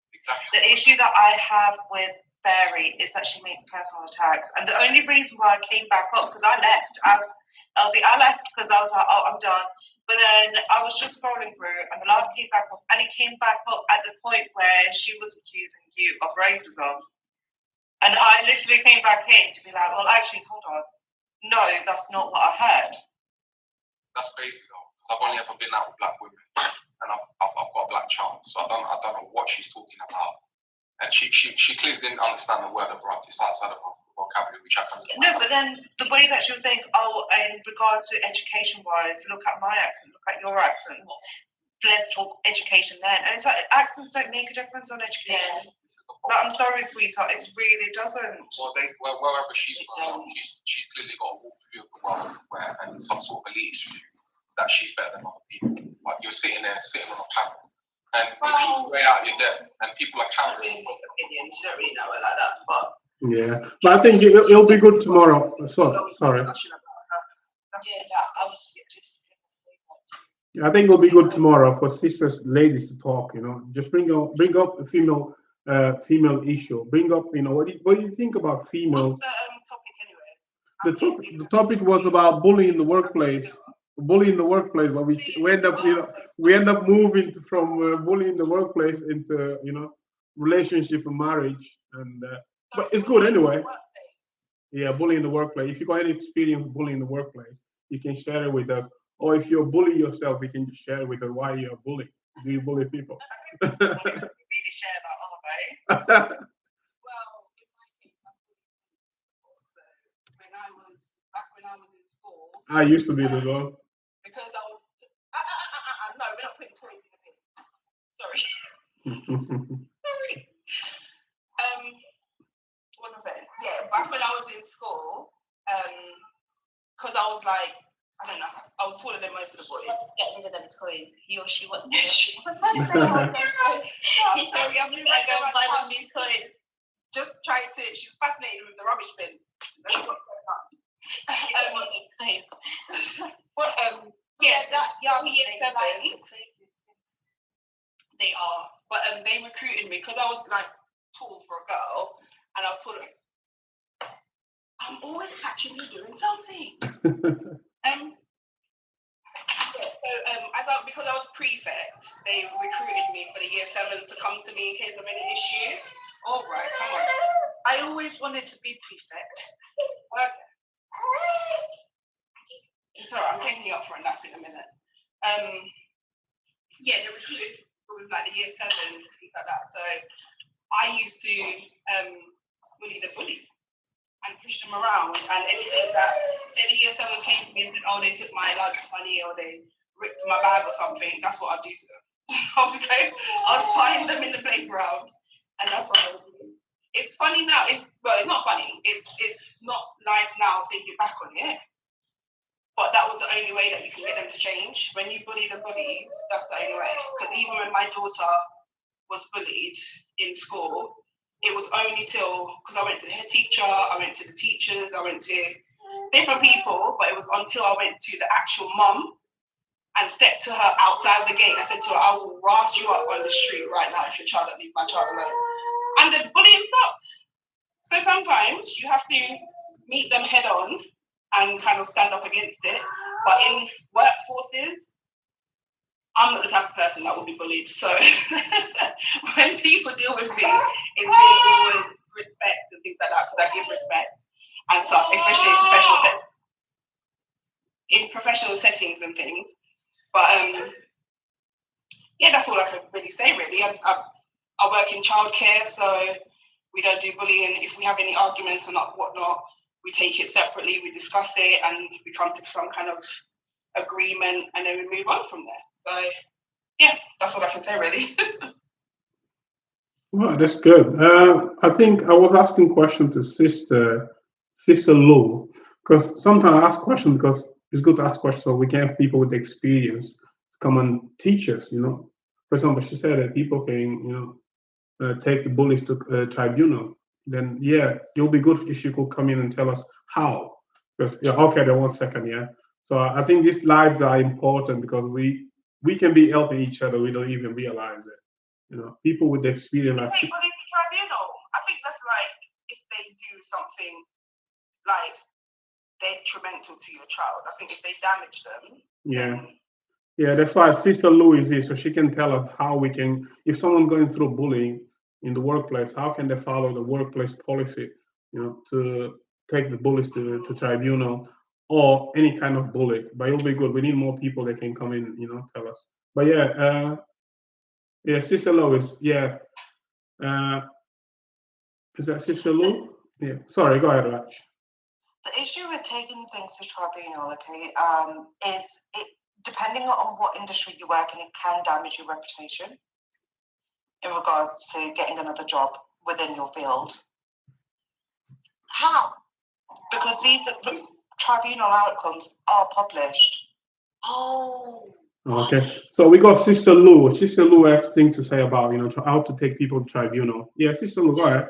Exactly. The issue that I have with Fairy is that she makes personal attacks. And the only reason why I came back up, because I left, I left because I was like, oh, I'm done. But then I was just scrolling through and the live came back up, and it came back up at the point where she was accusing you of racism. And I literally came back in to be like, well, actually, hold on. No, that's not what I heard. That's crazy though, because I've only ever been out with Black women, and I've got a Black child, so I don't know what she's talking about. And she clearly didn't understand the word abrupt. It's outside of her vocabulary, which I can. No, but then the way that she was saying, oh, in regards to education-wise, look at my accent, look at your accent. Let's talk education then. And it's like accents don't make a difference on education. Yeah. But I'm sorry, sweetheart, it really doesn't. Well, wherever she's from, she's clearly got a walk view of the world and some sort of elitist view that she's better than other people. Like you're sitting on a panel, and you way out your depth, and people are countering opinions. You don't really know it like that, but yeah. But I think it'll be good tomorrow. Sorry. I think it'll be good tomorrow for sisters, ladies to talk. Just bring up a female issue. Bring up, what do you think about female? What's the topic, anyways? The topic was about bullying in the workplace. But we end up moving from bullying in the workplace into relationship and marriage, and but it's good anyway. Yeah, bullying in the workplace. If you got any experience bullying in the workplace, you can share it with us. Or if you're a bully yourself, you can just share with us why you're a bully. Do you bully people? really share that, aren't they? Well, in my case, I'm bullied. So when I was in school, I used to be as well. Because I was no, we're not putting toys in the bin. Sorry. Sorry. What was I saying? Yeah, back when I was in school, because I was like, I don't know, I was taller than most of the boys. Get rid of them toys. He or she wants to. Sorry, I'm going to buy them new toys. Just trying to. She's fascinated with the rubbish bin. But yes, that young year 7. They are, but they recruited me because I was like tall for a girl, and I was taller. I'm always catching you doing something. Because I was prefect, they recruited me for the year 7s to come to me in case of any issue. All right, come on. I always wanted to be prefect. Sorry, I'm taking you up for a nap in a minute. Yeah, they recruited with like the year 7s and things like that. So I used to bully the bullies and push them around, and anything that, say the year 7 came to me and said, oh, they took my lunch money or they ripped my bag or something, that's what I'd do to them. I'd find them in the playground, and that's what I would do. It's funny now. It's not funny. It's not nice now thinking back on it. But that was the only way that you can get them to change. When you bully the bullies, that's the only way. Because even when my daughter was bullied in school, it was only till, because I went to the head teacher, I went to the teachers, I went to different people, but it was until I went to the actual mum and stepped to her outside the gate. I said to her, I will ras you up on the street right now if your child don't leave my child alone. And the bullying stopped. So sometimes you have to meet them head on and kind of stand up against it. But in workforces, I'm not the type of person that will be bullied. So when people deal with me, it's really always respect and things like that, because I give respect and stuff, especially in professional settings and things. But yeah, that's all I can really say, really. I work in childcare, so we don't do bullying. If we have any arguments and whatnot, we take it separately, we discuss it, and we come to some kind of agreement, and then we move on from there. So yeah, that's all I can say, really. Well, that's good. I think I was asking questions to Sister Lou, because sometimes I ask questions because it's good to ask questions so we can have people with experience come and teach us. For example, she said that people can, take the bullies to tribunal. Then yeah, it'll be good if you could come in and tell us how. Because okay, then 1 second, yeah. So I think these lives are important because we can be helping each other. We don't even realize it. People with the experience. You take bullying to tribunal. I think that's like if they do something like detrimental to your child. I think if they damage them. Yeah. Yeah, that's why Sister Lou is here, so she can tell us how we can, if someone going through bullying in the workplace, how can they follow the workplace policy, to take the bullies to tribunal or any kind of bully. But it'll be good. We need more people that can come in, tell us. But yeah, Sister Lou is, yeah. Is that Sister Lou? Yeah. Sorry, go ahead, Raj. The issue with taking things to tribunal, is it, depending on what industry you work in, it can damage your reputation in regards to getting another job within your field. How? Because these tribunal outcomes are published. Oh. Okay, so we got Sister Lou. Sister Lou has things to say about, how to take people to tribunal. Yeah, Sister Lou, go ahead.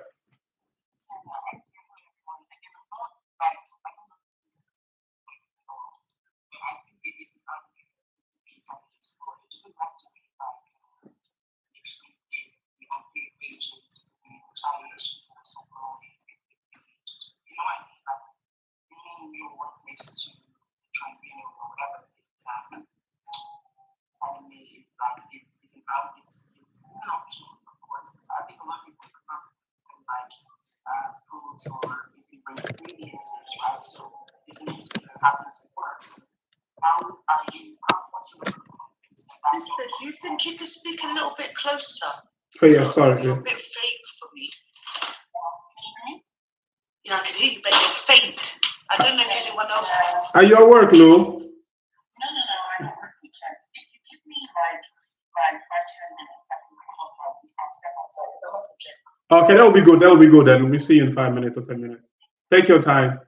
It's an option, of course. I think a lot of people like foods or maybe brings ingredients, right? So this needs to happen to work. What's your Sister, do you think you could speak a little bit closer? Oh yeah, sorry. You're a bit faint for me. Yeah, I can hear you, but you're faint. I don't know if anyone else. Are you at work, Lou? No, I don't work weekends. If you give me like 5 to 10 minutes, I can come up and I'll step outside because I love the gym. Okay, that'll be good. That'll be good then. We'll see you in 5 minutes or 10 minutes. Take your time.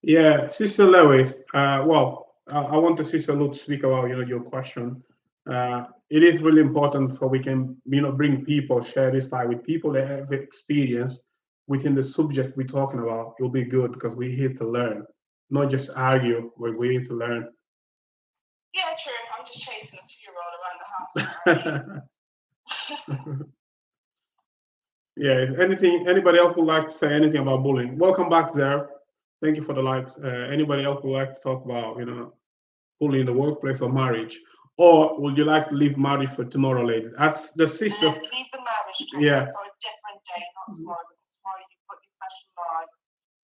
Yeah, Sister Lewis. I want the Sister Lou to speak about your question. It is really important so we can bring people, share this life with people that have experience within the subject we're talking about. It'll be good because we're here to learn, not just argue. We're here to learn. Yeah, true. I'm just chasing a 2-year-old around the house. Yeah. Is anybody else would like to say anything about bullying? Welcome back, Zara. Thank you for the likes. Anybody else would like to talk about bullying in the workplace or marriage? Or would you like to leave marriage for tomorrow, ladies? As the sister. Let's leave the marriage topic for a different day, not tomorrow, because tomorrow you've got your session live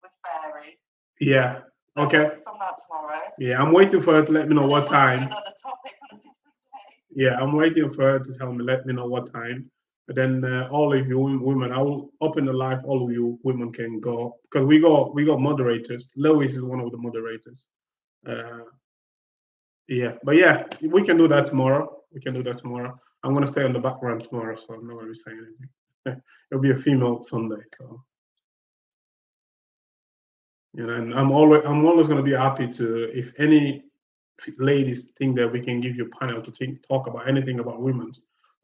with Barry. Yeah. So okay. focus on that tomorrow. Yeah, I'm waiting for her to let me know what time. Another topic on a different day. Yeah, I'm waiting for her to let me know what time. But then all of you women, I will open the live. All of you women can go because we got moderators. Lois is one of the moderators. Yeah, but yeah, we can do that tomorrow. I'm gonna stay on the background tomorrow, so I'm not gonna be saying anything. It'll be a female Sunday, so and I'm always gonna be happy to if any ladies think that we can give you a panel to talk about anything about women.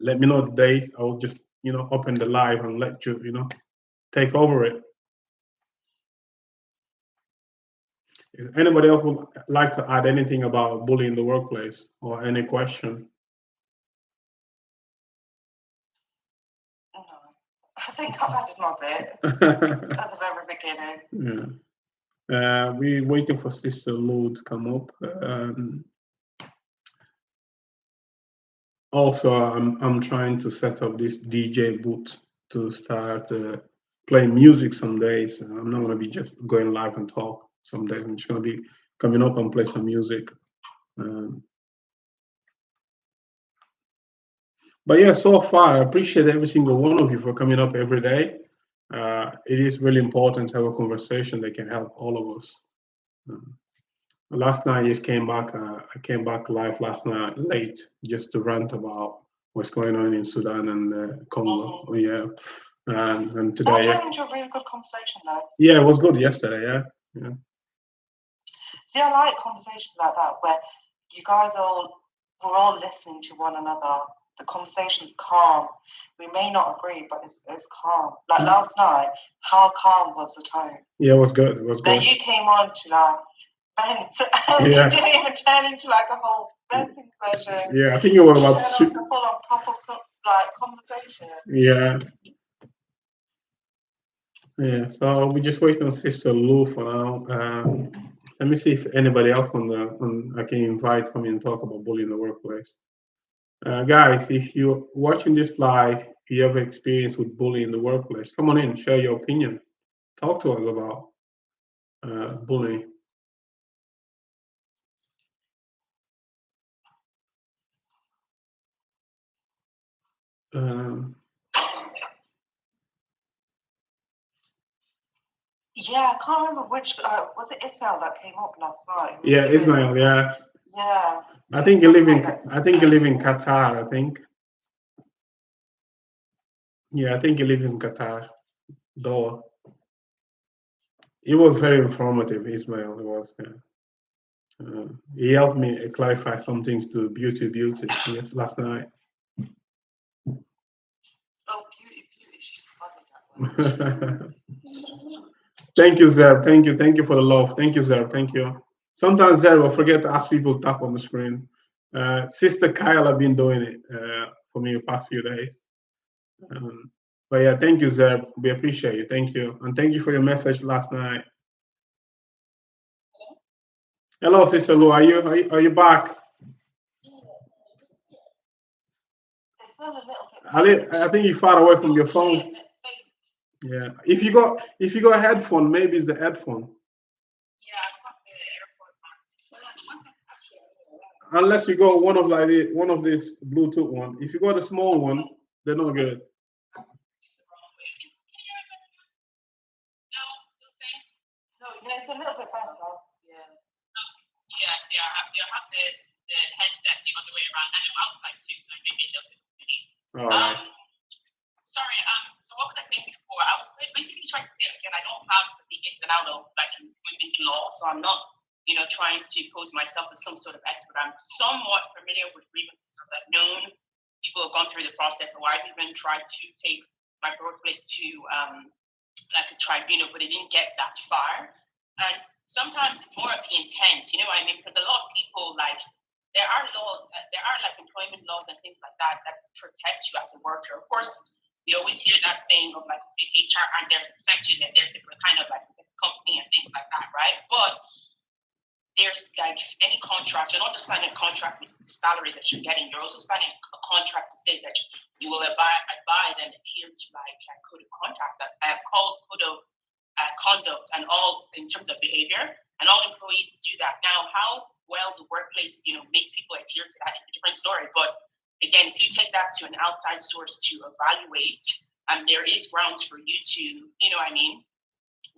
let me know the days. I will just, open the live and let you, take over it. Is anybody else would like to add anything about bullying in the workplace or any question? No, I think I've added my bit at the very beginning. Yeah. We're waiting for Sister Lou to come up. Also, I'm trying to set up this DJ booth to start playing music some days. I'm not going to be just going live and talk some days. I'm just going to be coming up and play some music. But yeah, so far, I appreciate every single one of you for coming up every day. It is really important to have a conversation that can help all of us. Last night, I just came back. I came back live last night late just to rant about what's going on in Sudan and Congo. Oh, yeah, and today. That turned into a really good conversation, though. Yeah, it was good yesterday. Yeah. See, I like conversations like that where you guys we're all listening to one another. The conversation's calm. We may not agree, but it's calm. Like last night, how calm was the tone? Yeah, it was good. It was good. Then you came on to like vent, and you didn't even turn into like a whole venting session. Yeah, I think it was about full on proper like conversation. Yeah. Yeah. So we just wait on Sister Lou for now. Let me see if anybody else I can invite come in and talk about bullying in the workplace. Guys, if you're watching this live, you have experience with bullying in the workplace, come on in, share your opinion. Talk to us about bullying. Yeah, I can't remember which, was it Ismail that came up last night? Yeah, Ismail, yeah. Yeah. I think you live in Qatar, I think. Yeah, I think you live in Qatar. Doha. It was very informative, Ismail. It was. Yeah. He helped me clarify some things to beauty yes, last night. Oh, beauty, she's funny that way. Thank you, Zeb. Thank you for the love. Thank you, Zeb. Thank you. Sometimes Zeb will forget to ask people to tap on the screen. Sister Kyle have been doing it for me the past few days. But yeah, thank you, Zeb. We appreciate you. Thank you. And thank you for your message last night. Hello, Sister Lou. Are you back? I think you're far away from your phone. Yeah. If you got a headphone, maybe it's the headphone. Unless you go one of these Bluetooth one. If you got a small one, they're not good. It's a little bit better. Yeah. Yeah. I have the headset the other way around, and I'm outside too, so maybe a little bit. Sorry. So what was I saying before? I was basically trying to say again. I don't have the ins and outs of like employment law, so I'm not, trying to pose myself as some sort of expert. I'm somewhat familiar with grievances. I've known people have gone through the process, or I've even tried to take my workplace to like a tribunal, but it didn't get that far. And sometimes it's more of the intent, you know what I mean? Because a lot of people, like, there are laws, there are like employment laws and things like that protect you as a worker. Of course, we always hear that saying of like, okay, HR aren't there to protect you, they're there to kind of like protect the company and things like that, right? But there's like any contract, you're not just signing a contract with the salary that you're getting, you're also signing a contract to say that you will abide and adhere to like code of conduct, code of conduct, and all in terms of behavior, and all employees do that. Now, how well the workplace, makes people adhere to that is a different story. But again, if you take that to an outside source to evaluate, and there is grounds for you to,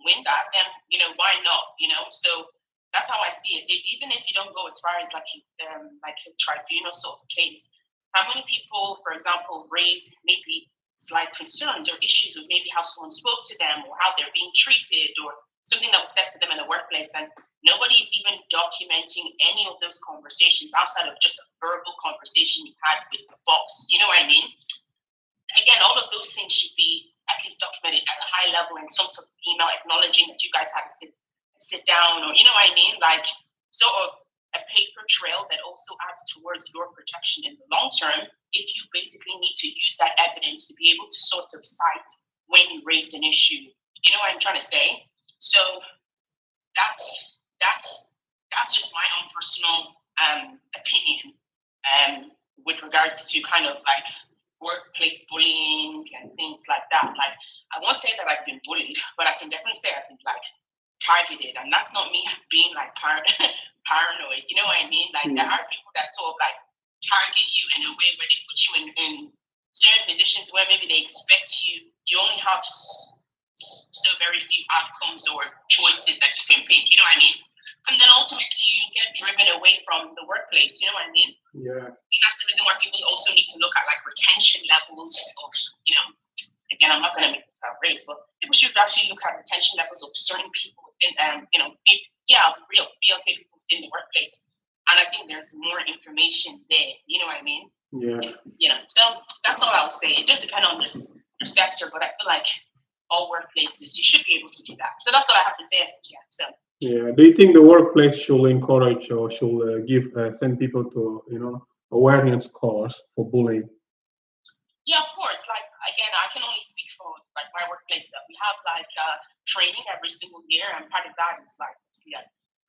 win that, then why not? So that's how I see it. Even if you don't go as far as like a tribunal sort of case, how many people, for example, raise maybe slight concerns or issues with maybe how someone spoke to them or how they're being treated or something that was said to them in the workplace, and Nobody's even documenting any of those conversations outside of just a verbal conversation you had with the boss. You know what I mean? Again, all of those things should be at least documented at a high level in some sort of email acknowledging that you guys had to sit down, or you know what I mean? Like sort of a paper trail that also adds towards your protection in the long term if you basically need to use that evidence to be able to sort of cite when you raised an issue. You know what I'm trying to say? So that's just my own personal opinion with regards to kind of like workplace bullying and things like that. Like, I won't say that I've been bullied, but I can definitely say I've been like targeted, and that's not me being like paranoid. You know what I mean? Like, there are people that sort of like target you in a way where they put you in certain positions where maybe they expect you only have so very few outcomes or choices that you can pick. You know what I mean? And then ultimately you get driven away from the workplace. You know what I mean? Yeah. I think that's the reason why people also need to look at like retention levels of, you know, again, I'm not going to make this about race, but people should actually look at retention levels of certain people within, you know, real BLK people within the workplace. And I think there's more information there. You know what I mean? Yeah. You know, so that's all I'll say. It just depends on your sector, but I feel like all workplaces, you should be able to do that. So that's what I have to say as a GM. So. Yeah. Do you think the workplace should encourage or should send people to, you know, awareness course for bullying? Yeah, of course. Like, again, I can only speak for like my workplace. We have like training every single year, and part of that is like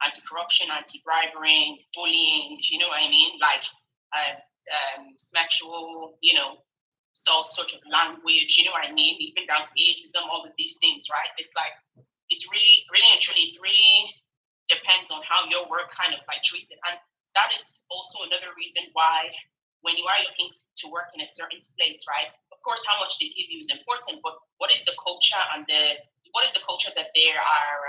anti-corruption, anti-bribery, bullying. You know what I mean? Like sexual, you know, so sort of language. You know what I mean? Even down to ageism, all of these things, right? It's like it's really and truly, it's really depends on how your work kind of like treats it, and that is also another reason why when you are looking to work in a certain place, right? Of course, how much they give you is important, but what is the culture and what is the culture that they are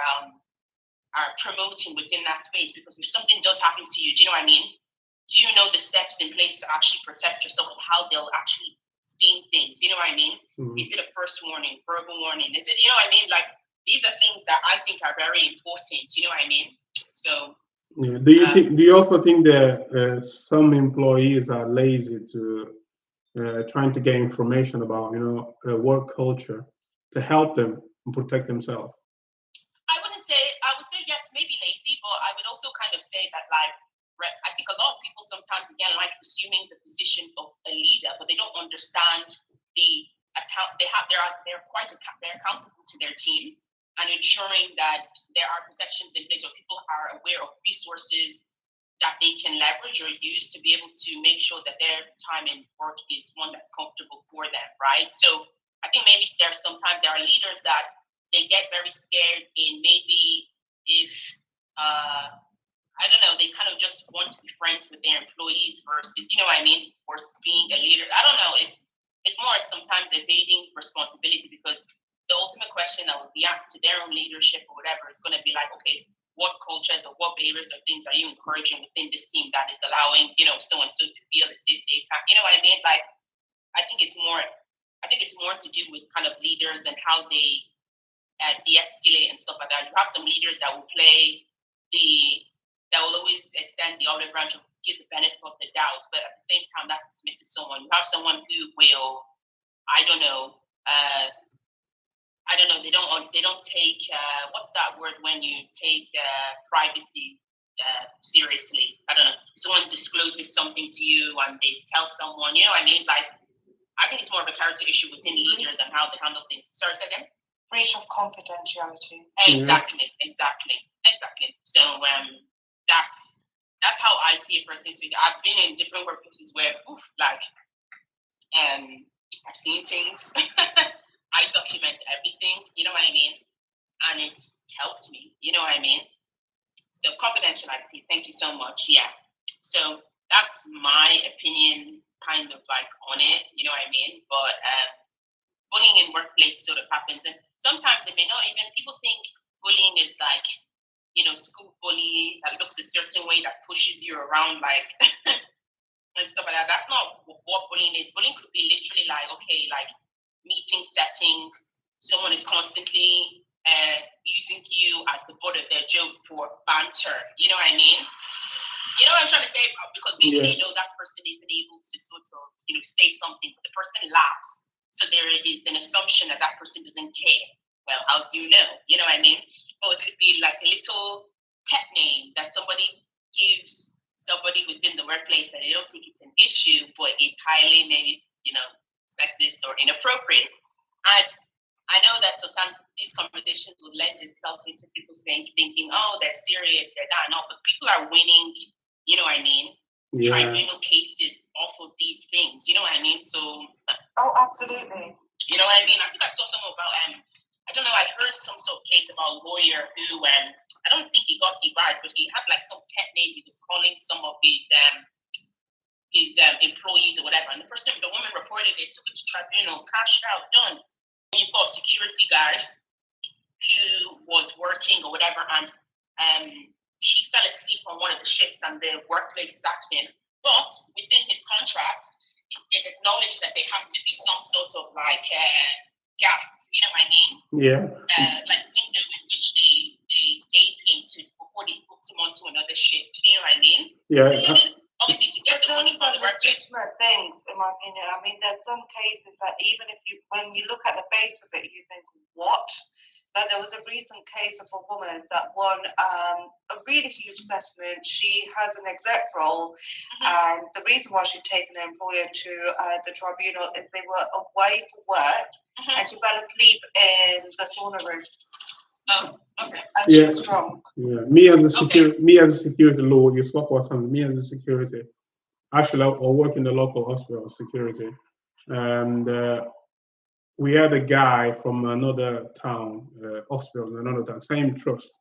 promoting within that space? Because if something does happen to you, do you know what I mean? Do you know the steps in place to actually protect yourself and how they'll actually deem things? You know what I mean? Mm-hmm. Is it a first warning, verbal warning? Is it, you know what I mean? Like, these are things that I think are very important. You know what I mean? So. Yeah. Do you also think that some employees are lazy to trying to get information about, you know, work culture to help them and protect themselves? I would say yes, maybe lazy, but I would also kind of say that like I think a lot of people sometimes again like assuming the position of a leader, but they don't understand the account they're accountable to their team. And ensuring that there are protections in place or people are aware of resources that they can leverage or use to be able to make sure that their time in work is one that's comfortable for them, right? So I think maybe there are leaders that they get very scared in maybe if, I don't know, they kind of just want to be friends with their employees versus, you know what I mean, versus being a leader. I don't know, it's more sometimes evading responsibility because the ultimate question that will be asked to their own leadership or whatever is going to be like, okay, what cultures or what behaviors or things are you encouraging within this team that is allowing, you know, so and so to feel as if they can, you know what I mean? Like, I think it's more to do with kind of leaders and how they de-escalate and stuff like that. You have some leaders that will that will always extend the olive branch of give the benefit of the doubt, but at the same time that dismisses someone. You have someone who will, they don't take what's that word when you take privacy seriously. I don't know. Someone discloses something to you and they tell someone, you know what I mean? Like, I think it's more of a character issue within leaders and how they handle things. Sorry, say again? Breach of confidentiality. Exactly. So that's how I see it personally speaking. I've been in different workplaces where I've seen things. I document everything, you know what I mean? And it's helped me, you know what I mean? So confidentiality, thank you so much. Yeah. So that's my opinion kind of like on it, you know what I mean? But bullying in workplace sort of happens. And sometimes it may not even, people think bullying is like, you know, school bully that looks a certain way that pushes you around like and stuff like that. That's not what bullying is. Bullying could be literally like, okay, like meeting setting, someone is constantly using you as the butt of their joke for banter. You know what I mean? You know what I'm trying to say? Because maybe they know that person isn't able to sort of, say something, but the person laughs. So there is an assumption that that person doesn't care. Well, how do you know? You know what I mean? Or it could be like a little pet name that somebody gives somebody within the workplace that they don't think it's an issue, but it's highly maybe, sexist or inappropriate. And I know that sometimes these conversations will lend itself into people thinking, oh, they're serious, they're not. No, but people are winning, you know what I mean? Tribunal cases off of these things, you know what I mean? So. Oh, absolutely. You know what I mean? I think I saw something about, I don't know, I heard some sort of case about a lawyer who, I don't think he got debarred, but he had like some pet name he was calling some of his employees or whatever. And the woman reported it, took it to tribunal, cashed out, done. You've got a security guard who was working or whatever, and he fell asleep on one of the shifts and the workplace sacked him. But within his contract, it acknowledged that there had to be some sort of like gap, you know what I mean? Yeah. Like window in which they gave him before they booked him onto another shift, you know what I mean? Yeah. Obviously, to get the money from the workplace. Things, in my opinion. I mean, there's some cases that even when you look at the face of it, you think, what? But there was a recent case of a woman that won a really huge settlement. She has an exec role, and the reason why she'd taken her employer to the tribunal is they were away for work, and she fell asleep in the sauna room. Oh, okay. And she was drunk. Yeah, me as a security law, you swap or something. Me as a security, actually, I work in the local hospital security, and we had a guy from another town, hospital in another town, same trust,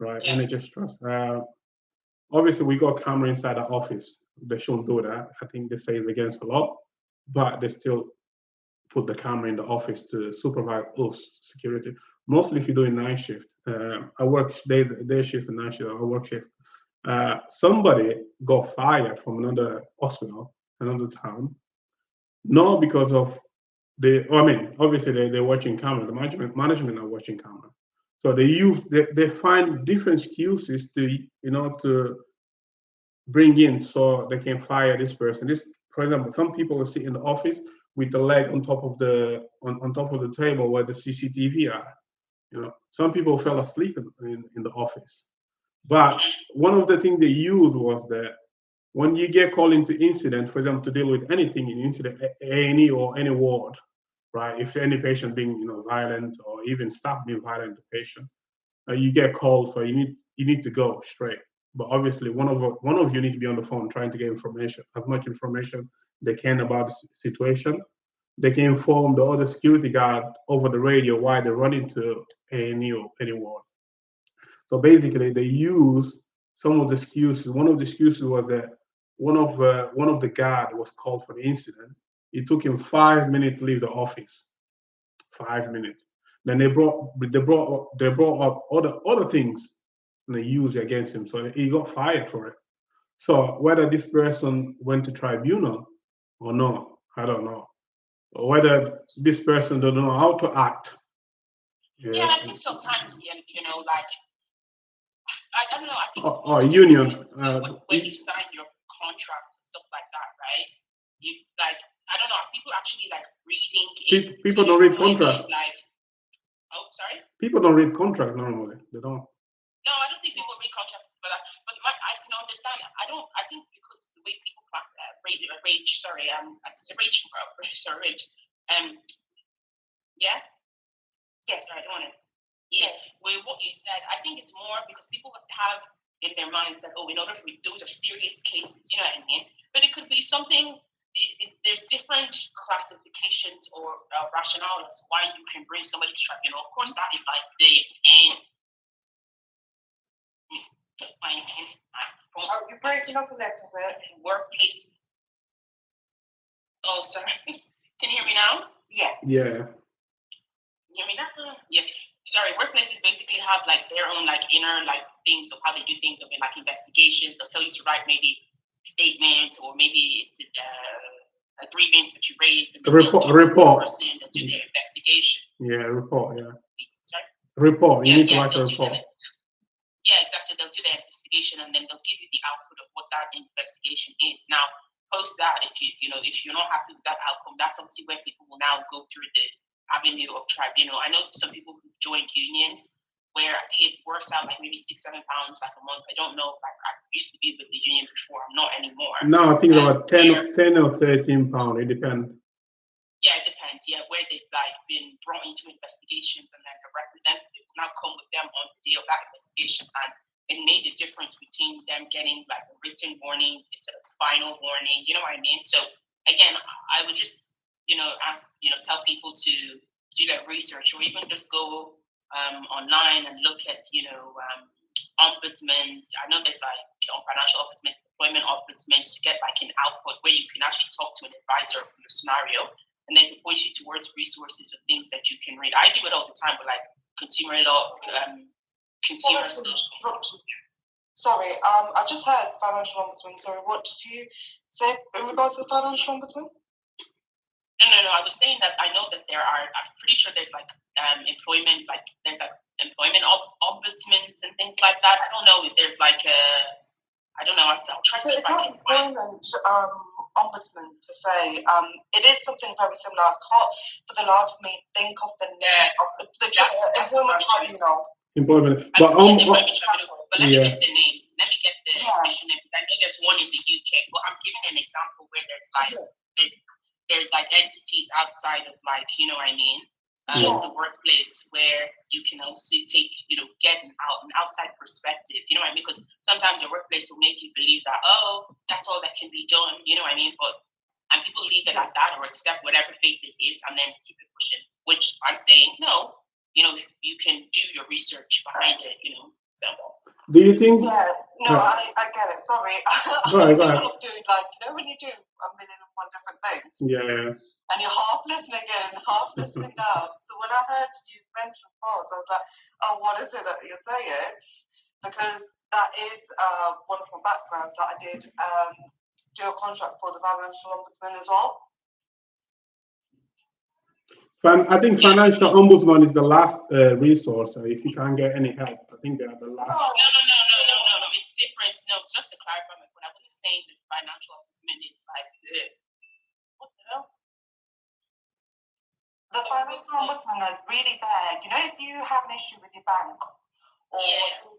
right? Yeah. NHS trust. Obviously, we got camera inside the office. They shouldn't do that. I think they say it's against the law, but they still put the camera in the office to supervise us security. Mostly if you're doing night shift. I work day shift and night shift. I work shift. Somebody got fired from another hospital, another town, not because of obviously they're watching camera. The management are watching camera, so they find different excuses to bring in so they can fire this person. For example, some people will sit in the office with the leg on top of the table where the CCTV are. Some people fell asleep in the office. But one of the things they used was that when you get called into incident, for example, to deal with anything in incident, A&E or any ward, right? If any patient being violent or even staff being violent to patient, you get called, so you need to go straight. But obviously, one of you need to be on the phone trying to get information, as much information they can about the situation. They can inform the other security guard over the radio why they're running to A&E or any ward. So basically, they use some of the excuses. One of the excuses was that one of the guard was called for the incident. It took him 5 minutes to leave the office. 5 minutes. Then they brought up other things and they used against him. So he got fired for it. So whether this person went to tribunal or not, I don't know. Or whether this person don't know how to act. Yeah, I think sometimes, like, I don't know, I think it's union. When you sign your contract and stuff like that, right? I don't know, are people actually like reading? People don't read contract. Oh, sorry? People don't read contract normally. They don't. No, I don't think people read contracts, but I can understand. I think because the way people class rage. It's a rage, bro. Sorry, rage. Yeah. Yes, I don't want to. Yeah. With what you said, I think it's more because people have in their minds that, in order for those are serious cases, you know what I mean? But it could be something. There's different classifications or rationales why you can bring somebody to tribunal. Of course, that is like the end. Oh, you're breaking up a little bit. Workplace. Oh, sorry. Can you hear me now? Yeah. Yeah. You hear me now? Yeah. Sorry. Workplaces basically have like their own like inner like things of how they do things, of like investigations. They'll tell you to write maybe statement, or maybe it's a grievance that you raised. A report. Person that do their investigation. Yeah, a report. Yeah. Sorry. Report. You need to write a they'll do report. Yeah, exactly. They'll do their investigation and then they'll give you the output of what that investigation is. Now, post that, if you're not happy with that outcome, that's obviously where people will now go through the avenue of tribunal. I know some people who joined unions where I think it works out like maybe £6-7 like a month. I don't know. Like I used to be with the union before. I'm not anymore. No, I think about 10 or 13 pounds. It depends. Yeah, it depends. Yeah, where they've like been brought into investigations and then the representative will now come with them on the day of that investigation, and it made a difference between them getting like a written warning instead of a final warning. You know what I mean? So again, I would just tell people to do their research or even just go online and look at ombudsmen. I know there's like financial ombudsmen, employment ombudsmen to get like an output where you can actually talk to an advisor of your scenario. And they can point you towards resources or things that you can read. I do it all the time with like consumer law, consumer stuff. Sorry, I just heard financial ombudsman. Sorry, what did you say in regards to the financial ombudsman? No. I was saying that I know that there are. I'm pretty sure there's like employment, like there's like employment ombudsmen and things like that. I don't know if there's like I don't know. I'll try to see if I can find. Ombudsman per se, it is something very similar. I can't, for the life of me, think of the name of the employment tribunal. Employment, but let me get the name. Let me get the official name. I know there's one in the UK, but I'm giving an example where there's like entities outside of like what I mean. The workplace where you can also take, get an outside perspective, you know what I mean? Because sometimes your workplace will make you believe that, that's all that can be done, you know what I mean? And people leave it at that or accept whatever fate it is and then keep it pushing, which I'm saying, no, you can do your research behind it, so. Do you think? Yeah, no, I get it. Sorry. Go ahead. Doing like, when you do a million and one different things. Yeah. And you're half listening in, half listening out. So when I heard you mention pause, I was like, oh, what is it that you're saying? Because that is one of my backgrounds that I did do a contract for the financial ombudsman as well. I think financial ombudsman is the last resource. If you can't get any help, I think they are the last. No. It's different. No, just to clarify my point, I wasn't saying that financial ombudsman is like what the hell? The financial ombudsman is really bad. If you have an issue with your bank or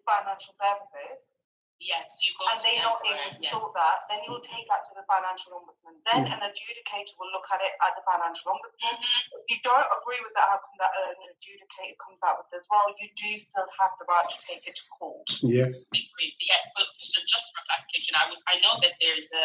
financial services, yes, you go and they don't even sort that, then you'll take that to the financial ombudsman. Then an adjudicator will look at it at the financial ombudsman. If you don't agree with that outcome that an adjudicator comes out with as well, you do still have the right to take it to court. Yes. Yes, but so just for clarification, I know that it's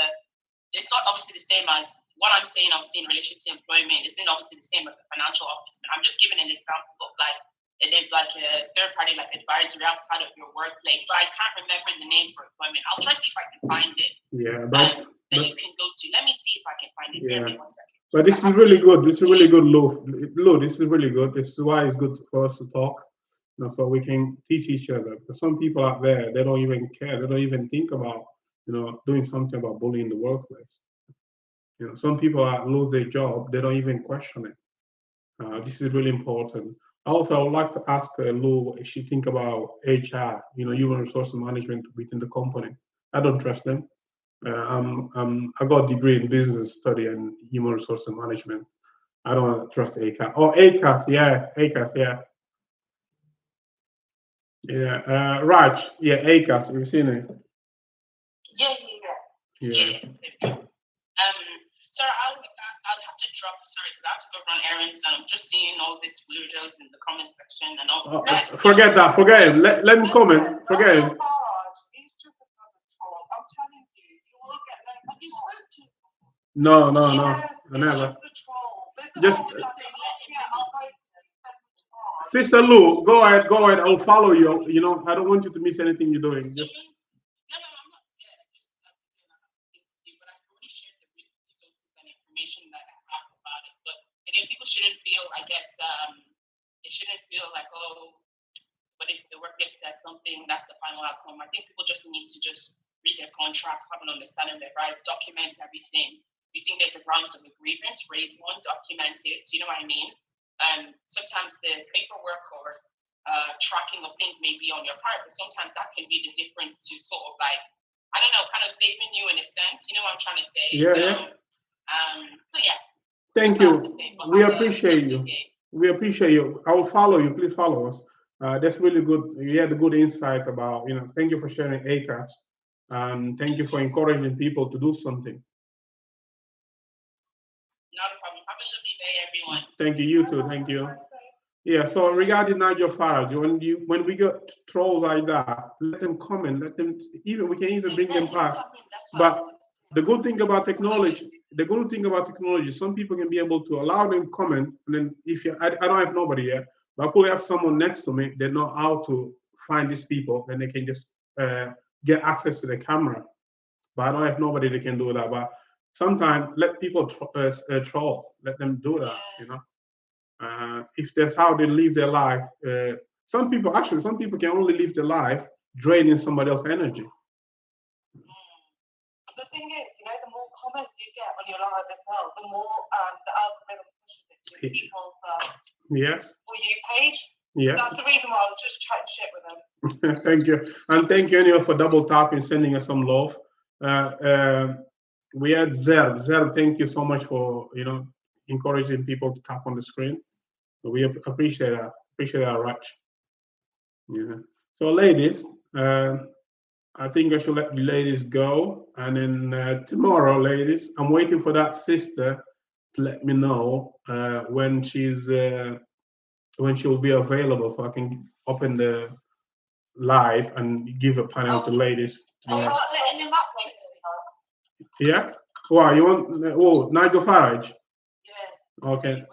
not obviously the same as what I'm saying, obviously in relation to employment. It's not obviously the same as a financial ombudsman. I'm just giving an example of like, there's like a third party like advisory outside of your workplace, but I can't remember the name for employment. I'll try to see if I can find it. Yeah, then you can go to. Let me see if I can find it. Yeah. Bear me 1 second. But this is really good. This is really good, Lou. Lou, this is really good. This is why it's good for us to talk, so we can teach each other. Because some people out there, they don't even care. They don't even think about, doing something about bullying in the workplace. Some people lose their job. They don't even question it. This is really important. Also, I would like to ask Lou what she think about HR, human resource management within the company. I don't trust them. I got a degree in business study and human resource management. I don't trust ACAS. Oh, ACAS, yeah. Yeah, Raj, ACAS, you've seen it? Yeah. Sorry, I'll have to drop. Sorry, because I have to go run errands, and I'm just seeing all these weirdos in the comment section and all. Forget that. Forget him. Let him comment. Forget him. He's just another troll. I'm telling you, you will get like. Have you spoke to him? No, never. Just. Sister Lou, go ahead. I'll follow you. I don't want you to miss anything you're doing. Just. That I have about it, but again, people shouldn't feel, I guess, it shouldn't feel like, but if the workplace says something, that's the final outcome. I think people just need to just read their contracts, have an understanding of their rights, document everything. If you think there's a grounds of a grievance, raise one, document it. You know what I mean? Sometimes the paperwork or tracking of things may be on your part, but sometimes that can be the difference to sort of like, I don't know, kind of saving you in a sense. You know what I'm trying to say? So yeah. Thank you. We appreciate you. We appreciate you. I will follow you. Please follow us. That's really good. You had a good insight about, thank you for sharing ACAS. And thank you for encouraging people to do something. Not a problem. Have a lovely day, everyone. Thank you. You too. Thank you. Yeah. So regarding Nigel Farage, when we get trolls like that, let them comment. Let them we can even bring them back. But the good thing about technology, some people can be able to allow them comment, and then I don't have nobody here, but I could have someone next to me that know how to find these people, then they can just get access to the camera. But I don't have nobody that can do that. But sometimes let people troll. Let them do that. If that's how they live their life. Some people can only live their life draining somebody else's energy. The thing is, the more comments you get on your live as well, the more the algorithm pushes it to people's For You page. Yes. That's the reason why I was just chatting shit with them. Thank you. And thank you anyway for double tapping, sending us some love. We had Zerb. Zerb, thank you so much for encouraging people to tap on the screen. We appreciate that. Appreciate that, Raj. Yeah. So ladies, I think I should let the ladies go. And then tomorrow, ladies, I'm waiting for that sister to let me know when she'll be available, so I can open the live and give a panel to ladies. Yeah. Wow, you want? Nigel Farage. Yeah. Okay.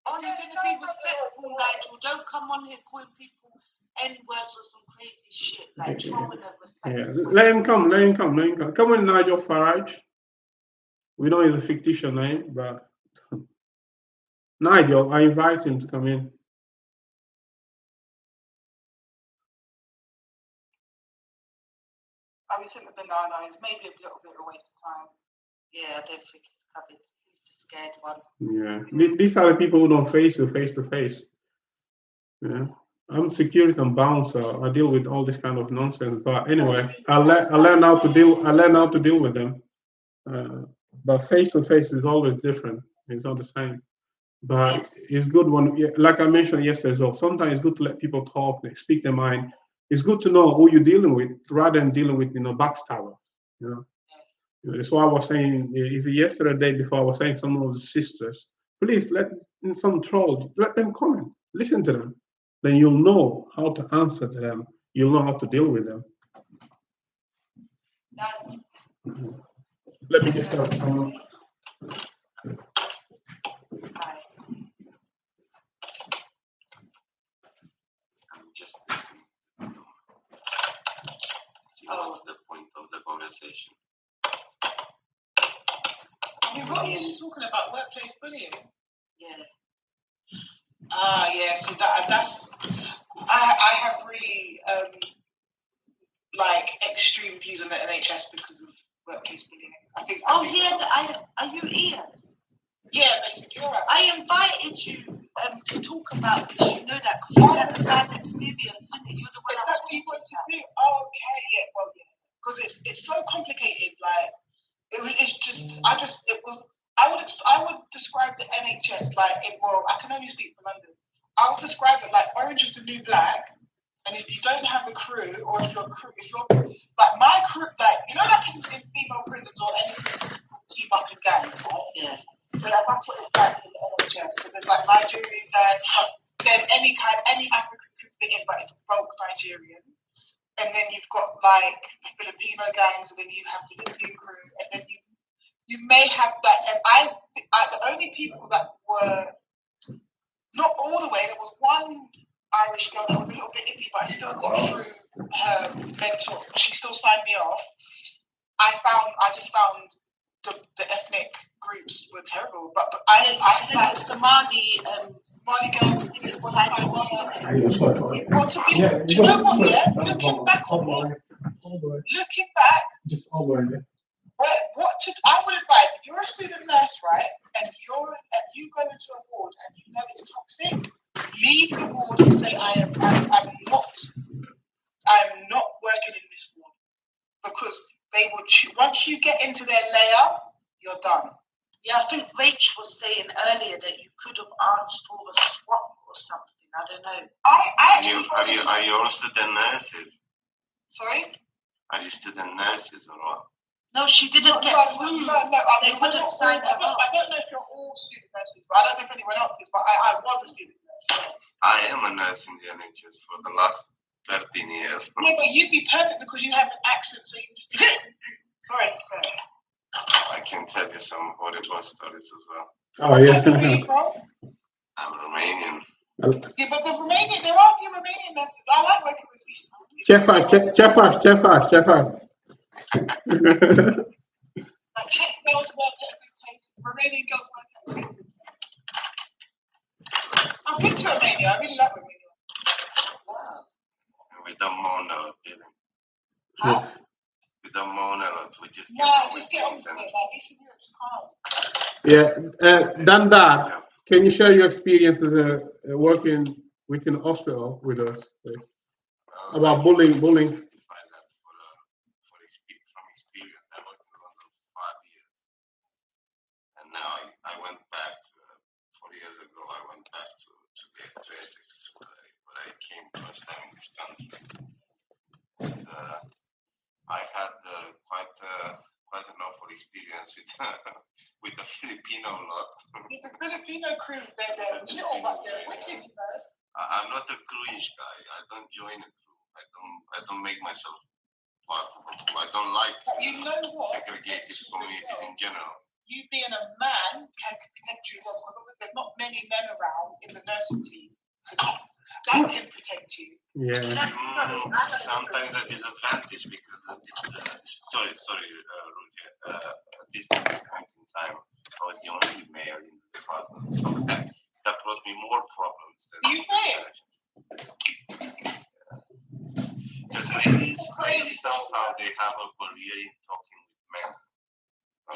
Only going to be respectful, Nigel. Don't come on here calling people N-words or some crazy shit like trolling and yeah. Let him come. Come on, Nigel Farage. We know it's a fictitious name, but Nigel, I invite him to come in. I was thinking the banana is maybe a little bit of a waste of time. Yeah, I don't think it's covered. He's a scared one. Yeah, these are the people who don't face to face. Yeah, I'm security and bouncer. I deal with all this kind of nonsense. But anyway, I learn how to deal with them. But face to face is always different. It's not the same. But it's good when, like I mentioned yesterday as well, sometimes it's good to let people talk, they speak their mind. It's good to know who you're dealing with rather than dealing with, backstabber. That's why I was saying, yesterday, the day before, I was saying some of the sisters, please let some trolls, let them comment, listen to them. Then you'll know how to answer to them. You'll know how to deal with them. Let me just have some. What's the point of the conversation? What are you talking about? Workplace bullying? Yeah. Yeah. So that's I have really extreme views on the NHS because of workplace bullying. Are you Ian? Yeah, basically. Right. I invited you to talk about this. You know that because you had a bad experience, and you're the one. That's what you want to do. Oh, okay, yeah, well, yeah. Because it's so complicated. I would describe the NHS I can only speak for London. I would describe it like Orange is the New Black, and if you don't have a crew, or if you're like my crew, like in female prisons or anything, team up in gangs, right? Yeah. So that's what it's like in the NHS. So there's Nigerian gangs, then any African can fit in, but it's bulk Nigerian. And then you've got the Filipino gangs, and then you have the Indian crew, and then you may have that. And I the only people that were not all the way. There was one Irish girl that was a little bit iffy, but I still got through her mentor. She still signed me off. I just found the ethnic groups were terrible, but I said the Somali girls didn't sign me off. Well, do you know what? Yeah, looking back, I would advise if you're a student nurse, right, and you go into a ward and you know it's toxic, leave the ward and say I'm not working in this ward, because they will once you get into their layer, you're done. Yeah, I think Rach was saying earlier that you could have asked for a swap or something. I don't know. Are you all student nurses? Sorry? Are you student nurses or what? No, she didn't get through. They wouldn't sign her off. I don't know if you're all student nurses, but I don't know if anyone else is, but I was a student nurse. So. I am a nurse in the NHS for the last 13 years. No, but you'd be perfect because you have an accent, so you sorry, sir. I can tell you some horrible stories as well. Oh, yeah. I'm Romanian. Yeah, but the Romanian, there are a few Romanian nurses. I like working with East. Chef. Czech girls work at a good place. Romanian girls work at a good place. I've been to Romania. I really like Romania. Wow. We don't moan a lot, did we? Huh? We don't moan a lot. We just get on with it. Like, Eastern Europe's calm. Yeah. Dandar, can you share your experiences working within hospital with us, please? About bullying. From experience, I worked in London for 5 years, and now I went back 4 years ago. I went back to Essex, where I came first time in this country. And, I had quite an awful experience with the Filipino lot. With the Filipino crew, they're little, but they're wicked, you know. I'm not a crewish guy. I don't join a crew. I don't make myself part of a crew. I don't like segregated communities in general. You being a man can protect you well, because there's not many men around in the nursing team. So that can protect you. Yeah. Sometimes a disadvantage because of this. Sorry, Rudy. This point in time, I was the only male in the department, so that brought me more problems. You think? Because ladies somehow they have a barrier in talking with men. I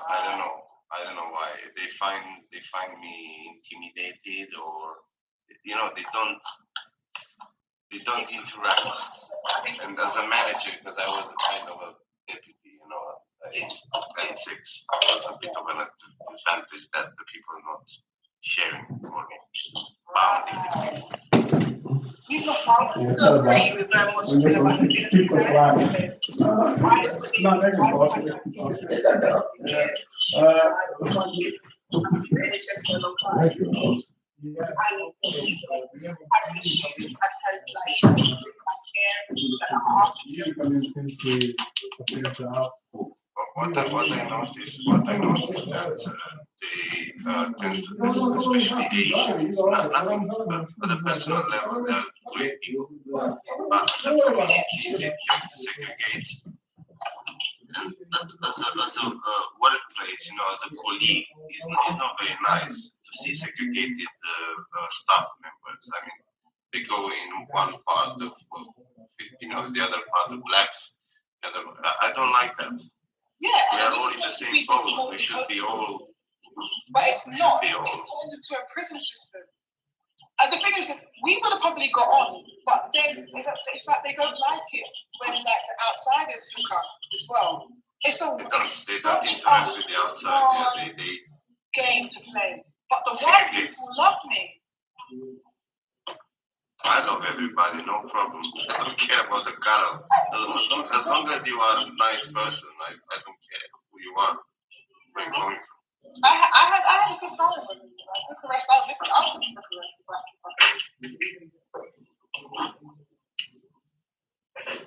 don't know why. They find me intimidated, or they don't interact. And as a manager, because I was a kind of a deputy, at 6, was a bit of an disadvantage that the people are not sharing or bounding between. What I noticed that they tend to, especially Asians, nothing but at a personal level, they're great people, but as a community, they tend to segregate. And as a workplace, as a colleague, it's not very nice to see segregated staff members. I mean, they go in one part of Filipinos, the other part of blacks. I don't like that. Yeah, we are all in the same boat. We should be all. But it's not. It turns into a prison system. And the thing is, that we would have probably got on, but then it's like they don't like it when the outsiders hook up as well. They don't interact with the outside. Yeah, they game to play. But the white people love me. I love everybody, no problem. I don't care about the color. As long as you are a nice person, I don't care who you are, where you're coming from. I had a good time with them. Bucharest, I was in Bucharest.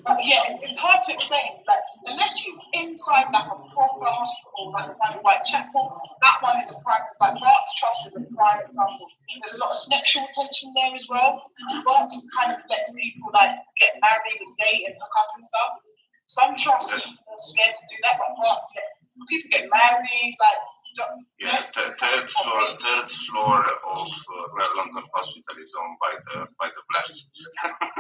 But yeah, it's hard to explain. Like, unless you're inside like a proper hospital, like Whitechapel, that one is a private. Like Barts Trust is a prime example. There's a lot of sexual tension there as well. Barts kind of lets people like get married and date and hook up and stuff. Some trusts are scared to do that, but Barts lets people get married, like. Yeah, third floor of London Hospital is owned by the blacks.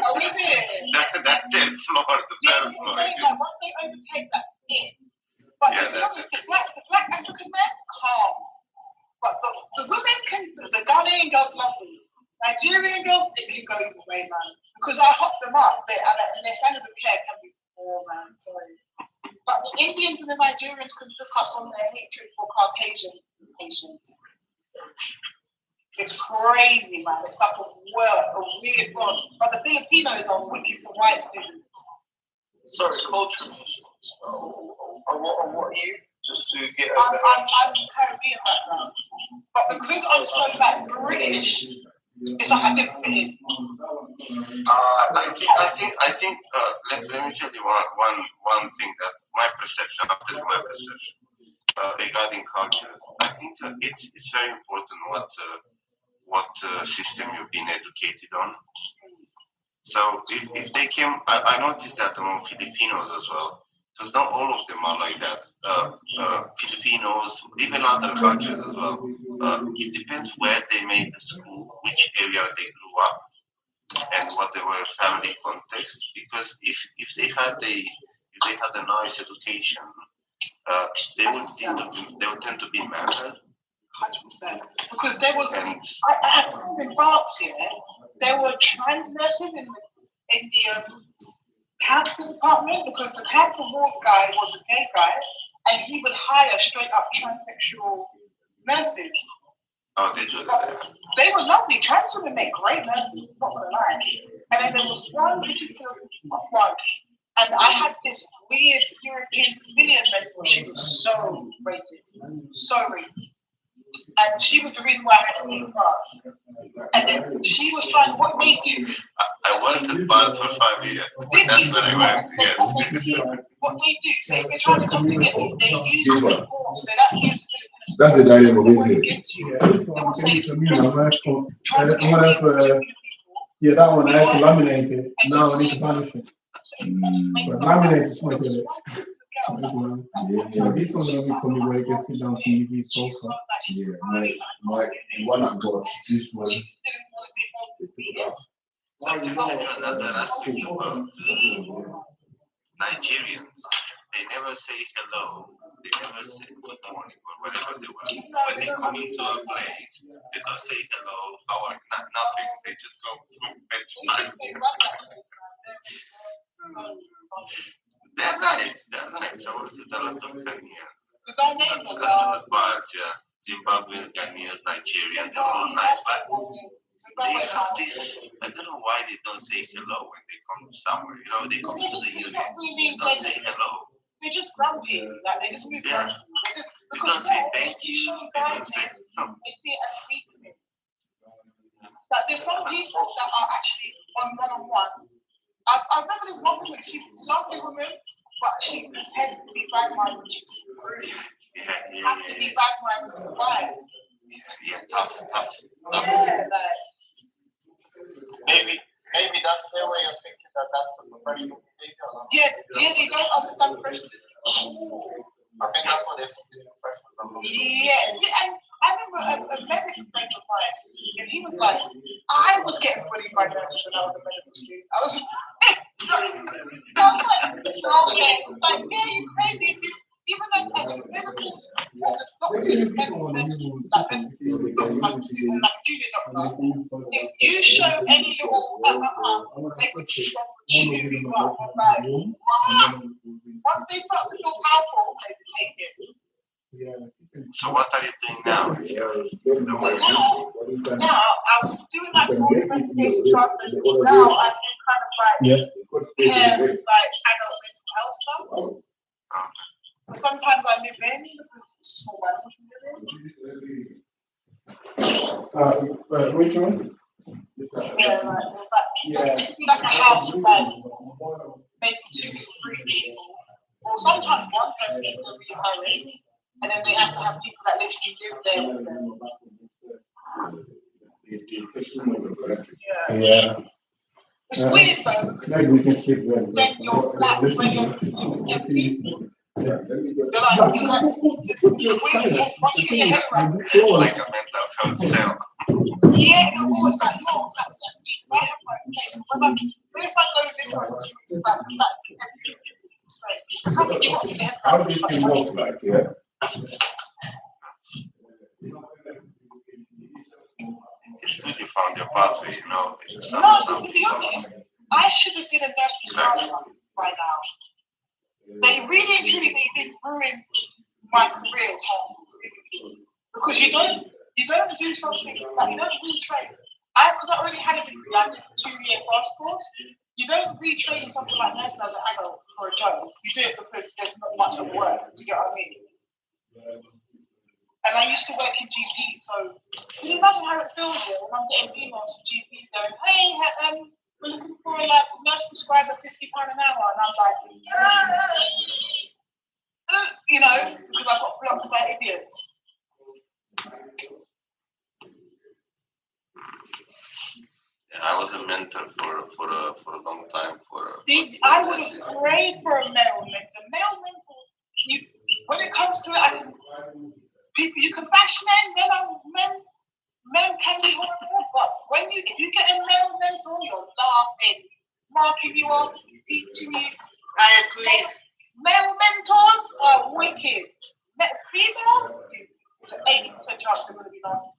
Oh, is it? That third floor, the third floor. Like, once they overtake that in, but to be honest, the black African men calm, but the women the Ghanaian girls love me. Nigerian girls, it can go either way, man. Because I hop them up, and their standard of care can be poor, man. Sorry. But the Indians and the Nigerians can look up on their hatred for Caucasian patients. It's crazy, man. It's like a weird world. But the Filipinos are wicked to white students. Sorry, cultural issues. What are you? Just to get a I'm Caribbean background. But because I'm so like British, it's like I didn't fit in. I think. Let me tell you one thing that my perception. I'll tell you my perception regarding cultures. I think it's very important what system you've been educated on. So if they came, I noticed that among Filipinos as well, because not all of them are like that. Filipinos, even other cultures as well. It depends where they made the school, which area they grew up, and what they were family context. Because if they had a nice education, they would tend to be mannered. 100%. Because there was, I had friends in France here. There were trans nurses in the cancer department, because the cancer ward guy was a gay guy, and he would hire straight up transsexual nurses. Oh, they do that. They were lovely. Trans women make great nurses, not gonna lie. And then there was one particular one, and I had this weird European Brazilian mentor. She was so racist, so racist. And she was the reason why I had to leave France. And then she was trying, what made you? I worked at Barnes for 5 years. That's when I went. Yes. What they do, so if they're trying to come to get you, they use the report. So that gives that's the dilemma, isn't it? Yeah, that one I have to laminate it. Now I need to punish it. But laminate is much better. So this one will be for me where you can sit down TV sofa. Yeah, my one I got, this one. Another aspect about Nigerians, they never say hello, they never say good morning or whatever they want. When they come into a place, they don't say hello, how are you? Nothing, they just go from bed to time. They're nice. I worked with a lot of Ghanaians. Zimbabweans, Ghanaians, Nigerians, they're all nice, but they have this, I don't know why they don't say hello when they come somewhere. You know, they come to the unit, they don't say hello. They're just grumpy. Like, they just move grumpy. They don't say thank you, they don't say no. They see it as weakness. Like, there's some people that are actually on one-on-one. I remember this one woman, she's a lovely woman, but she pretends to be bad-minded, which is rude. You have to be bad-minded to survive. Yeah, tough. Yeah, like. Maybe that's their way of thinking that's a professional behavior. Yeah, they don't understand professionalism. I think that's what they think is professional. Yeah, and I remember a medical friend of mine, and he was like, I was getting bullied by nurses when I was a medical student. I was like, yeah, you crazy. Even at the medical, not really medical medicine, like junior doctor, if you show any little they could chew you up. Like, what? Once they start to feel powerful, they take it. So what are you doing now? Now, I was doing that whole investigation treatment. Now I do kind of like care with like adult mental health stuff. But sometimes I live in because small Which one? Yeah, like a house with like maybe 2 to 3 people, or sometimes one person can be homeless, and then they have to have people that literally live there with them. Yeah. It's weird though. Maybe we can skip them. Then you're black when you're empty. You're like, you're weird. Once you get your head around. Like a mental health cell. Yeah, it was like, yo, that's like, I have my place. If I go to literature, it's like, that's the everything. It's kind of, you got to get your head around. How does this look like, yeah? it's good you found your pathway, you know. To be honest, I should have been a nurse prescriber by now. They really and truly they did ruin my career, because you don't do something like you don't retrain. Because I already had a degree, I did a 2-year passport. You don't retrain something like nursing as an adult for a job. You do it because there's not much of work. Do you get what I mean? And I used to work in GP, so can you imagine how it feels here when I'm getting emails from GPs going, hey, we're looking for a nurse prescriber £50 an hour, and I'm like, you know, because I got blocked by idiots. Yeah, I was a mentor for a long time. See, I would have prayed for a male mentor. Male mentors, when it comes to it, you can bash men can be horrible, but if you get a male mentor, you're laughing, marking you off, teaching you. I agree. Male mentors are wicked. Females, it's an 80% chance they're going to be laughing.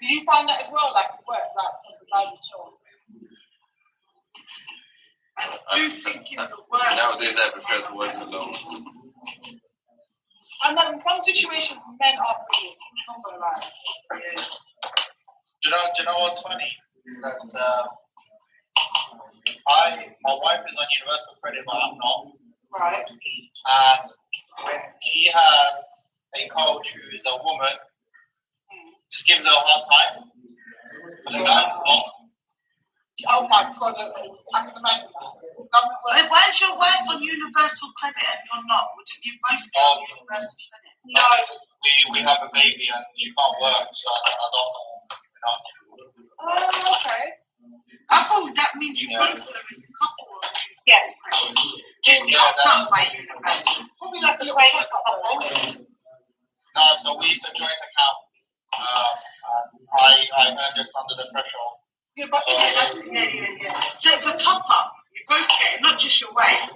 Do you find that as well, like work, like something like I do think in the work. Nowadays, I prefer to work alone. And then in some situations, men are really humble, like. Yeah. Do you know what's funny? Is that my wife is on universal credit, but I'm not. Right. And when she has a coach who is a woman, just gives her a hard time. But the guy's not. Oh my God, I can imagine that. Why is your wife on universal credit and you're not? Wouldn't you both be on universal credit? No. We have a baby and she can't work, so I don't know. Oh, okay. I thought that means you both live as a couple. Yeah. Just topped up by universal. Probably like a little couple. No, so it's a joint account. I earn just under the threshold. Yeah, but yeah. So it's a top up. You both get it, not just your wife.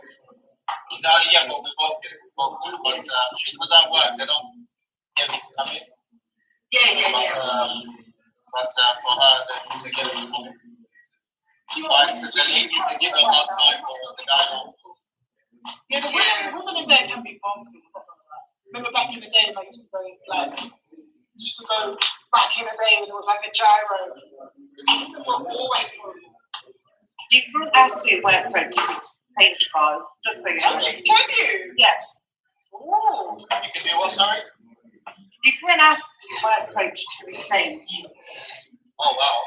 No, yeah, but we both get it. But because I work, they don't get me to come in. Yeah. But for her, they get me to come in. But it's the lady to give her a hard time, or the guy don't. Yeah, the women in there can be bonkers. Remember back in the day when I used to go back in the day when it was like a gyro. Always horrible. You can ask me where French is page card, just so you know. Can you? Yes. Ooh. You can do what, sorry? You can ask my coach to reclaim. Oh, wow.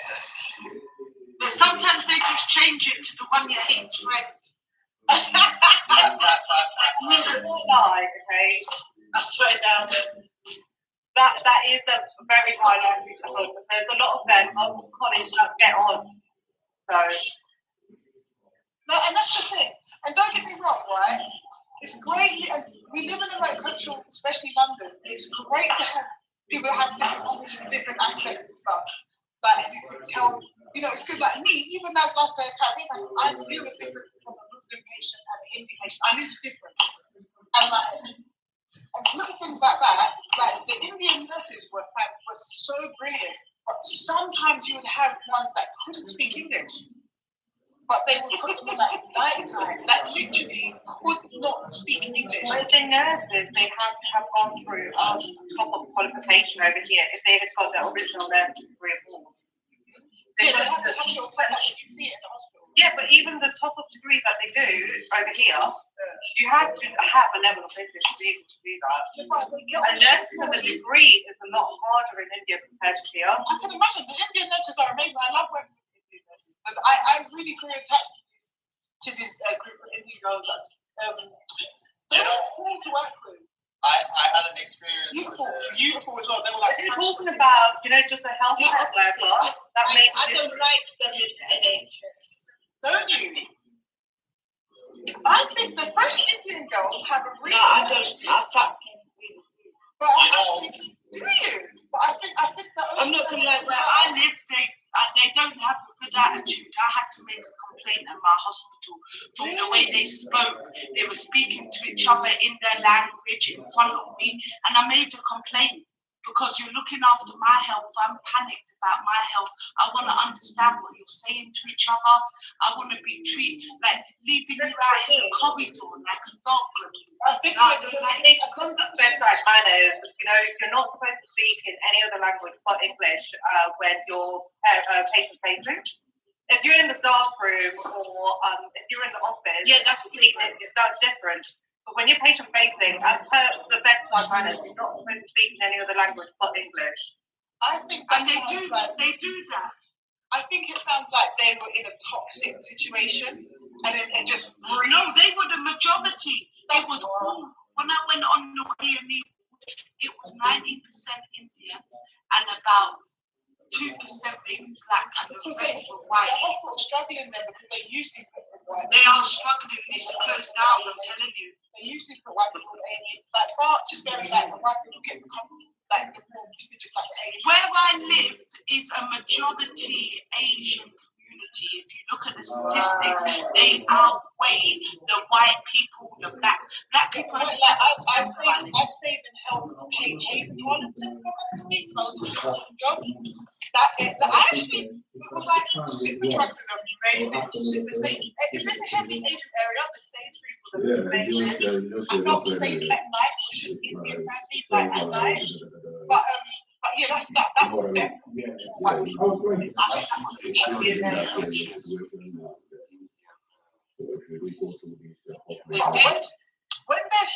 But sometimes they just change it to the one you hate's friend. Lie, okay? I swear down. That is a very high language because there's a lot of them on college that get on. So no, and that's the thing. And don't get me wrong, right? It's great, and we live in a right country, especially London. It's great to have people have different aspects and stuff. Like if you can tell, you know, it's good. Like me, even as like the Caribbean, I knew a difference from a Muslim patient and a Hindu patient. I knew the difference, and like. And little things like that, like the Indian nurses were so brilliant, but sometimes you would have ones that couldn't speak English, but they would put them in like night time that literally could not speak English. with the nurses, they had to have gone through top of qualification over here if they had got their original nursing degree abroad. They have to have your top up, you can see it in the hospital. Yeah, but even the top of degree that they do over here, you have to have a level of English to be able to do that. And nursing with a degree is a lot harder in India compared to here. I can imagine the Indian nurses are amazing. I love working with Indian nurses. And I really grew attached to this group of Indian girls that they're cool to work with. I had an experience. Beautiful as well. They were like, if you're talking about, you know, just a health worker, that makes I don't like them in NHS. Don't you? I think the fresh Indian girls have a reason. No, I don't. I fucking really do. But do you? But I think that. I'm not gonna lie. Where I live, they don't have a good attitude. I had to make a complaint at my hospital from the way they spoke. They were speaking to each other in their language in front of me, and I made a complaint. because you're looking after my health. I'm panicked about my health. I want to understand what you're saying to each other. I want to be treated like leaving you out in the corridor like a dog. I think a concept of bedside manners, you know, you're not supposed to speak in any other language but English when you're patient facing. If you're in the staff room or if you're in the office, that's different. But when you're patient facing, as per the bedside manners, you're not supposed to speak in any other language but English. I think they do that. I think it sounds like they were in a toxic situation, and then it just no, they were the majority. It was all when I went on the A&E, it was 90% Indians and about 2% being black, and the rest were white. The hospital's struggling there because they usually put the white. They are struggling. It's closed down. I'm telling you. They usually put white people in A&E. Like Barts is very like the white people get like the more prestigious like the A&E. Where I live is a majority Asian community. If you look at the statistics, they outweigh the white people, the black people. I stayed in Hayes in Wellington for a couple of weeks. I was doing a job. It was like super trucks is amazing. If there's a heavy Asian area, the Sainsbury's was amazing. I'm not staying at night, it's just Indian families like at night. But yeah, that was definitely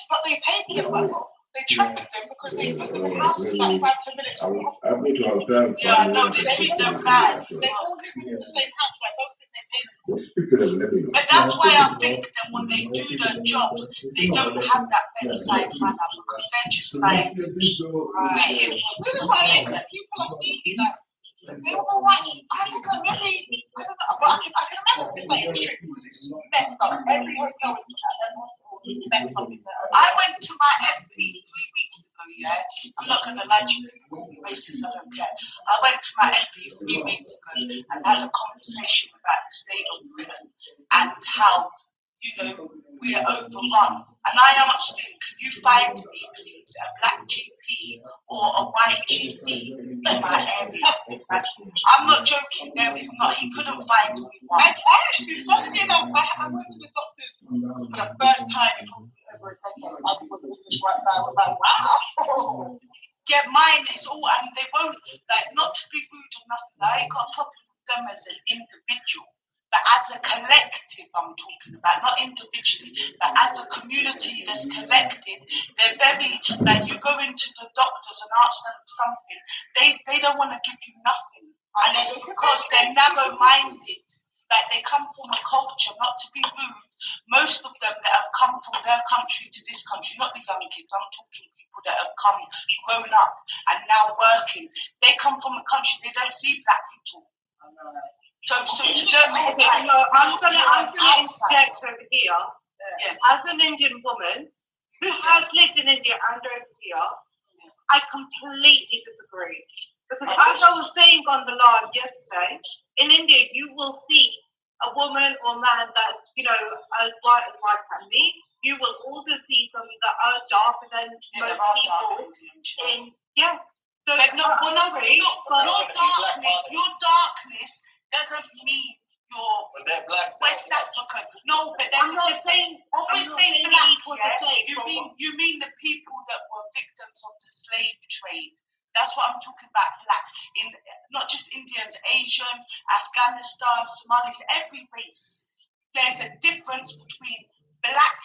but they paid for them. They traffic them because they put them in houses like 5-10 minutes from the hospital. Yeah, no, they treat them bad. They all live in the same house, but I don't think they pay them. But that's why I think that when they do their jobs, they don't have that bedside manner because they're just like, we're here for this is why I said people are speaking like they were all right. I don't know, maybe I don't know, but I can imagine this like industry because it's messed up. Every hotel is messed up. I went to my MP 3 weeks ago, yeah. I'm not gonna lie to you, people be racist, I don't care. I went to my MP 3 weeks ago and had a conversation about the state of Britain and how, you know, we are overrun. And I asked him, can you find me, please, a black GP or a white GP in my area? And I'm not joking, there is not. He couldn't find me one. I actually, funny enough, I went to the doctors for the first time in over a decade. I was English right now. I was like, wow. Yeah, mine is all, and they won't, like, not to be rude or nothing, I ain't got a problem with them as an individual. But as a collective, I'm talking about, not individually, but as a community that's collected, they're very, like, you go into the doctors and ask them something, they don't want to give you nothing. And it's because they're narrow-minded. Like, they come from a culture, not to be rude, most of them that have come from their country to this country, not the young kids, I'm talking people that have come, grown up, and now working, they come from a country, they don't see black people. So to them, it's like, I'm gonna interject over here. Yeah. As an Indian woman who has lived in India and over here, I completely disagree. Because as I was saying on the live yesterday, in India you will see a woman or man that's, you know, as white can be. You will also see some that are darker than most people in So but your darkness doesn't mean you're West African. No, but that's I'm not saying. When we say black, you mean the people that were victims of the slave trade. That's what I'm talking about. Black, in not just Indians, Asians, Afghanistan, Somalis, every race. There's a difference between black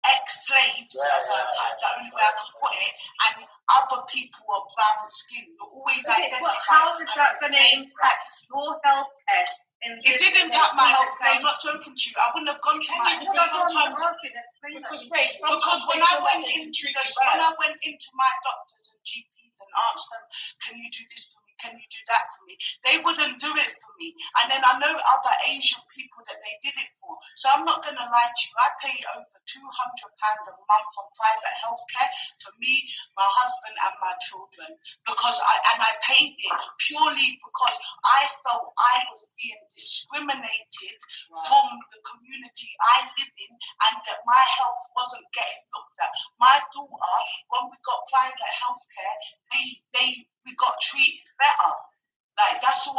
ex-slaves, the only way I can put it, and other people of brown skin. You're always identified. How is that going to impact your healthcare? It did impact my healthcare. I'm not joking to you. I wouldn't have gone to my because when I went into my doctors and GPs and asked them, can you do this for me? Can you do that for me? They wouldn't do it for me. And then I know other Asian people that they did it for. So I'm not going to lie to you. I pay over £200 a month on private healthcare for me, my husband, and my children. Because I paid it purely because I felt I was being discriminated from the community I live in, and that my health wasn't getting looked at. My daughter, when we got private healthcare, they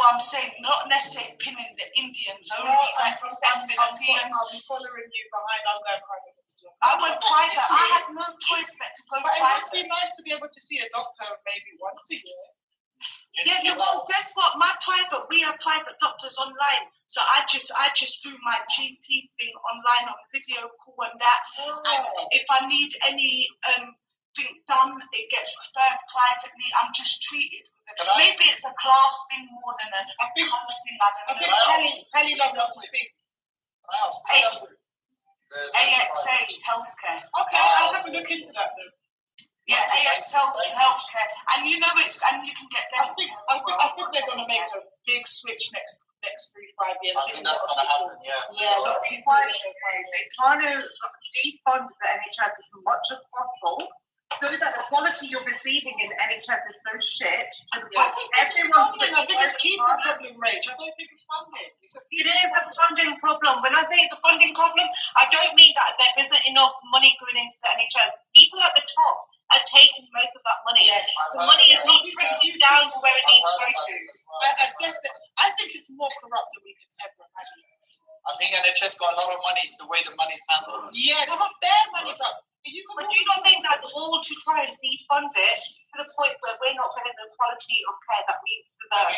I'm saying not necessarily pinning the Indians only, like we said, Philippines. I'm following you behind. I'm going private. I went private. I had no choice but to go private. It would be nice to be able to see a doctor maybe once a year. Yeah, well, guess what? We have private doctors online. So I just do my GP thing online on video call and that. And if I need any thing done, it gets referred privately. I'm just treated. Maybe it's a class thing more than a common thing. I don't know. Kelly loves to speak. AXA Healthcare. Okay, I'll have a look into that then. Yeah, AXL Healthcare, and you know and you can get them. I think they're going to make a big switch next 3-5 years. I think that's going to happen. Yeah. Yeah, look, they're trying to defund the NHS as much as possible, so that the quality you're receiving in NHS is so shit. I think everyone's funding. I think it's keeping problem, Rach. I don't think it's funding. It is a funding problem. When I say it's a funding problem, I don't mean that there isn't enough money going into the NHS. People at the top are taking most of that money. Yes. The money is not trickling down to where it needs to go to. I think it's more corrupt than we can ever imagine. I think NHS got a lot of money. It's the way the money is handled. Yeah, they have their money, but do you not think that's all to try and defund it to the point where we're not getting the quality of care that we deserve?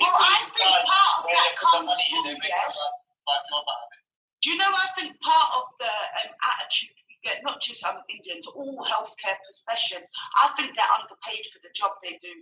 Well, I think part of that comes from, do you know, I think part of the attitude we get, not just Indians, all healthcare professions, I think they're underpaid for the job they do.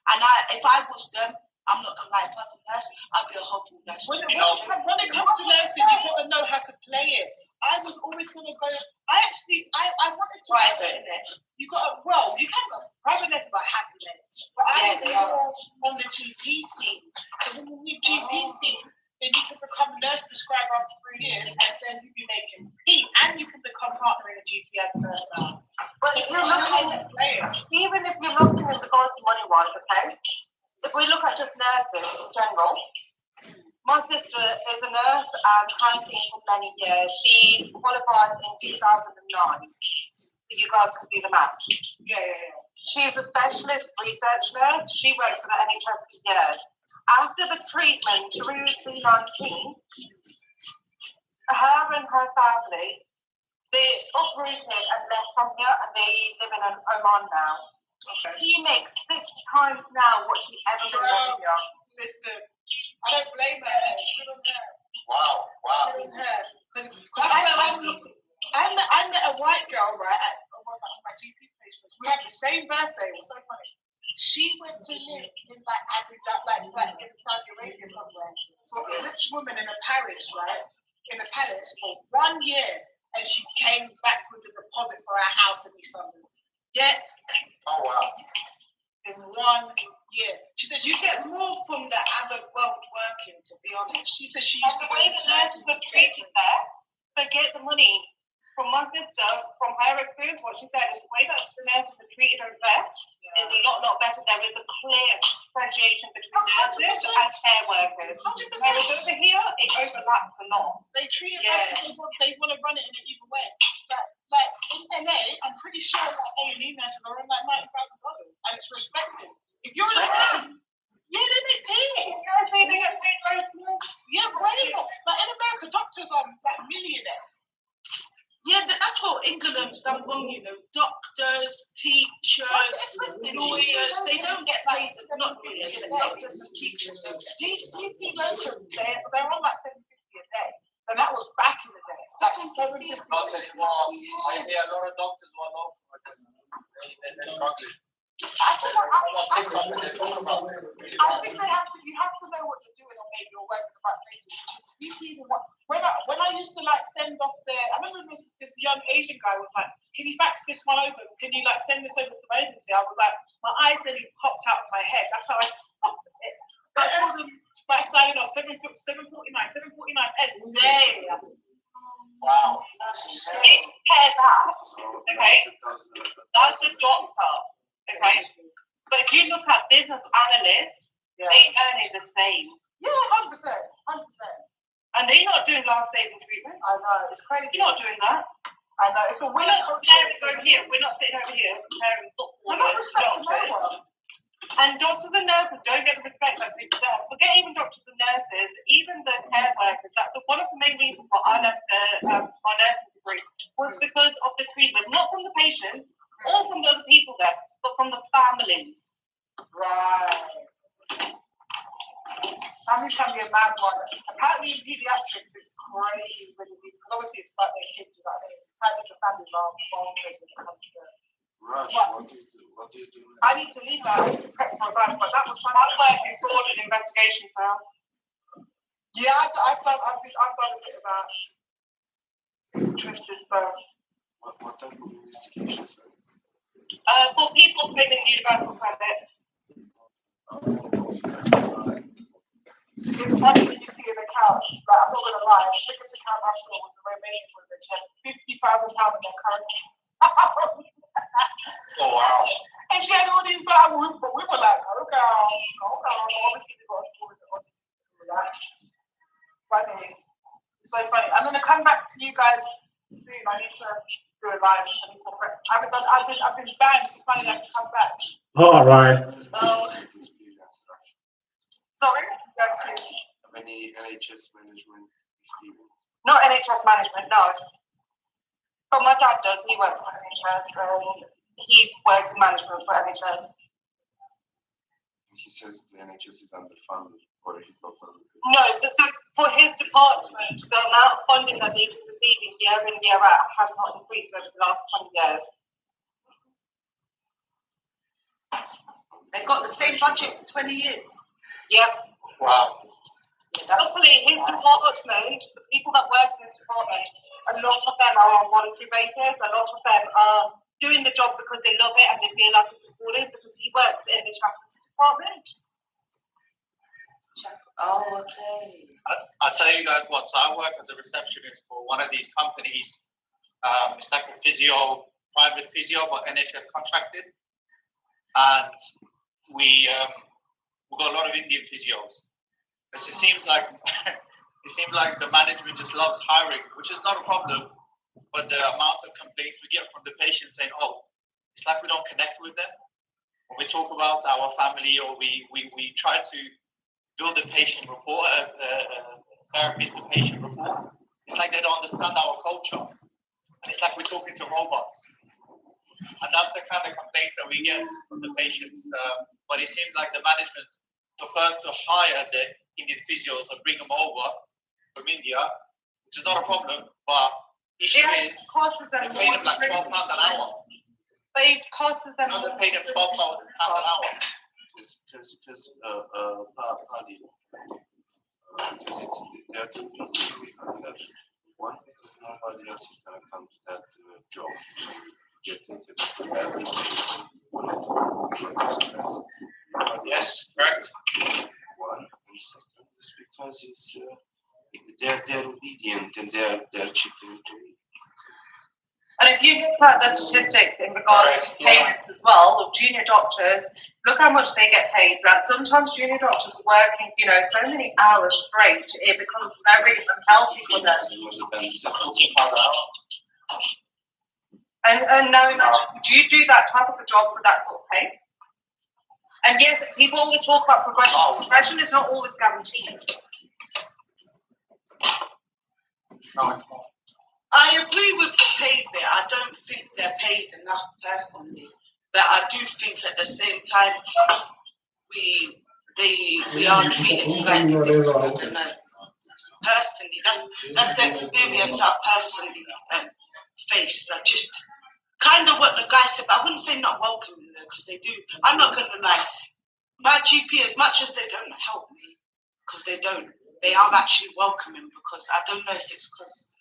And if I was them, I'm not gonna lie, if I was a nurse, I'd be a horrible nurse. When it comes to nursing, you've got to know how to play it. I was always gonna go. I wanted to private nurse. You got you can go private nurse is like happy nurse. But I was on the GP scene. Because in the new GP scene, then you can become a nurse prescriber after 3 years, and then you'll be making P, and you can become partner in a GP as a nurse now. But if you're looking, even if you're looking at the cost money-wise, okay. If we look at just nurses in general, my sister is a nurse and has been for many years. She qualified in 2009. You guys can do the math. Yeah. She's a specialist research nurse. She worked for the NHS for years. After the treatment through C19, her and her family, they uprooted and left from here, and they live in Oman now. Okay. He makes 6 times now what she ever did here. Listen, I don't blame her. Good on her. Wow. Good on her. I met a white girl, right, at one of my GP patients. We had the same birthday. It was so funny. She went to live in Abu Dhabi, like in Saudi Arabia somewhere, for a rich woman in a palace, right? In a palace for 1 year, and she came back with a deposit for our house in East London. Yeah. Oh wow. In 1 year. She said you get more from the Arab world working, to be honest. She said she used to way the nurses are treated there, forget the money. From my sister, from her experience, what she said is the way that the nurses are treated over there is a lot better. There is a clear differentiation between nurses and care workers. 100%. Whereas over here, it overlaps a lot. They treat it like they want to run it in an either way. Like in LA, I'm pretty sure that A&E nurses are on like $90,000, and it's respected. If you're in LA, yeah, they make paid. They get paid very much. Yeah, way more. Like in America, doctors are like millionaires. Yeah, that's what England's done wrong, you know. Doctors, teachers, lawyers, they don't get paid. Not lawyers, doctors and teachers. These locums, they're on like $750 a day. And that was back in the day. Not anymore. I hear a lot of doctors who are local because they're struggling. I think you have to know what you're doing, or maybe you're working the right places. When I used to like send off I remember this young Asian guy was like, "Can you fax this one over? Can you like send this over to my agency?" I was like, my eyes nearly popped out of my head. That's how I stopped it. I told them like signing off $7.49 a day. Wow. Compare that, okay? That's a doctor, okay? But if you look at business analysts, they earn it the same. Yeah, 100%. And they're not doing life-saving treatment. I know, it's crazy. You're not doing that. I know, it's a weird culture. We're not sitting over here comparing footballers to doctors. And And doctors and nurses don't get the respect that they deserve. Forget even doctors and nurses, even the care workers. One of the main reasons why I left our nursing degree was because of the treatment, not from the patients or from the other people there, but from the families. Right. Families can be a mad one. Apparently in pediatrics it's crazy when you, because obviously it's about their kids, apparently the families are bonkers when it comes to Rush, what do you do? I need to leave now. I need to prep for a run, but that was fun. I'm working fraud and investigations now. Yeah, I've done a bit of that. It's interesting stuff. What type of investigations? For people claiming universal credit. It's funny when you see an account, like I'm not gonna lie, the biggest account I saw was the Romanian one that had £50,000 in their current account. Oh wow. And she had all these bad ones, but we were like, okay, obviously we got to do that. Funny. It's very funny. I'm gonna come back to you guys soon. I need to do a live. I need to prep. I've been banned, so finally I can come back. All right. Sorry? Yes, Have any NHS management experience? Not NHS management, no. But my dad does. He works for NHS. He works in management for NHS. He says the NHS is underfunded, or he's not funded. No, so for his department, the amount of funding that they've been receiving year in, year out has not increased over the last 20 years. They've got the same budget for 20 years. Yep. Wow. Hopefully, his department, the people that work in his department, a lot of them are on voluntary basis. A lot of them are doing the job because they love it and they feel like it's supported because he works in the chaplaincy department. Oh, okay. I'll tell you guys what. So I work as a receptionist for one of these companies. It's like a private physio, but NHS contracted, and we got a lot of Indian physios. It seems like the management just loves hiring, which is not a problem. But the amount of complaints we get from the patients saying, "Oh, it's like we don't connect with them." When we talk about our family, or we try to build a patient rapport, therapist-to-patient rapport, it's like they don't understand our culture. And it's like we're talking to robots. And that's the kind of complaints that we get from the patients. But it seems like the management prefers to hire the Indian physios and bring them over from India, which is not a problem, but issue is they pay them like £12 an hour. But it costs them. No, they pay them £12 an hour. Because partly, because it's there are two reasons behind that. One, because nobody else is going to come to that job. Yes, correct. One, and second is because it's they're obedient and they're cheap to eat. And if you look at the statistics in regards to payments as well of junior doctors, look how much they get paid. Like sometimes junior doctors are working, so many hours straight. It becomes very unhealthy for them. And now imagine, would you do that type of a job for that sort of pay? And yes, people always talk about progression. Progression is not always guaranteed. I agree with the pay bit. I don't think they're paid enough personally, but I do think at the same time we are treated slightly different. I don't know. Personally, that's the experience I personally faced. I just kind of what the guy said, but I wouldn't say not welcoming though, because they do. I'm not gonna lie. My GP, as much as they don't help me, because they don't, they are actually welcoming. Because I don't know if it's because.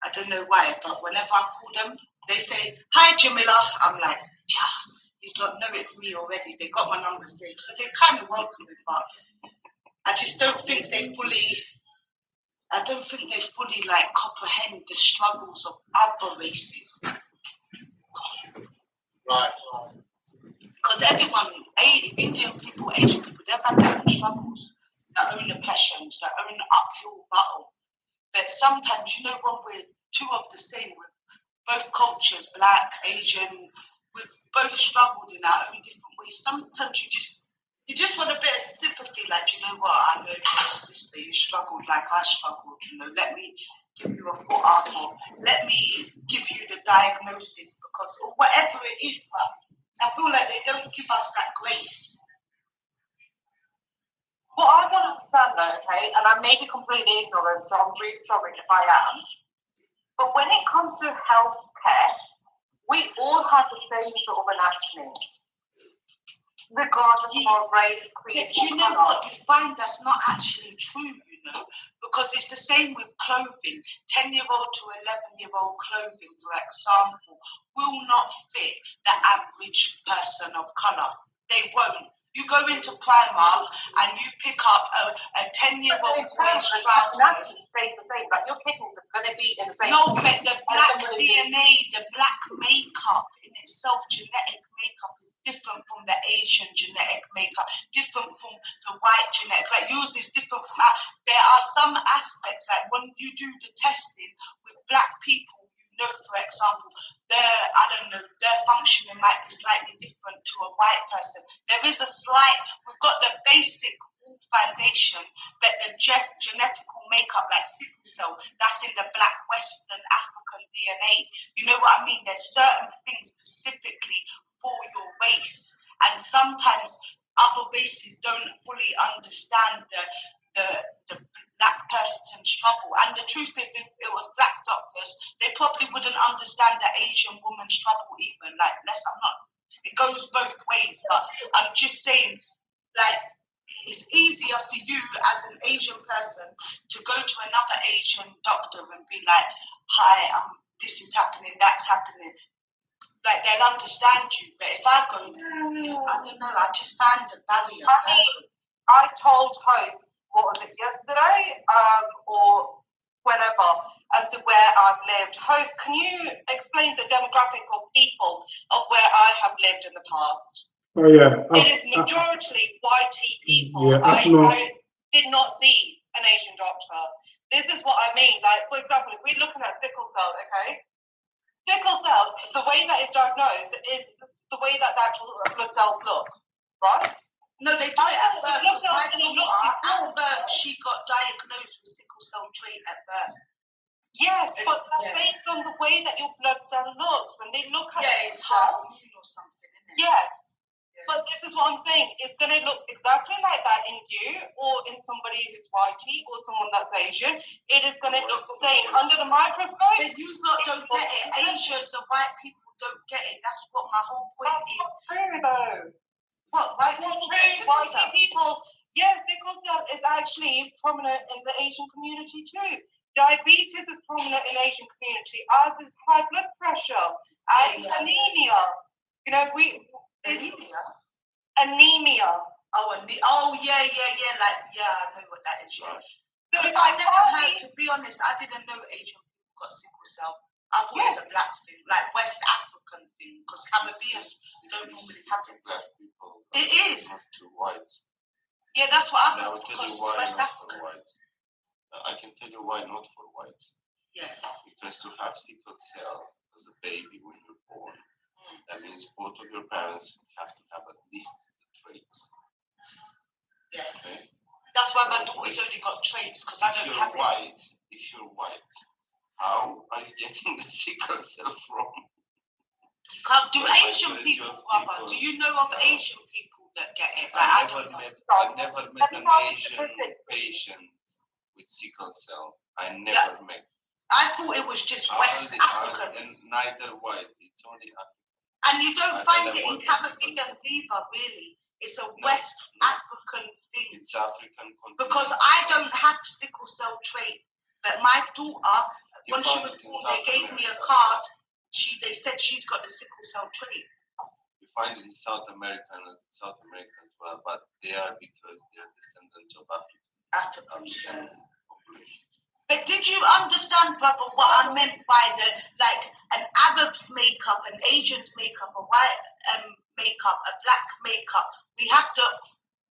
I don't know why, but whenever I call them, they say, "Hi, Jamila." I'm like, yeah, he's like, no, it's me already. They got my number saved. So they're kind of welcoming, but I just don't think they fully like comprehend the struggles of other races. Right. Because everyone, Indian people, Asian people, they've had their own struggles, their own oppressions, their own uphill battle. But sometimes, when we're two of the same, with both cultures, Black, Asian, we've both struggled in our own different ways. Sometimes you just You just want a bit of sympathy, like, you know what, I know you're a sister, you struggled like I struggled, you know, let me give you a foot up, or let me give you the diagnosis, because, or whatever it is, but I feel like they don't give us that grace. What I don't understand though, okay, and I may be completely ignorant, so I'm really sorry if I am, but when it comes to healthcare, we all have the same sort of anatomy, regardless of our race, creed. Do you know what? You find that's not actually true, you know, because it's the same with clothing. 10-year-old to 11-year-old clothing, for example, will not fit the average person of colour. They won't. You go into Primark and you pick up a 10-year-old boy's trousers. Stays the same, like your kidneys are going to be in the same. No, but the black DNA, the black makeup in itself, genetic makeup is different from the Asian genetic makeup, different from the white genetic. Like yours is different from that. There are some aspects, like when you do the testing with black people, you know, for example, their functioning might be slightly different to a white person. There is a slight, we've got the basic foundation, but the genetical makeup, like sickle cell, that's in the black Western African DNA. You know what I mean? There's certain things specifically for your race, and sometimes other races don't fully understand the black person's struggle. And the truth is, if it was black doctors, they probably wouldn't understand the Asian woman's struggle even. Like, it goes both ways, but I'm just saying, like, it's easier for you as an Asian person to go to another Asian doctor and be like, hi, this is happening, that's happening. Like, they'll understand you. But if I go, I don't know, I just find the barrier. I told host, what was it, yesterday, or whenever, as to where I've lived. Host, can you explain the demographic of people of where I have lived in the past? Oh yeah. It is majority white people. Yeah, I did not see an Asian doctor. This is what I mean. Like, for example, if we're looking at sickle cell, okay? Sickle cell, the way that it's diagnosed is the way that blood cells look, right? No, they do it at birth. At birth, she got diagnosed with sickle cell trait at birth. Yes, but based on the way that your blood cell looks, when they look at it's half immune or something, isn't it? Yes. But this is what I'm saying. It's going to look exactly like that in you or in somebody who's whitey or someone that's Asian. It is going to look the same. Under the microscope, but you lot don't get it. Asians and white people don't get it. That's what my whole point is. That's not true, though. What? White people? Yes, sickle cell is actually prominent in the Asian community too. Diabetes is prominent in the Asian community, as is high blood pressure, as is anemia. You know, anemia. Oh, yeah. Like, I know what that is. Yeah. So I never heard, to be honest, I didn't know Asian people got sickle cell. I thought it was a black thing, like West African thing, because Caribbeans don't normally have it. Black people. It is. Not too white. Yeah, that's what I thought, because it's West African. I can tell you why not for whites. Yeah. Because to have sickle cell as a baby when you're born, that means both of your parents have to have at least the traits. Yes. Okay? That's why my daughter's only got traits, because I don't have it. If you're white, how are you getting the sickle cell from? Do Asian people, brother, do you know of Asian people that get it? Like, I've never met an Asian patient with sickle cell. I never met. I thought it was just West Africans. Neither white, it's only African. And you don't find it in Caribbeans either, really. It's a West African thing. It's African continent. Because I don't have sickle cell trait, but my daughter, when she was born, they gave me a card. They said she's got the sickle cell trait. You find it in South America as well, but they are because they are descendants of African. But did you understand, brother, what I meant by an Arab's makeup, an Asian's makeup, a white makeup, a black makeup? We have the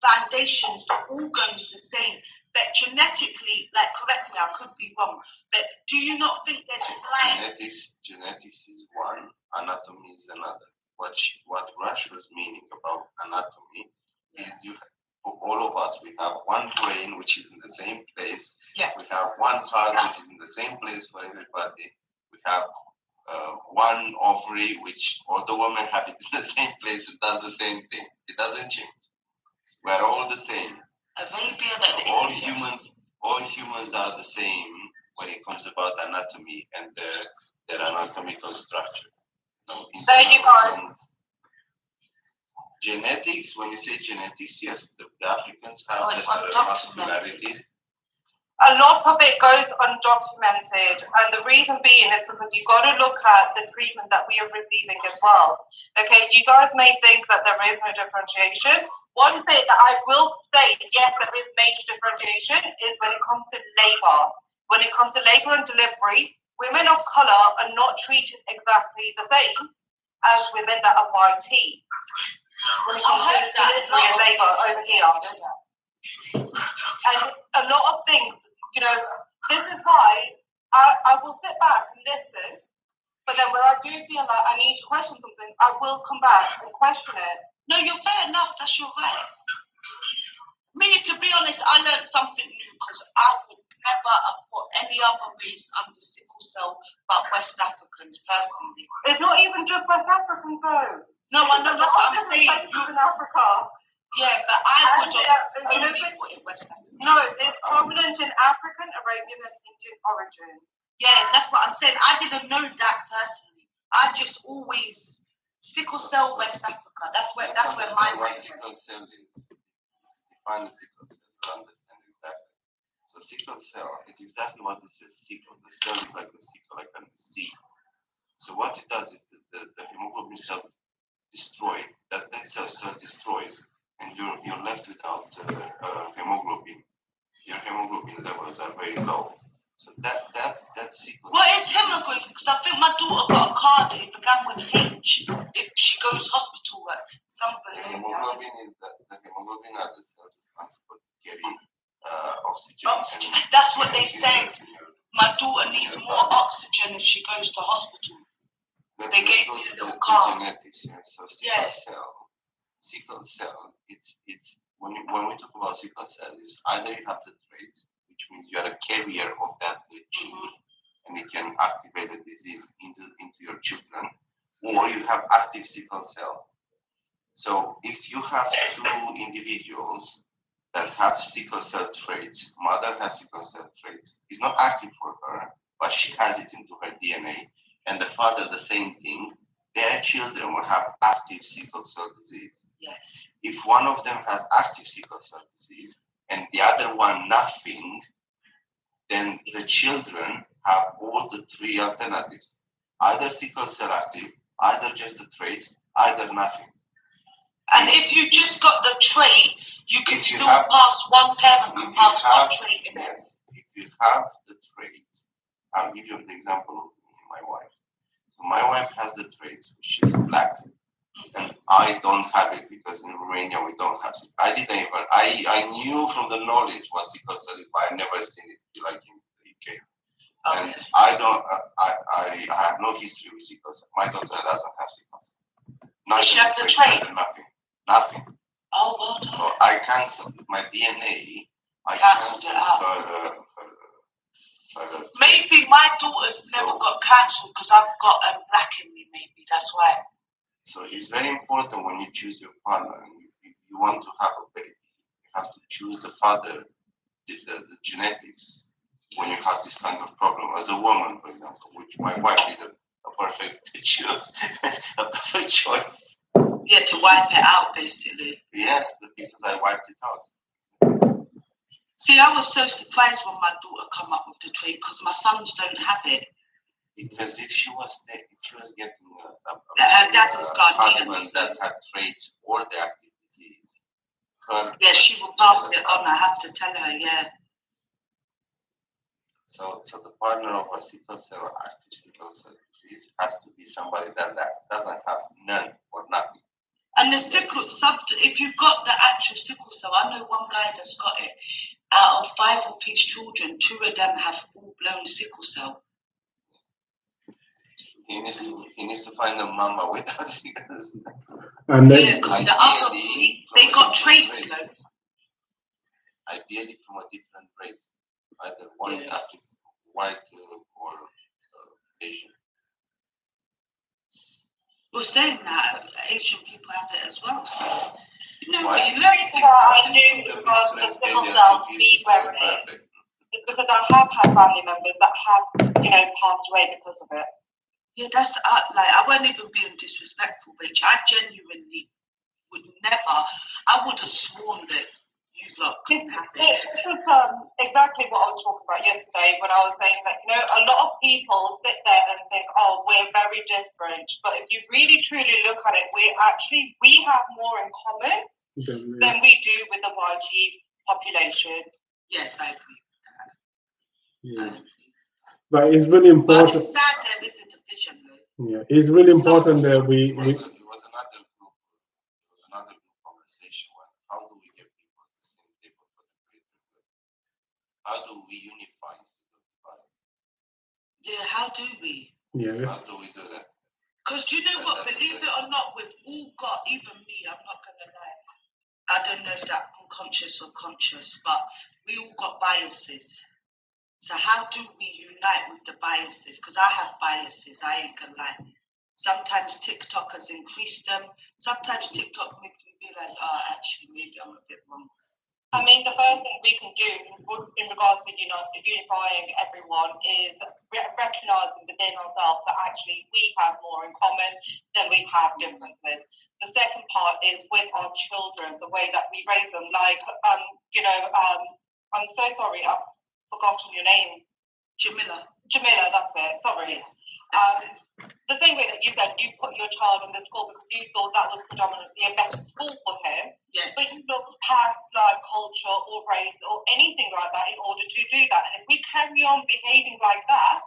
foundations, the organs the same, but genetically, like, correct me, I could be wrong, but do you not think there's slight... Genetics is one, anatomy is another. What Rush was meaning about anatomy is us. We have one brain, which is in the same place. Yes. We have one heart, which is in the same place for everybody. We have one ovary, which all the women have it in the same place. It does the same thing. It doesn't change. We are all the same. All humans are the same when it comes about anatomy and their anatomical structure. There you go. Genetics, when you say genetics, yes, the Africans have muscularity. A lot of it goes undocumented, and the reason being is because you've got to look at the treatment that we are receiving as well. Okay, you guys may think that there is no differentiation. One thing that I will say, yes, there is major differentiation, is when it comes to labor. When it comes to labor and delivery, women of color are not treated exactly the same as women that are YT. When it comes to delivery and labor over here. And a lot of things, you know, this is why I will sit back and listen, but then when I do feel like I need to question something, I will come back and question it. No, you're fair enough, that's your right. Me, to be honest, I learned something new because I would never have put any other race under sickle cell but West Africans, personally. It's not even just West Africans, though. No, I know, that's what I'm saying. In Africa. Yeah, but I would have only put it West Africa. No, it's prominent in African, Arabian, and Indian origin. Yeah, that's what I'm saying. I didn't know that personally. I just always sickle cell West Africa. That's where my what sickle cell is. Define the sickle cell. You understand exactly. So sickle cell, it's exactly what it says. Sickle. The cell is like a sickle, like a sieve. So what it does is the hemoglobin cell destroy that cell destroys, and you're left without hemoglobin. Your hemoglobin levels are very low. So that sickle. What is hemoglobin? Because I think my daughter got a card that it began with H. If she goes hospital, somebody. Hemoglobin is the hemoglobin are the cells responsible to carry oxygen. That's what they said. My daughter needs more oxygen if she goes to hospital. They gave me a little card. Genetics, yeah. So sickle cell. It's when we talk about sickle cell, it's either you have the traits, which means you are a carrier of that gene, and it can activate the disease into your children, or you have active sickle cell. So if you have two individuals that have sickle cell traits, mother has sickle cell traits, it's not active for her, but she has it into her DNA. And the father, the same thing, their children will have active sickle cell disease. Yes. If one of them has active sickle cell disease and the other one nothing, then the children have all the three alternatives. Either sickle cell active, either just the traits, either nothing. And if you just got the trait, you can still pass one parent can pass one trait. Yes. If you have the trait, I'll give you the example of my wife. So my wife has the traits, she's black, and I don't have it because in Romania we don't have it. I knew from the knowledge what sickle cell is, but I never seen it like in the UK. Okay. And I have no history with sickle cell. My daughter doesn't have sickle cell. Does she have the trait? Nothing. Oh, well done. So I cancelled my DNA. I cancelled it out. Maybe my daughter's never got cancelled because I've got black in me, maybe, that's why. So it's very important when you choose your partner and you want to have a baby, you have to choose the father, the genetics, when you have this kind of problem. As a woman, for example, which my wife did a perfect choice, a perfect choice. Yeah, to wipe it out, basically. Yeah, because I wiped it out. See, I was so surprised when my daughter come up with the trait because my sons don't have it. Because if she was getting her dad is husband that had traits or the active disease, she will pass it on. I have to tell her, yeah. So the partner of a sickle cell, active sickle cell disease, has to be somebody that doesn't have none or nothing. And the sickle if you've got the actual sickle cell, I know one guy that's got it. Out of 5 of his children, 2 of them have full-blown sickle cell. He needs to find a mama without sickle cell. And then, because the other 3, they got traits though. ideally from a different race, either white, or Asian. Well, saying that, Asian people have it as well. So you know Why? what, you learn things. It's because I have had family members that have, passed away because of it. Yeah, that's like, I wasn't even being disrespectful, Rachel. I genuinely would never. I would have sworn that you lot couldn't have it. This is exactly what I was talking about yesterday when I was saying that, a lot of people sit there and think, oh, we're very different. But if you really truly look at it, we have more in common than we do with the YG population. Yes, I agree. Yeah. But it's really important. But it's sad there is a division, though. Yeah, it's really important that we It was another group. It was another group conversation. How do we get people at the same table for the greater good? How do we unify instead of divide? Yeah, how do we? Yeah. How do we do that? Because do you know what? Believe it or not, we've all got, even me, I'm not gonna lie. I don't know if that's unconscious or conscious, but we all got biases. So how do we unite with the biases? Because I have biases, I ain't gonna lie. Sometimes TikTok has increased them. Sometimes TikTok makes me realize, actually, maybe I'm a bit wrong. I mean, the first thing we can do in regards to unifying everyone is recognizing within ourselves that actually we have more in common than we have differences. The second part is with our children, the way that we raise them. Like, I'm so sorry, I've forgotten your name. Jamila, that's it. Sorry. The same way that you said you put your child in the school because you thought that was predominantly a better school for him. Yes. But you look past like culture or race or anything like that in order to do that. And if we carry on behaving like that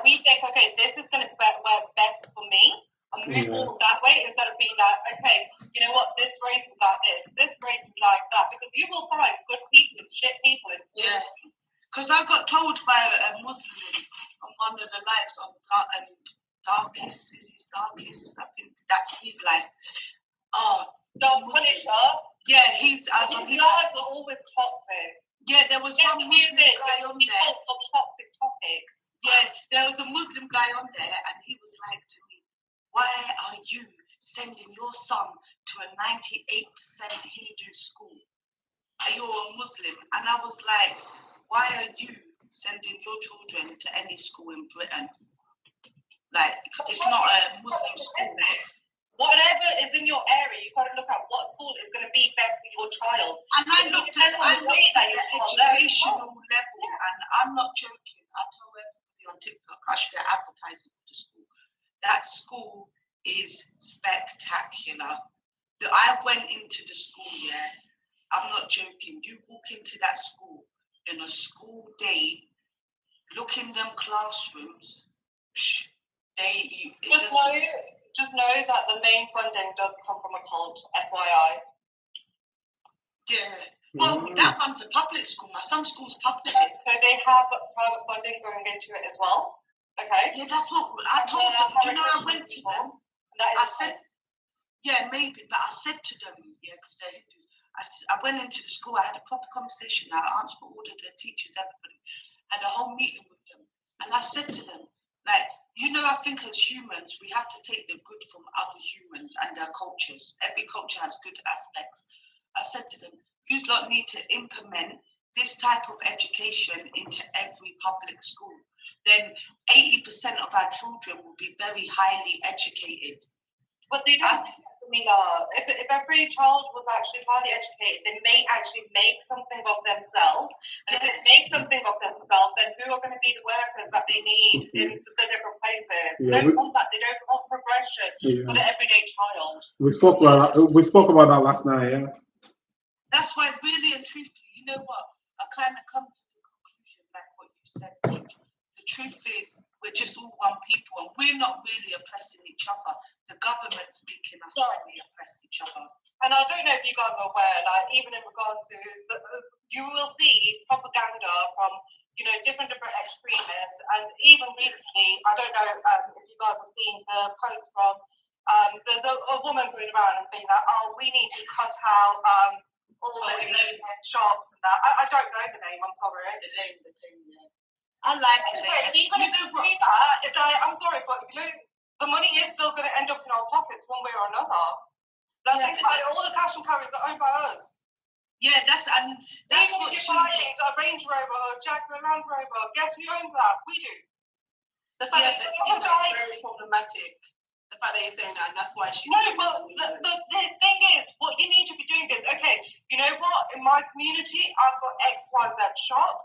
we think, okay, this is going to work best for me, and move forward that way instead of being like, okay, you know what, this race is like this race is like that, because you will find good people and shit people in all things. Because I got told by a Muslim on one of the lives on Darkest, is his Darkest? I think that he's like, Don't punish her. Yeah, his lives are always toxic. Yeah, there was one Muslim guy on there. Toxic topics. Yeah, there was a Muslim guy on there, and he was like to me, "Why are you sending your son to a 98% Hindu school? You're a Muslim." And I was like, "Why are you sending your children to any school in Britain? Like, it's not a Muslim school." Whatever is in your area, you've got to look at what school is going to be best for your child. And I looked at the educational level, and I'm not joking. I tell everybody on TikTok, I should be advertising for the school. That school is spectacular. I went into the school, I'm not joking. You walk into that school in a school day, look in them classrooms, Just know that the main funding does come from a cult, FYI. Yeah. Well, that one's a public school. My son's school's public. So they have private funding going into it as well. Okay. Yeah, that's what I told them. You know, I went to them. I said, yeah, maybe, but I said to them, because they're Hindus. I went into the school. I had a proper conversation. I answered for all of the teachers, everybody. Had a whole meeting with them, and I said to them, like, I think as humans, we have to take the good from other humans and their cultures. Every culture has good aspects. I said to them, you lot need to implement this type of education into every public school. Then 80% of our children will be very highly educated. But they don't. If every child was actually highly educated, they may actually make something of themselves. And if they make something of themselves, then who are going to be the workers that they need in the different places? They don't want that. They don't want progression for the everyday child. We spoke about that last night. That's why, really and truthfully, you know what? I kind of come to the conclusion, like what you said. The truth is, we're just all one people, and we're not really oppressing each other. The government's making us really oppress each other. And I don't know if you guys are aware, like even in regards to, you will see propaganda from, different extremists, and even recently, I don't know if you guys have seen the post from, there's a woman going around and being like, oh, we need to cut out all the shops and that. I don't know the name. I'm sorry. The thing. Yeah. I like it. Even if you do that, it's like, I'm sorry, but you know, the money is still going to end up in our pockets one way or another. Like, think about it, all the cash and carries are owned by us. Yeah, that's Even what if she you're buying a Range Rover or a Jaguar Land Rover, guess who owns that? We do. The fact that it's very problematic. The fact that you're saying that, and that's why she's. No, but the thing is, what you need to be doing is, okay, you know what? In my community, I've got XYZ shops.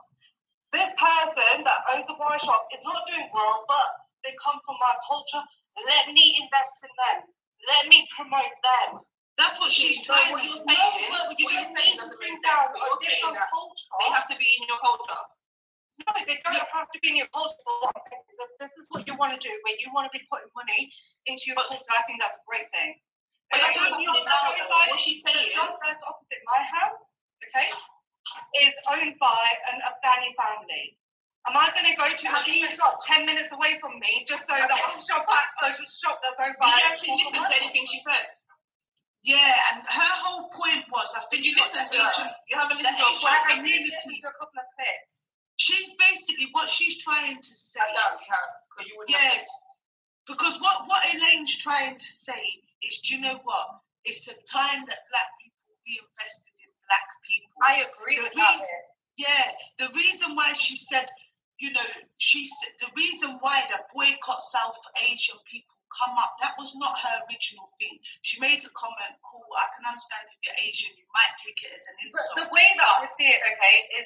This person that owns a Y shop is not doing well, but they come from my culture. Let me invest in them. Let me promote them. That's what she's trying to do. What you're saying doesn't make sense. You're saying that they have to be in your culture. No, they don't have to be in your culture. But what I'm saying is, if this is what you want to do, where you want to be putting money into your culture, I think that's a great thing. But I don't know what she's saying. The shop that's opposite my house, okay, is owned by an Afghani family. Am I going to go to a different shop 10 minutes away from me just so that a shop that's owned by? Did you actually listen to anything she said? Yeah, and her whole point was, I think you listen to her. You haven't listened to her. I did listen to a couple of clips. She's basically what she's trying to say. Yeah, because what Elaine's trying to say is, do you know what? It's the time that black people reinvested in black people. I agree with that. Yeah, the reason why she said, you know, she said the reason why the boycott South Asian people come up, that was not her original thing. She made a comment, cool, I can understand if you're Asian, you might take it as an insult. But the way that I see it, okay, is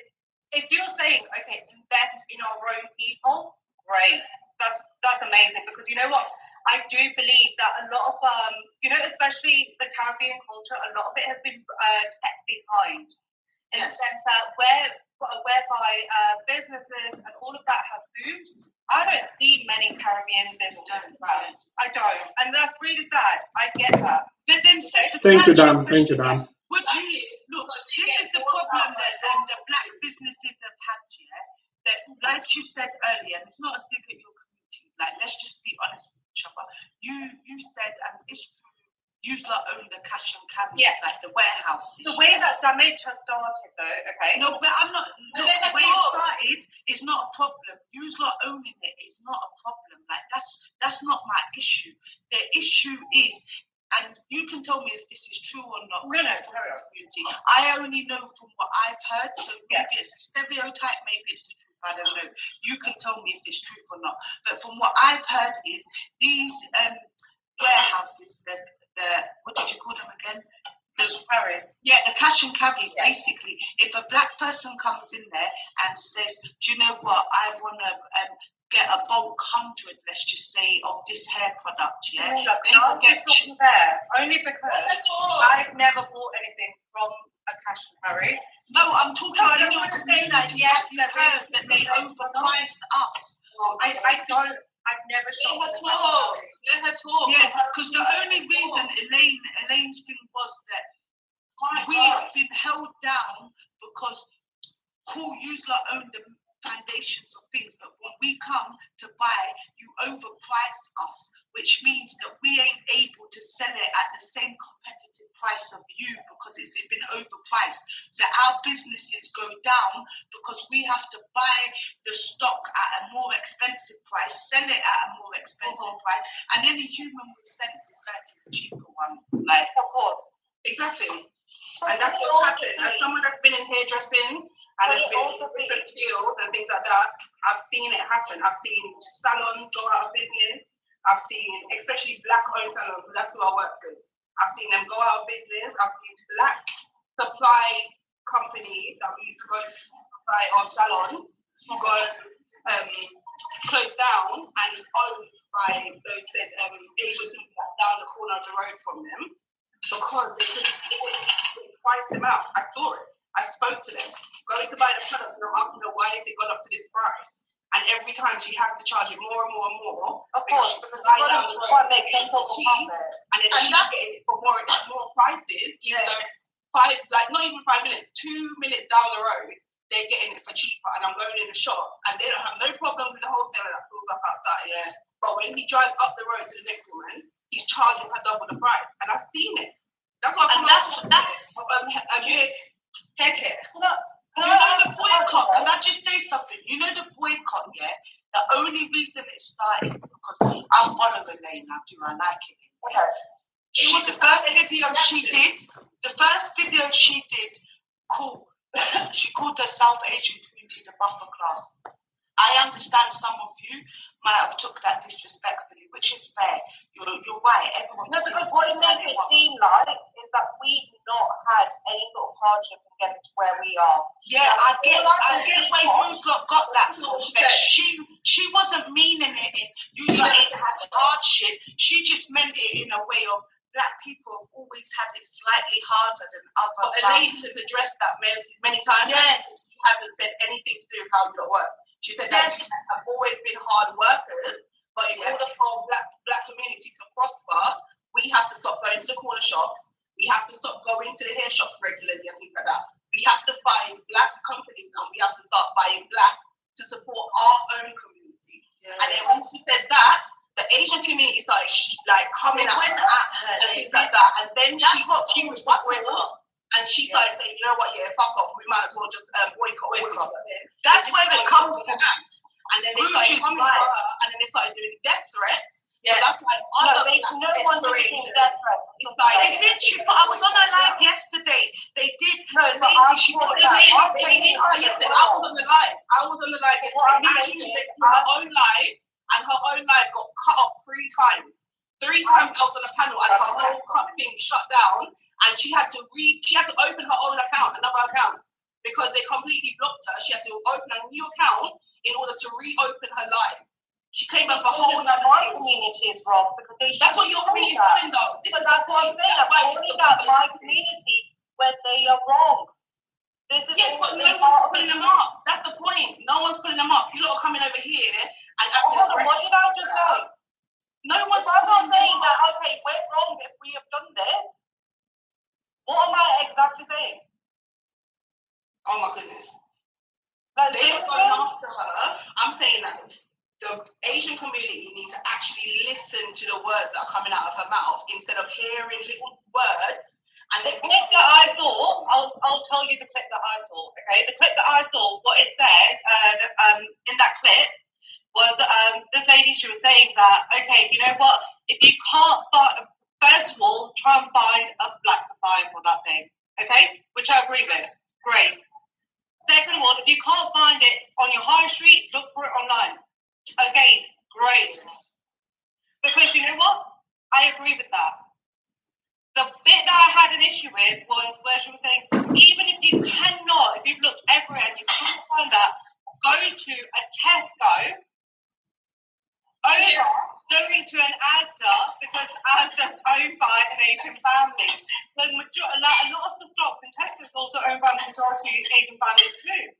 if you're saying, okay, invest in our own people, great. That's amazing, because you know what? I do believe that a lot of, you know, especially the Caribbean culture, a lot of it has been kept behind. In the sense that whereby businesses and all of that have boomed, I don't see many Caribbean businesses. Right. I don't, and that's really sad. I get that. But then, thank you, Dan. Thank you, Dan. Would you look? This is the problem that the black businesses have had. Yeah, that like you said earlier, and it's not a dig at your community. Like, let's just be honest with each other. You said, and it's true. You lot own the cash and carry, like the warehouses. The way that damage has started, though, okay? No, but I'm not. Look, the way it started is not a problem. You lot owning it is not a problem. Like, that's not my issue. The issue is, and you can tell me if this is true or not. No, community. I only know from what I've heard, so maybe it's a stereotype, maybe it's the truth. I don't know. You can tell me if it's truth or not. But from what I've heard is these warehouses, what did you call them again? The carriers. Yeah, the cash and carries. Basically, if a black person comes in there and says, do you know what, I want to get a bulk 100, let's just say, of this hair product, yeah? They will get there, only because I've never bought anything from a cash and carry. No, I'm talking about your community. Have you heard that they overprice us? I've never shopped. Let her talk. Yeah, because the only reason Elaine's thing was that we have been held down because cool, you lot own the foundations of things, but when we come to buy, you overprice us, which means that we ain't able to sell it at the same competitive price of you because it's been overpriced. So our businesses go down because we have to buy the stock at a more expensive price, sell it at a more expensive price, and any human with sense is going to the cheaper one. Like, of course. Exactly. And that's what's happened. As someone that's been in hairdressing and has been in different fields and things like that, I've seen it happen. I've seen salons go out of business. I've seen, especially black-owned salons, because that's who I work with. I've seen them go out of business. I've seen black supply companies that we used to go to supply our salons go closed down and owned by those Asian people that's down the corner of the road from them because they could price them out. I saw it. I spoke to them. Going to buy the product and I'm asking her why has it gone up to this price? And every time she has to charge it more and more and more. Of course, because you've got to try and make some sort of profit. And then she's getting it for more prices. Even though not even 5 minutes, 2 minutes down the road, they're getting it for cheaper. And I'm going in the shop and they don't have no problems with the wholesaler that pulls up outside. Yeah. But when he drives up the road to the next woman, he's charging her double the price. And I've seen it. That's what and that's hair care. You know the boycott, can I just say something? You know the boycott, yeah? The only reason it started because I follow Elaine, I do, I like it. Okay. The first video she did, cool. She called the South Asian community the buffer class. I understand some of you might have took that disrespectfully, which is fair. You're right. Everyone. No, because what it makes it seem like is that we've not had any sort of hardship in getting to where we are. Yeah, I get where Bruce lot got that from, but she wasn't meaning it. You lot ain't had hardship. She just meant it in a way of black people have always had it slightly harder than other. But Elaine has addressed that many times. Yes. She hasn't said anything to do with how you lot work. She said that you have always been hard workers, but in order for black community to prosper, we have to stop going to the corner shops. We have to stop going to the hair shops regularly and things like that. We have to find black companies and we have to start buying black to support our own community. Yeah. And then when she said that, the Asian community started coming at her and things like that. And then she was boycott. And she started saying, you know what, fuck off, we might as well just boycott. That's where they come from. And then they started coming for her, and then they started doing death threats. So that's why no one doing death threats. They did. I was on a live yesterday. They did. I was on the live. I was on the live yesterday. And she did her own live, and her own live got cut off 3 times. 3 times I was on the panel, and her whole thing shut down. And she had to open her own account, another account, because they completely blocked her. She had to open a new account in order to reopen her live. She came up with a whole other my community is wrong because that's what your community is doing, though. But that's what I'm saying. I'm talking about my community where they are wrong. But no one's pulling them up. That's the point. No one's pulling them up. You lot are coming over here and hold on, what did I just say? No one's. I'm not saying that. Okay, we're wrong if we have done this. What am I exactly saying? Oh my goodness. They are going after her. I'm saying that the Asian community needs to actually listen to the words that are coming out of her mouth instead of hearing little words. And the clip that I saw, I'll tell you the clip that I saw, okay? The clip that I saw, what it said in that clip was this lady, she was saying that, okay, you know what? If you can't find... First of all, try and find a black supplier for that thing, okay? Which I agree with. Great. Second of all, if you can't find it on your high street, look for it online. Okay, great. Because you know what? I agree with that. The bit that I had an issue with was where she was saying, even if you've looked everywhere and you can't find that, go to a Tesco, going to an Asda, because Asda's owned by an Asian family. A lot of the stocks in Tesco is also owned by majority Asian families too.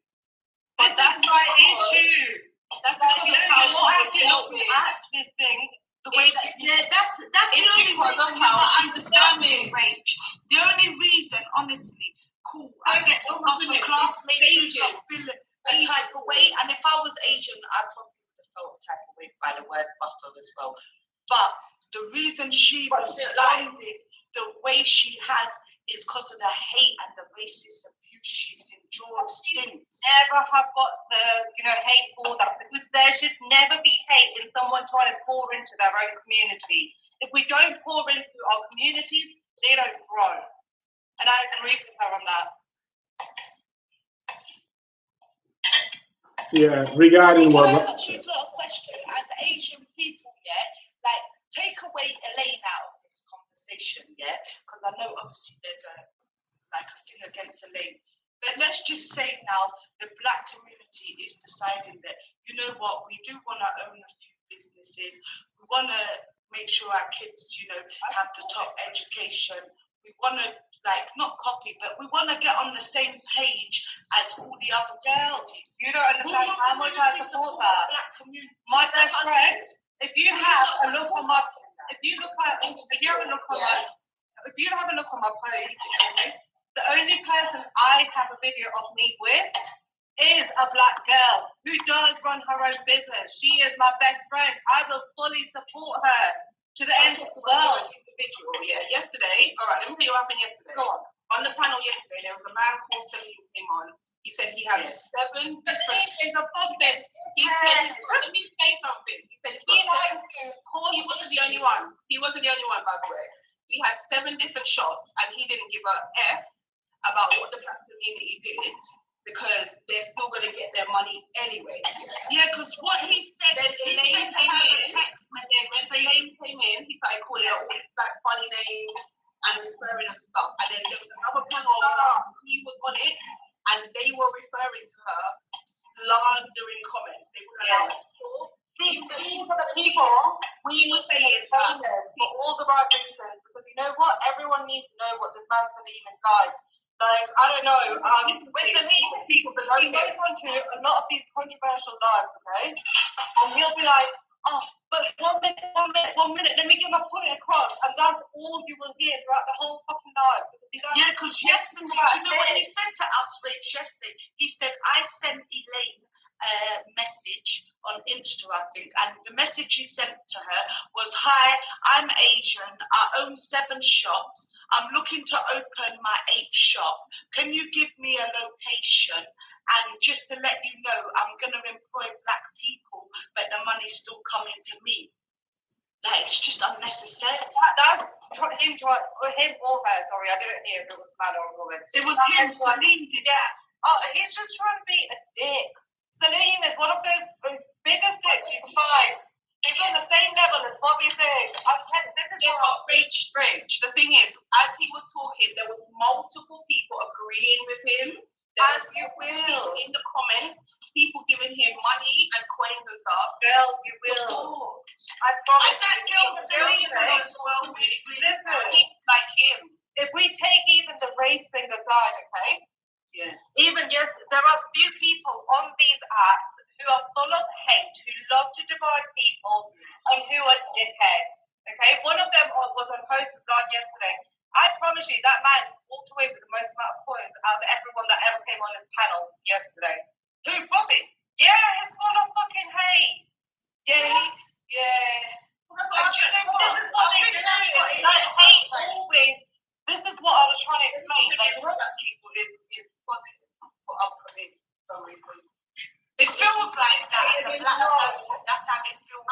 But that's my issue. That's you're not actually looking at this thing the way that. Yeah, that's the only reason you're not understanding, Rach. The only reason, honestly, cool. I get upper class maybe feel a type of way, and if I was Asian, I'd probably type of way by the word buffer as well. But the reason she responded the way she has is because of the hate and the racist abuse she's endured since. Never have got the hate for that, because there should never be hate in someone trying to pour into their own community. If we don't pour into our communities, they don't grow. And I agree with her on that. Yeah, regarding what. Can I ask you a question? As Asian people, take away Elaine out of this conversation, because I know obviously there's a thing against Elaine. But let's just say now the black community is deciding that, you know what, we do want to own a few businesses. We want to make sure our kids, have the top education. We want to not copy, but we want to get on the same page as all the other communities. You don't understand how much I support that. My best friend, if you have a look on my page, the only person I have a video of me with is a black girl who does run her own business. She is my best friend. I will fully support her to the end of the world. individual. Yeah, yesterday. All right, let me tell you what happened yesterday. Go on. On the panel yesterday, there was a man called Salim who came on. He said he has 7 different. Is a fucking. He said, let me say something. He said he wasn't the only one. He wasn't the only one, by the way. He had 7 different shops, and he didn't give a F about what the black community did because they're still going to get their money anyway. Yeah, because what he said, then he sent her a text message. When Elaine came in, he started calling her all these like funny names and referring her to stuff. And then there was another panel, he was on it, and they were referring to her slandering comments. They would allow us to talk. These are the people we need to make famous for all the right reasons, because you know what? Everyone needs to know what this man Salim is like. Like, I don't know, when Salim, he goes on to a lot of these controversial lives, okay? And he'll be like, oh, but one minute, let me get my point across. And that's all you will hear throughout the whole fucking life. Because yesterday, you know what he said to us, Rach, yesterday? He said, I sent Elaine a message on Insta, I think, and the message he sent to her was, hi, I'm Asian, I own 7 shops, I'm looking to open my 8th shop, can you give me a location, and just to let you know, I'm going to employ black people, but the money's still coming to me. Like, it's just unnecessary. That's him or her, sorry, I didn't hear if it was man or a woman. It was him, Salim did that. Oh, he's just trying to be a dick. Salim is one of those biggest dicks you can find. He's on the same level as Bobby Thing. I'm telling you, this is what Rach. The thing is, as he was talking, there was multiple people agreeing with him. As you will. In the comments, people giving him money and coins and stuff. Girl, you will. I promise. And that girl Salim as well, really, listen, like him. If we take even the race thing aside, okay? Yeah. Even, yes, there are few people on these apps who are full of hate, who love to divide people, and who are dickheads. Okay? One of them was on Hostess Live yesterday. I promise you, that man walked away with the most amount of points out of everyone that ever came on this panel yesterday. Who, Bobby? Yeah, he's full of fucking hate. Yeah. That's what you know what? I think that's what it is. This is what I was trying to explain. Like, black people is positive for upcoming some reason. It feels like that as a black person. That's how it feels.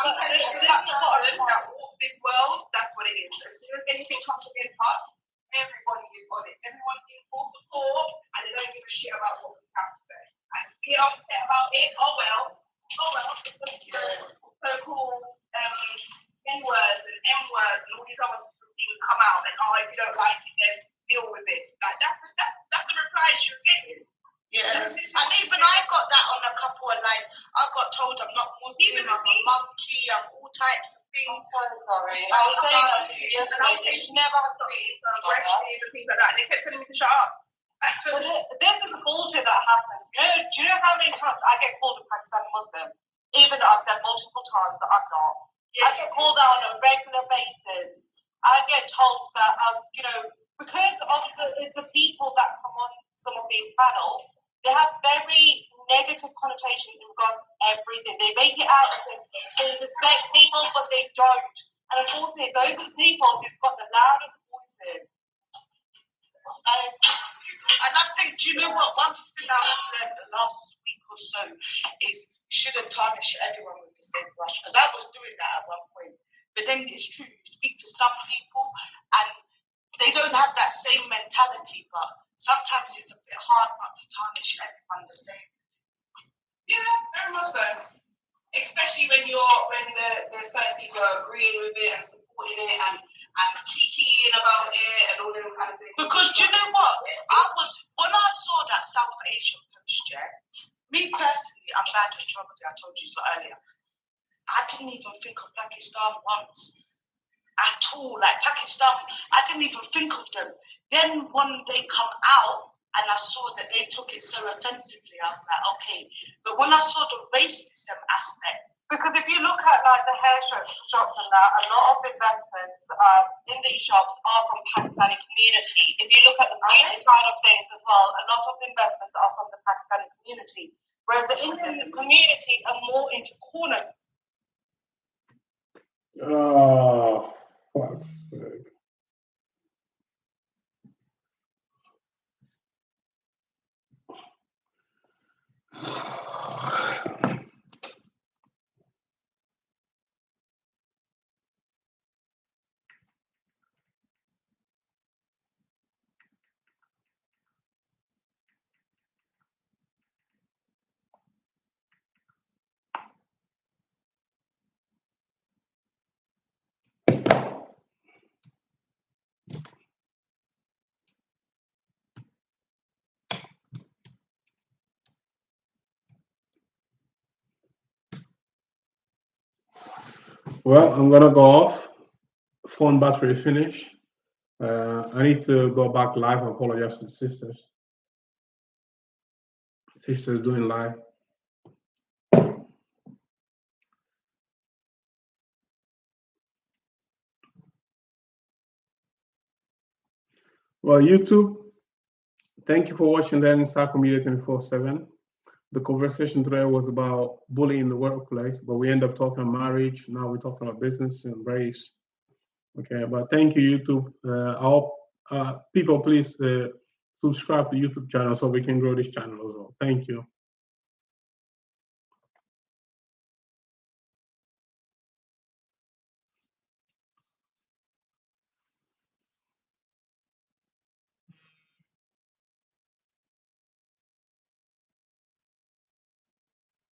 This world, that's what it is. As soon as anything comes to get touch, everybody is on it. Everyone's in full support, and they don't give a shit about what we have to say. And if we are upset about it, oh well. So-called N-words and M-words and all these other things come out, and if you don't like it, then deal with it. Like that's the reply she was getting. Yeah, and even I got that on a couple of lives. I got told I'm not Muslim, I'm a monkey, I'm all types of things. I'm so sorry. I was saying you never have to be aggressive and things like that, and they kept telling me to shut up. But this is the bullshit that happens. Do you know how many times I get called a Pakistani Muslim? Even though I've said multiple times that I'm not. I get called out on a regular basis. I get told that, because of the people that come on some of these panels, they have very negative connotation in regards to everything. They make it out as if they respect people, but they don't. And unfortunately, those are the people who've got the loudest voices. And I think, do you know what? One thing I've learned the last week or so is you shouldn't tarnish anyone with the same brush. Because I was doing that at one point. But then it's true, you speak to some people and they don't have that same mentality, but sometimes it's a bit hard not to tarnish everyone the same. Yeah, very much so. Especially when there's certain people agreeing with it and supporting it and kikiing about it and all those kind of things. Because do you know what? When I saw that South Asian post, me personally, I'm bad at geography, I told you earlier. I didn't even think of Pakistan once. At all. Like Pakistan, I didn't even think of them. Then when they come out and I saw that they took it so offensively, I was like, okay. But when I saw the racism aspect, because if you look at like the hair shops and that, a lot of investments in these shops are from Pakistani community. If you look at the beauty side of things as well, a lot of investments are from the Pakistani community. Whereas the Indian community are more into corner. Oh, fuck's sake. Well, I'm gonna go off. Phone battery finish. I need to go back live and apologize to the sisters. Sisters doing live. Well, YouTube, thank you for watching the Sacco Media 24/7. The conversation today was about bullying in the workplace, but we end up talking marriage. Now we're talking about business and race. Okay, but thank you, YouTube. I hope people please subscribe to YouTube channel so we can grow this channel as well. Thank you.